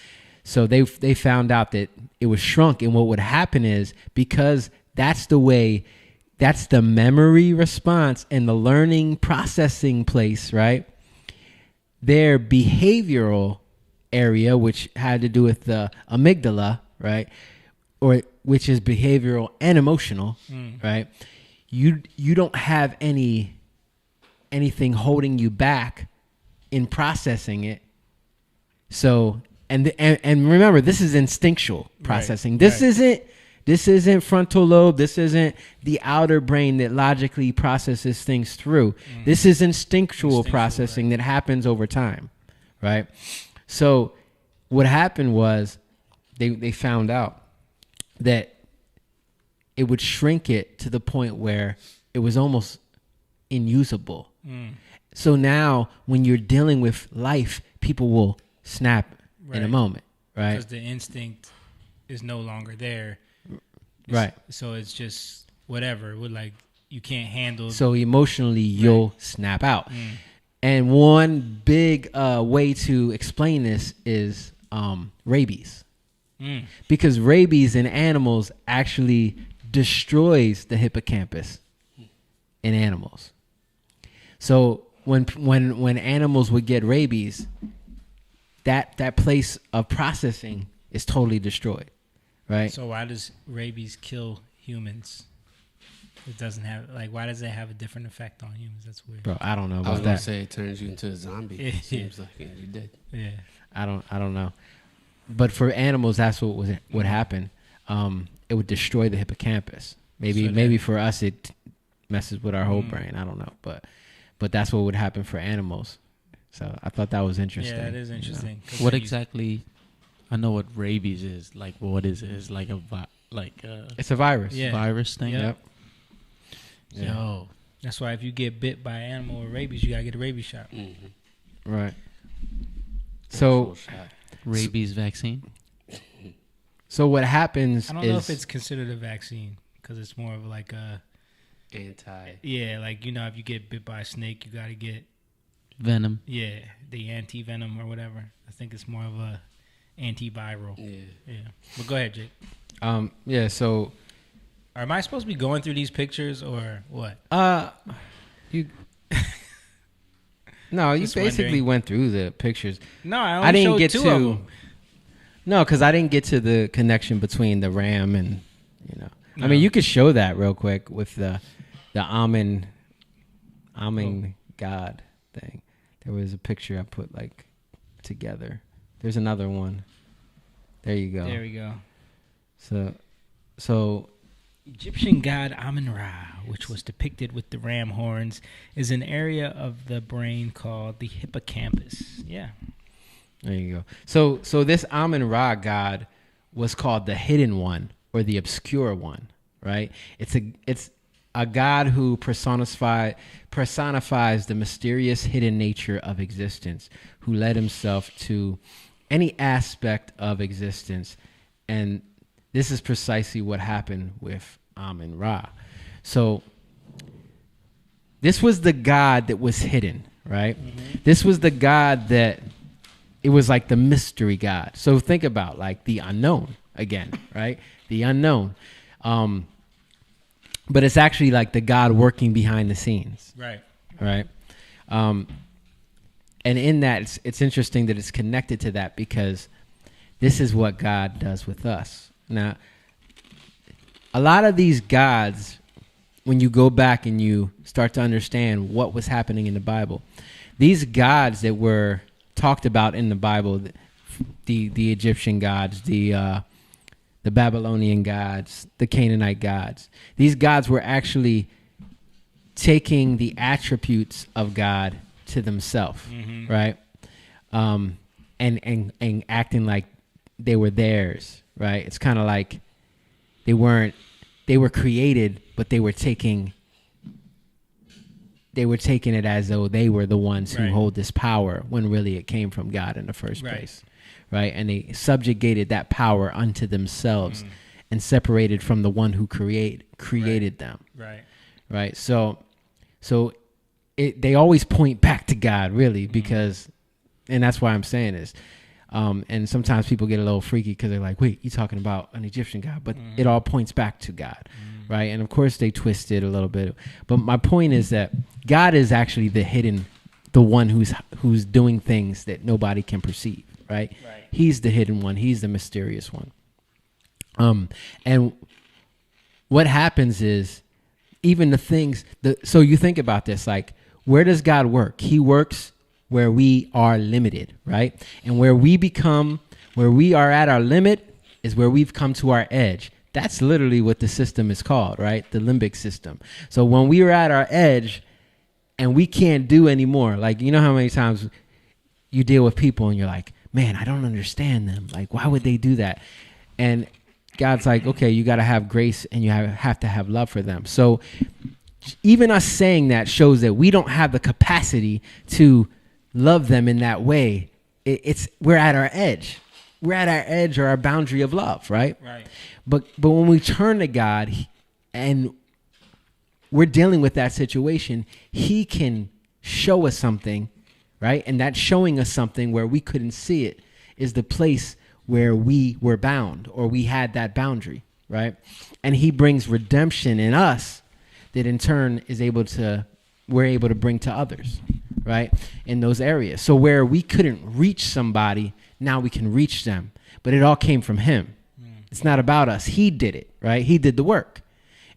So they found out that it was shrunk, and what would happen is, because that's the memory response and the learning processing place, right? Their behavioral area, which had to do with the amygdala, right? Which is behavioral and emotional, right? You don't have anything holding you back in processing it. So and remember, this is instinctual processing. Right. This isn't frontal lobe. This isn't the outer brain that logically processes things through. This is instinctual processing that happens over time, right? So what happened was they found out that it would shrink it to the point where it was almost unusable. So now when you're dealing with life, people will snap in a moment, right? Because the instinct is no longer there. Right. So it's just whatever. You can't handle. So emotionally, you'll snap out. And one big way to explain this is rabies. Because rabies in animals actually destroys the hippocampus in animals. So when animals would get rabies, that place of processing is totally destroyed, right? So why does rabies kill humans? It doesn't have why does it have a different effect on humans? That's weird. Bro, I don't know about I was that. gonna say it turns you into a zombie. It seems like you're dead. Yeah. I don't know. But for animals, that's what happened. It would destroy the hippocampus. Maybe for us it messes with our whole brain. I don't know, but that's what would happen for animals. So I thought that was interesting. Yeah, that is interesting. You know? What exactly? I know what rabies is. What is it? It's like it's a virus. Yeah. Virus thing. Yep. Yeah. Yo, that's why if you get bit by an animal with rabies, you gotta get a rabies shot. Right. So rabies vaccine. So what happens? I don't know if it's considered a vaccine because it's more of a anti. Yeah, if you get bit by a snake, you gotta get venom. Yeah, the anti-venom or whatever. I think it's more of a antiviral. Yeah. But go ahead, Jake. Yeah. So, am I supposed to be going through these pictures or what? You. No, you basically went through the pictures. No, I didn't get two of them. No, because I didn't get to the connection between the RAM and I mean, you could show that real quick with the almond God thing. There was a picture I put like together. There's another one. There you go. There we go. So Egyptian god Amun-Ra, which was depicted with the ram horns, is an area of the brain called the hippocampus. Yeah. There you go. So this Amun-Ra god was called the hidden one or the obscure one, right? It's a god who personifies the mysterious hidden nature of existence, who led himself to any aspect of existence. And this is precisely what happened with Amun-Ra. So this was the god that was hidden, right? Mm-hmm. This was the god that, it was like the mystery god. So think about like the unknown again, right? The unknown. But it's actually like the God working behind the scenes. Right. Right. And in that, it's interesting that it's connected to that because this is what God does with us. Now, a lot of these gods, when you go back and you start to understand what was happening in the Bible, these gods that were talked about in the Bible, the Egyptian gods, the Babylonian gods, the Canaanite gods. These gods were actually taking the attributes of God to themselves, mm-hmm. right? And acting like they were theirs, right? It's kind of like they were created, but they were taking it as though they were the ones who hold this power when really it came from God in the first place. Right, and they subjugated that power unto themselves and separated from the one who created them. Right. So they always point back to God, really, because, and that's why I'm saying this. And sometimes people get a little freaky because they're like, "Wait, you're talking about an Egyptian God?" But it all points back to God, right? And of course, they twist it a little bit. But my point is that God is actually the one who's doing things that nobody can perceive. Right? He's the hidden one. He's the mysterious one. And what happens is even the things so you think about this, like, where does God work? He works where we are limited, right? And where we are at our limit is where we've come to our edge. That's literally what the system is called, right? The limbic system. So when we are at our edge and we can't do anymore, like, you know how many times you deal with people and you're like, man, I don't understand them. Like, why would they do that? And God's like, okay, you got to have grace and you have to have love for them. So even us saying that shows that we don't have the capacity to love them in that way. We're at our edge. We're at our edge or our boundary of love, right? Right. But when we turn to God and we're dealing with that situation, He can show us something. Right? And that showing us something where we couldn't see it is the place where we were bound or we had that boundary, right? And He brings redemption in us that in turn we're able to bring to others, right? In those areas. So where we couldn't reach somebody, now we can reach them. But it all came from Him. It's not about us. He did it, right? He did the work.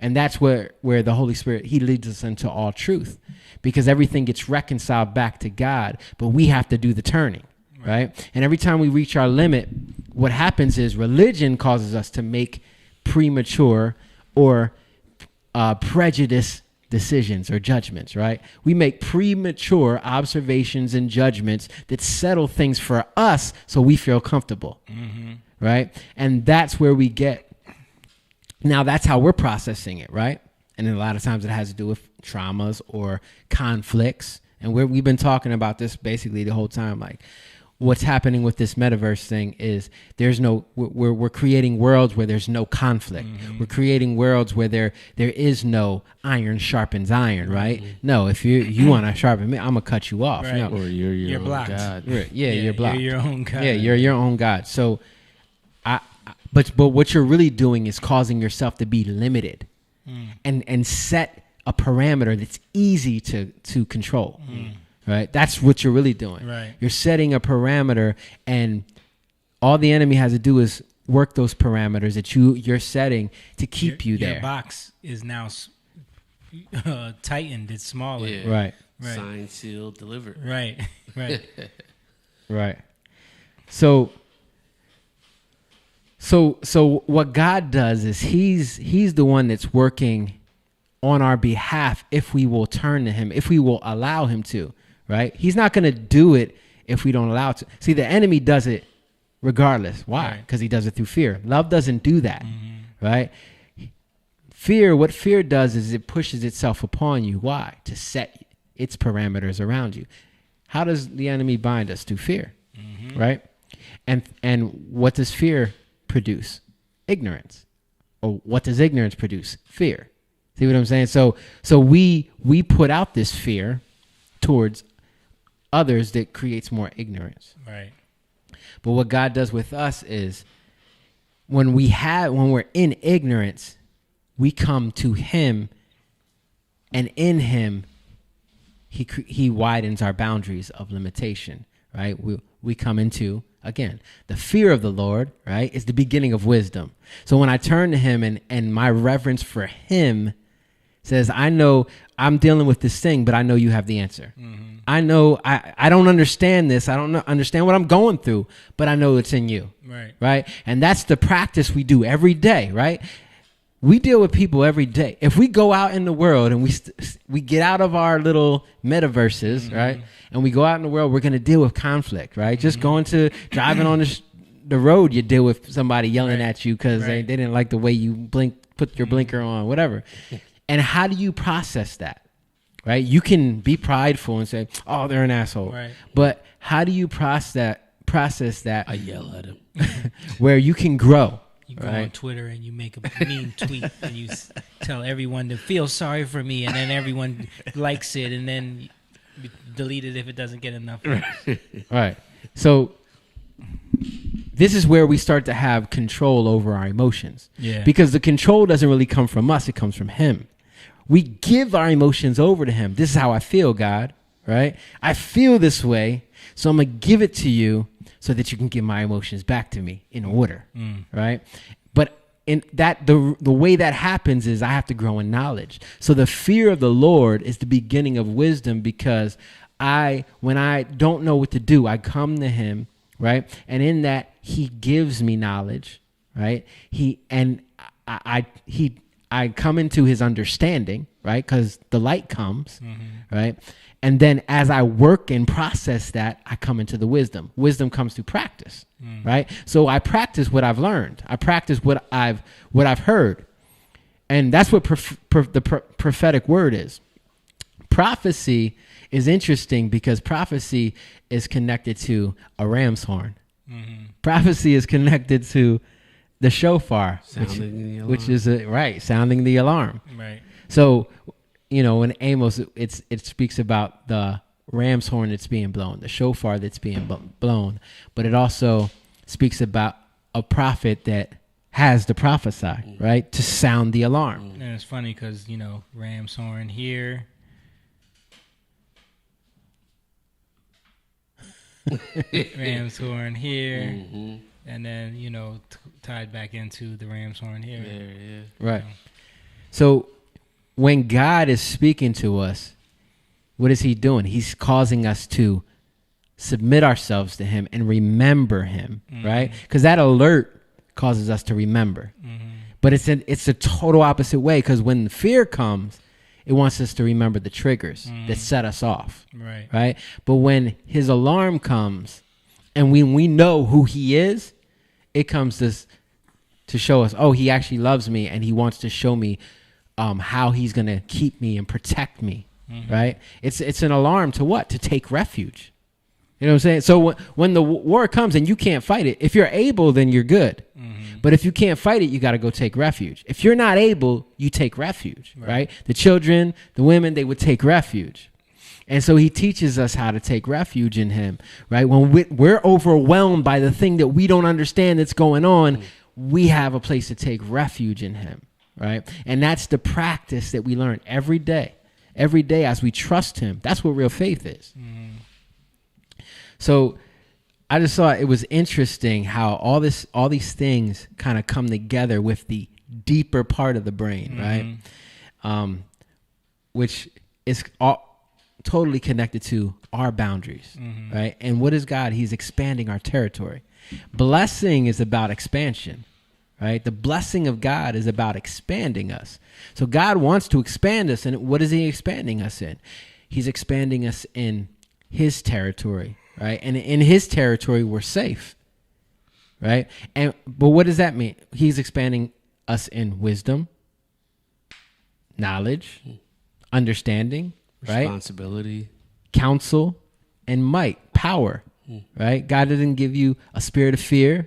And that's where the Holy Spirit, He leads us into all truth. Because everything gets reconciled back to God, but we have to do the turning, right? And every time we reach our limit, what happens is religion causes us to make premature or prejudice decisions or judgments, right? We make premature observations and judgments that settle things for us so we feel comfortable, right? And that's where we get, now that's how we're processing it, right? And then a lot of times it has to do with traumas or conflicts. And we've been talking about this basically the whole time. Like, what's happening with this metaverse thing is we're creating worlds where there's no conflict. We're creating worlds where there is no iron sharpens iron, right? No, if you want to sharpen me, I'm gonna cut you off. Right. No. Or you're blocked. God. You're blocked. You're your own God. Yeah, you're your own God. So, but what you're really doing is causing yourself to be limited. And set a parameter that's easy to control, right? That's what you're really doing. Right. You're setting a parameter, and all the enemy has to do is work those parameters that you're setting to keep you there. Your box is now tightened, it's smaller. Yeah. Right. Signed, sealed, delivered. Right. Right. Right. So what God does is he's the one that's working on our behalf if we will turn to him, if we will allow him to, right? He's not going to do it if we don't allow it to. See, the enemy does it regardless. Why? Because he does it through fear. Love doesn't do that, right? Fear, what fear does is it pushes itself upon you. Why? To set its parameters around you. How does the enemy bind us? Through fear, right? And what does fear produce? Ignorance. Or what does ignorance produce? Fear. See what I'm saying? So we put out this fear towards others that creates more ignorance. Right. But what God does with us is when we're in ignorance, we come to him, and in him he widens our boundaries of limitation, right? We come into, again, the fear of the Lord, right, is the beginning of wisdom. So when I turn to him and my reverence for him says, I know I'm dealing with this thing, but I know you have the answer. I know I don't understand this. I don't understand what I'm going through, but I know it's in you. Right. Right. And that's the practice we do every day. Right. We deal with people every day. If we go out in the world and we get out of our little metaverses, right, and we go out in the world, we're going to deal with conflict, right? Just driving on the road, you deal with somebody yelling at you because they didn't like the way you put your blinker on, whatever. And how do you process that, right? You can be prideful and say, "Oh, they're an asshole," Right. But how do you process that? I yell at him. Where you can grow. You go on Twitter and you make a mean tweet and you tell everyone to feel sorry for me, and then everyone likes it, and then you delete it if it doesn't get enough. Right. So this is where we start to have control over our emotions. Yeah. Because the control doesn't really come from us, it comes from him. We give our emotions over to him. This is how I feel, God, right? I feel this way, so I'm going to give it to you so that you can give my emotions back to me in order, right? But in that the way that happens is I have to grow in knowledge. So the fear of the Lord is the beginning of wisdom, because when I don't know what to do, I come to him, right? And in that, he gives me knowledge, right? I come into his understanding, right? Because the light comes, right? And then as I work and process that, I come into the wisdom. Wisdom comes through practice, right? So I practice what I've learned. I practice what I've heard. And that's what the prophetic word is. Prophecy is interesting because prophecy is connected to a ram's horn. Prophecy is connected to the shofar, which is sounding the alarm. Right. So, in Amos, it speaks about the ram's horn that's being blown, the shofar that's being blown, but it also speaks about a prophet that has to prophesy, right, to sound the alarm. And it's funny because, ram's horn here. Ram's horn here. And then, tied back into the ram's horn here. Right. So when God is speaking to us, what is he doing? He's causing us to submit ourselves to him and remember him, right? Because that alert causes us to remember. But it's a total opposite way, because when the fear comes, it wants us to remember the triggers that set us off, right? But when his alarm comes and when we know who he is, it comes to show us, oh, he actually loves me, and he wants to show me how he's going to keep me and protect me, right? It's an alarm to what? To take refuge. You know what I'm saying? So when the war comes and you can't fight it, if you're able, then you're good. But if you can't fight it, you got to go take refuge. If you're not able, you take refuge, right? The children, the women, they would take refuge. And so he teaches us how to take refuge in him, right? When we're overwhelmed by the thing that we don't understand that's going on, we have a place to take refuge in him, right? And that's the practice that we learn every day as we trust him. That's what real faith is. So I just thought it was interesting how all these things kind of come together with the deeper part of the brain, right? which is totally connected to our boundaries, right? And what is God? He's expanding our territory. Blessing is about expansion, right? The blessing of God is about expanding us. So God wants to expand us. And what is he expanding us in? He's expanding us in his territory, right? And in his territory, we're safe, right? But what does that mean? He's expanding us in wisdom, knowledge, understanding, right? Responsibility, counsel, and might, power, right? God doesn't give you a spirit of fear,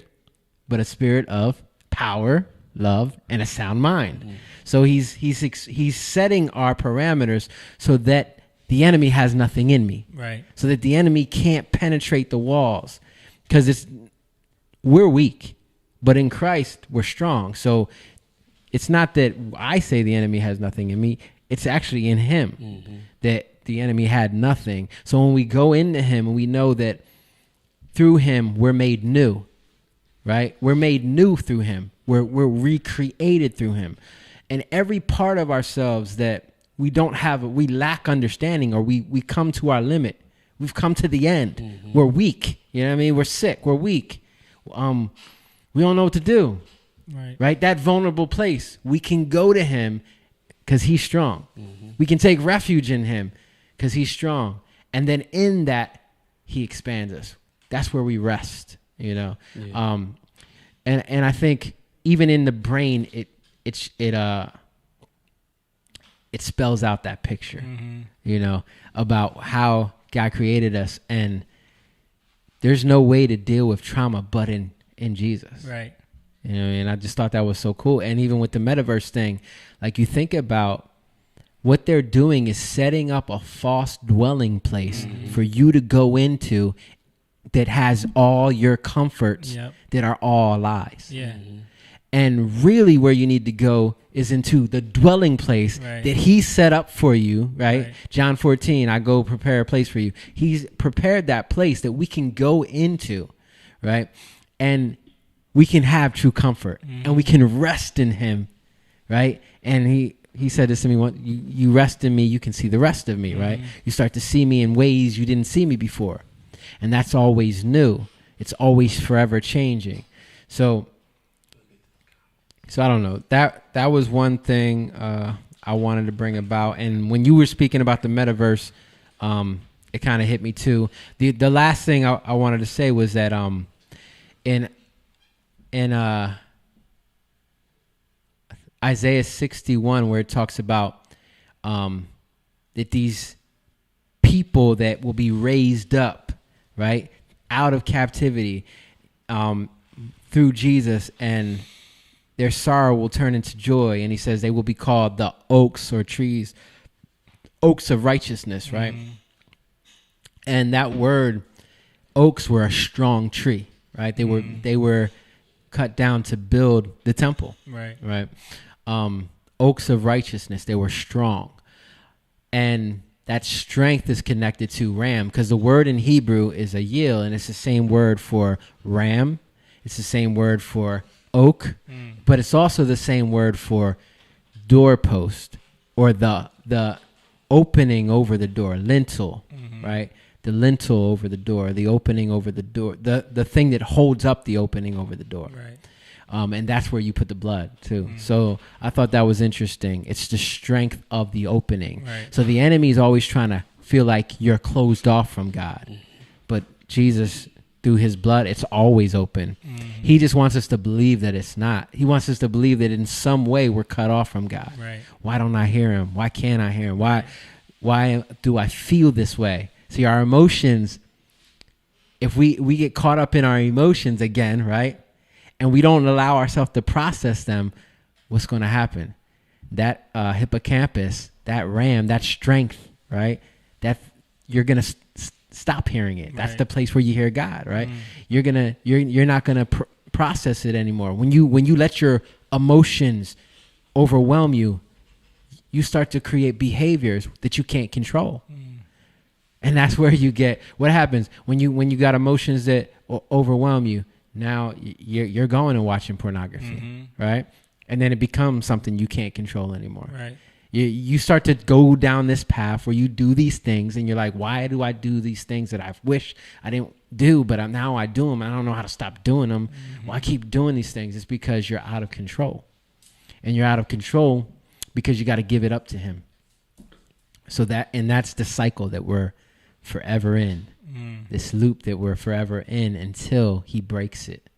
but a spirit of power, love, and a sound mind. So he's setting our parameters so that the enemy has nothing in me, right? So that the enemy can't penetrate the walls, because we're weak, but in Christ we're strong. So it's not that I say the enemy has nothing in me; it's actually in him that the enemy had nothing. So when we go into him and we know that through him we're made new, right? We're made new through him. We're recreated through him, and every part of ourselves that we don't have, we lack understanding, or we come to our limit. We've come to the end. We're weak. You know what I mean? We're sick. We're weak. We don't know what to do. Right? That vulnerable place, we can go to him because he's strong. We can take refuge in him because he's strong. And then in that, he expands us. That's where we rest, you know? Yeah. And I think even in the brain, it spells out that picture, you know, about how God created us. And there's no way to deal with trauma but in Jesus. Right. You know, and I just thought that was so cool. And even with the metaverse thing, like, you think about what they're doing is setting up a false dwelling place for you to go into that has all your comforts that are all lies. Yeah. And really where you need to go is into the dwelling place that he set up for you, right? John 14, I go prepare a place for you. He's prepared that place that we can go into, right? And we can have true comfort and we can rest in him, right? And he said this to me, you rest in me, you can see the rest of me, right? You start to see me in ways you didn't see me before. And that's always new. It's always forever changing. So I don't know. That was one thing I wanted to bring about. And when you were speaking about the metaverse, it kind of hit me too. The last thing I wanted to say was that in Isaiah 61, where it talks about that these people that will be raised up, right, out of captivity through Jesus, and their sorrow will turn into joy. And he says they will be called the oaks or trees, oaks of righteousness, right? And that word, oaks, were a strong tree, right? They were cut down to build the temple, right? Oaks of righteousness, they were strong. And that strength is connected to ram, because the word in Hebrew is a yil, and it's the same word for ram. It's the same word for oak, but it's also the same word for doorpost, or the opening over the door, lintel, right? The lintel over the door, the opening over the door, the thing that holds up the opening over the door. Right. And that's where you put the blood too. So I thought that was interesting. It's the strength of the opening. Right. So the enemy is always trying to feel like you're closed off from God, but Jesus, through his blood, it's always open. He just wants us to believe that it's not. He wants us to believe that in some way we're cut off from God. Right. Why don't I hear him? Why can't I hear him? Why do I feel this way? See, our emotions, if we get caught up in our emotions again, right, and we don't allow ourselves to process them, what's going to happen? That hippocampus, that RAM, that strength, right, that you're going to stop hearing it. That's the place where you hear God, right? You're not gonna process it anymore. When you let your emotions overwhelm you, you start to create behaviors that you can't control, and that's where you get what happens when you got emotions that overwhelm you. Now you're going and watching pornography, right? And then it becomes something you can't control anymore. Right. You start to go down this path where you do these things, and you're like, why do I do these things that I wish I didn't do, but now I do them. I don't know how to stop doing them. Well, I keep doing these things. It's because you're out of control, and you're out of control because you got to give it up to him. So that's the cycle that we're forever in, this loop that we're forever in until he breaks it,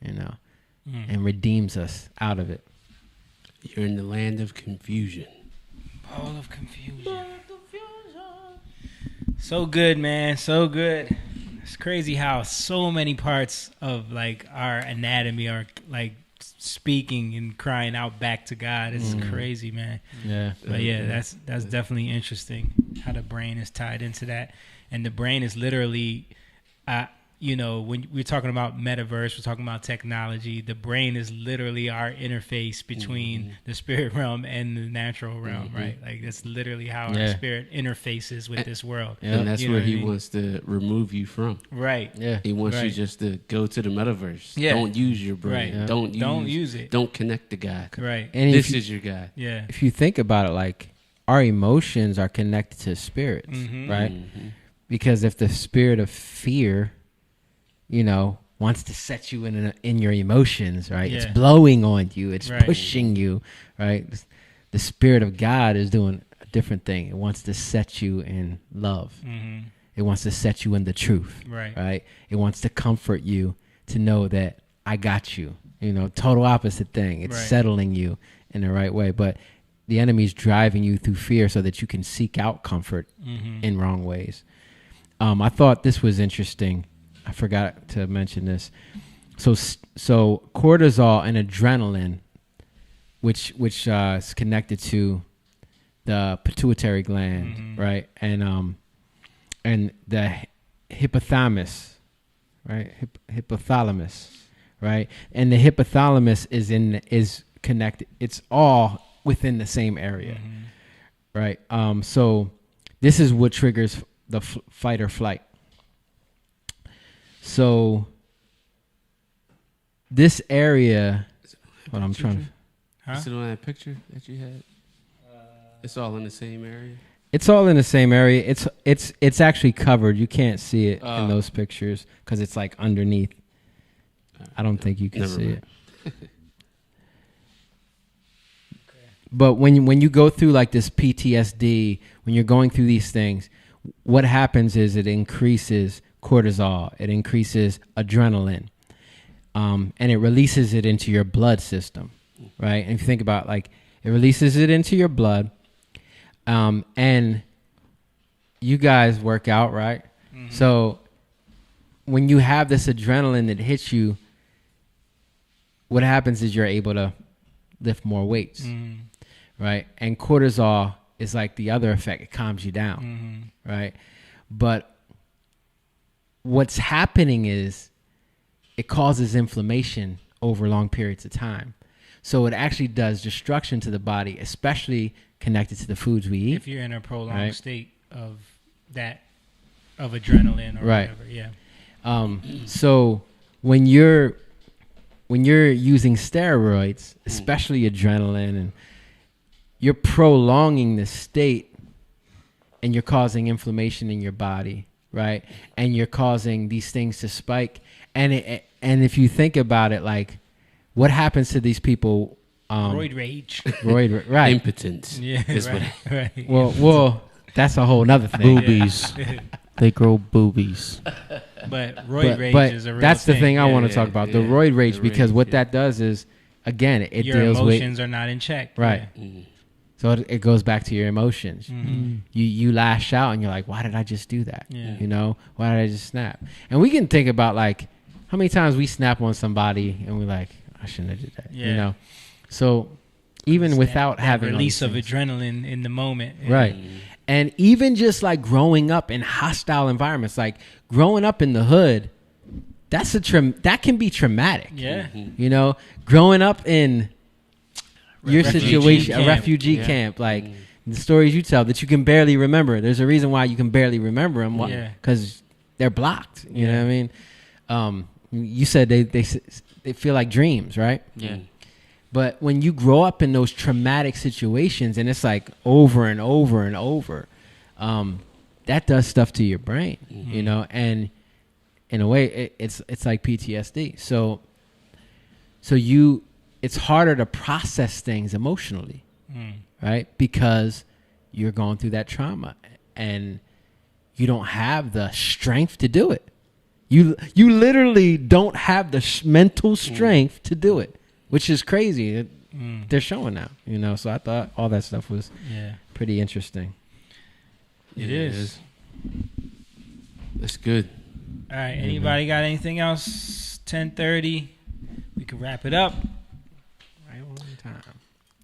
and redeems us out of it. You're in the land of confusion. Ball of confusion. So good, man. So good. It's crazy how so many parts of like our anatomy are like speaking and crying out back to God. It's crazy, man. Yeah. But yeah, that's definitely interesting how the brain is tied into that. And the brain is literally, when we're talking about metaverse, we're talking about technology, the brain is literally our interface between the spirit realm and the natural realm, right? Like that's literally how our spirit interfaces with this world. And that's where he wants to remove you from. Right. Yeah. He wants you just to go to the metaverse. Yeah. Don't use your brain. Right. Don't use it. Don't connect to God. Right. And this is your God. Yeah. If you think about it, like our emotions are connected to spirits, right? Because if the spirit of fear, wants to set you in your emotions, right? It's blowing on you. It's pushing you, right? The spirit of God is doing a different thing. It wants to set you in love. It wants to set you in the truth, right? It wants to comfort you to know that I got you. Total opposite thing. It's settling you in the right way. But the enemy's driving you through fear so that you can seek out comfort in wrong ways. I thought this was interesting. I forgot to mention this. So cortisol and adrenaline, which is connected to the pituitary gland, right? And the hypothalamus, right? Hypothalamus, right? And the hypothalamus is connected. It's all within the same area, right? So this is what triggers the fight or flight. So this area, what I'm trying to, Is it on that picture that you had? It's all in the same area. It's all in the same area. It's actually covered. You can't see it in those pictures because it's like underneath. I don't think you can see it. But when you go through like this PTSD, when you're going through these things, what happens is it increases cortisol, it increases adrenaline, and it releases it into your blood system, right? And if you think about like it releases it into your blood, and you guys work out, right? So when you have this adrenaline that hits you, what happens is you're able to lift more weights, right? And cortisol is like the other effect. It calms you down, right? But what's happening is it causes inflammation over long periods of time. So it actually does destruction to the body, especially connected to the foods we eat. If you're in a prolonged state of adrenaline or whatever, yeah. So when you're using steroids, especially adrenaline, and you're prolonging the state and you're causing inflammation in your body, right? And you're causing these things to spike. And if you think about it, like what happens to these people? Roid rage. Right. Impotence. Yeah, right. Well, that's a whole nother thing. Boobies. They grow boobies. But roid rage is a real that's thing. The thing I want to talk about, the roid rage, because what that does is, again, it your deals with... Your emotions are not in check. Right. Yeah. So it goes back to your emotions. You lash out and you're like, why did I just do that? Yeah. Why did I just snap? And we can think about like how many times we snap on somebody and we're like, I shouldn't have did that. Yeah. So even without that having release of adrenaline in the moment. Right. And even just like growing up in hostile environments, like growing up in the hood, that can be traumatic. Yeah. Growing up in your situation, camp. a refugee camp, like the stories you tell that you can barely remember. There's a reason why you can barely remember them, because they're blocked. You know what I mean? You said they feel like dreams, right? Yeah. But when you grow up in those traumatic situations and it's like over and over and over, that does stuff to your brain, you know, and in a way it's like PTSD. So it's harder to process things emotionally, right? Because you're going through that trauma and you don't have the strength to do it. You literally don't have the mental strength to do it, which is crazy. They're showing now, you know. So I thought all that stuff was pretty interesting. It is. That's good. All right. Anybody got anything else? 10:30. We can wrap it up. Right on time.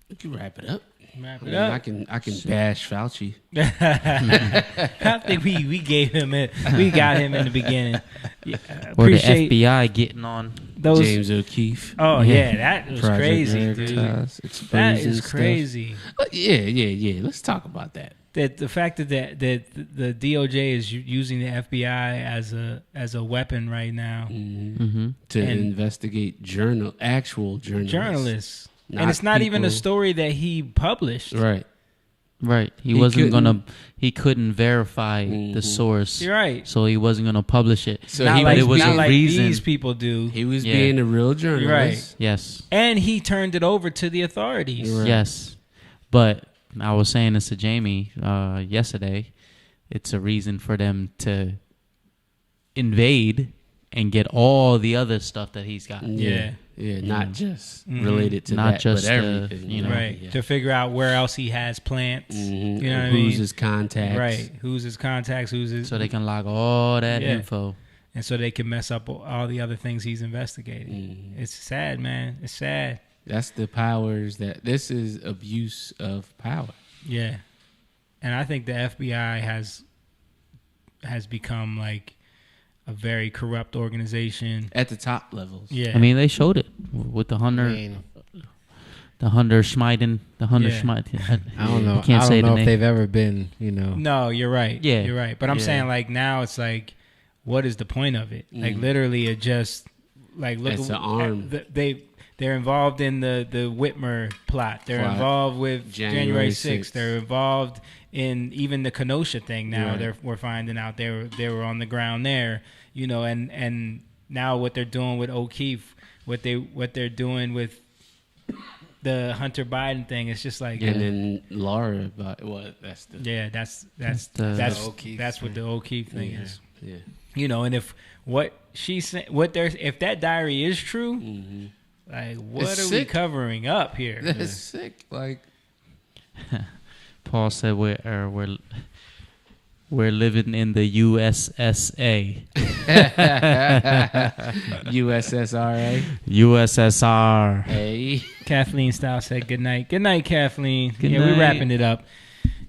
We can wrap it up. I can bash Fauci. I think we gave him it. We got him in the beginning. Yeah, or the FBI getting on those James O'Keefe. Oh yeah, that was Project crazy, dude. That is Stuff. crazy. Yeah. Let's talk about that. That the fact that the DOJ is using the FBI as a weapon right now to investigate actual journalists. And it's not even a story that he published. Right. He couldn't verify the source. You're right. So he wasn't gonna publish it. So it was not like these people do. He was being a real journalist. You're right. Yes. And he turned it over to the authorities. Right. Yes. But I was saying this to Jamie yesterday. It's a reason for them to invade and get all the other stuff that he's got. Yeah. Yeah, not just related to not that, just but everything. you know, right. Yeah. To figure out where else he has plants. You know what I mean? Who's his contacts. Right. Who's his contacts. So they can log all that info. And so they can mess up all the other things he's investigating. It's sad, man. It's sad. That's the powers this is abuse of power. Yeah. And I think the FBI has become like a very corrupt organization at the top levels. Yeah, I mean they showed it with the Hunter Schmeiden. I don't know. Can't say if they've ever been. You know. No, you're right. Yeah, you're right. But I'm saying like now it's like, what is the point of it? Like literally, it just like look. It's an arm. They're involved in the Whitmer plot. They're involved with January 6th. They're involved in even the Kenosha thing now. Right. We're finding out they were on the ground there, you know, and now what they're doing with O'Keefe, what they're doing with the Hunter Biden thing, it's just like and then Laura, that's what the O'Keefe thing is. Yeah. You know, and if what she's saying, if that diary is true, like what are we covering up here? That's sick. Like Paul said, we're living in the USSA. USSRA. USSR. Hey. Kathleen Style said good night. Good night, Kathleen. Good night. We're wrapping it up.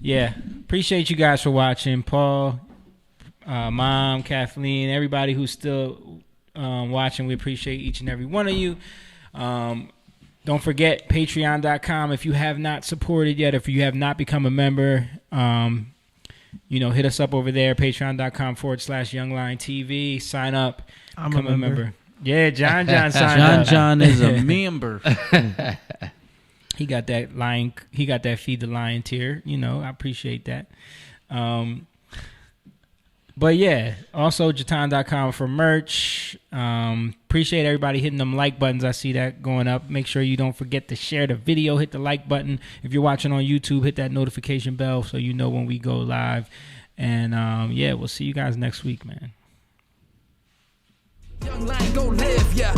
Yeah. Appreciate you guys for watching. Paul, Mom, Kathleen, everybody who's still watching. We appreciate each and every one of you. Don't forget patreon.com. If you have not supported yet, if you have not become a member, hit us up over there, patreon.com/youngliontv. Sign up. Become a member. Yeah, John signed up. John is a member. He got that Feed the Lion tier. You know, I appreciate that. But yeah, also Jatan.com for merch. Appreciate everybody hitting them like buttons. I see that going up. Make sure you don't forget to share the video. Hit the like button. If you're watching on YouTube, hit that notification bell so you know when we go live. And we'll see you guys next week, man. Young lion gon' live, yeah.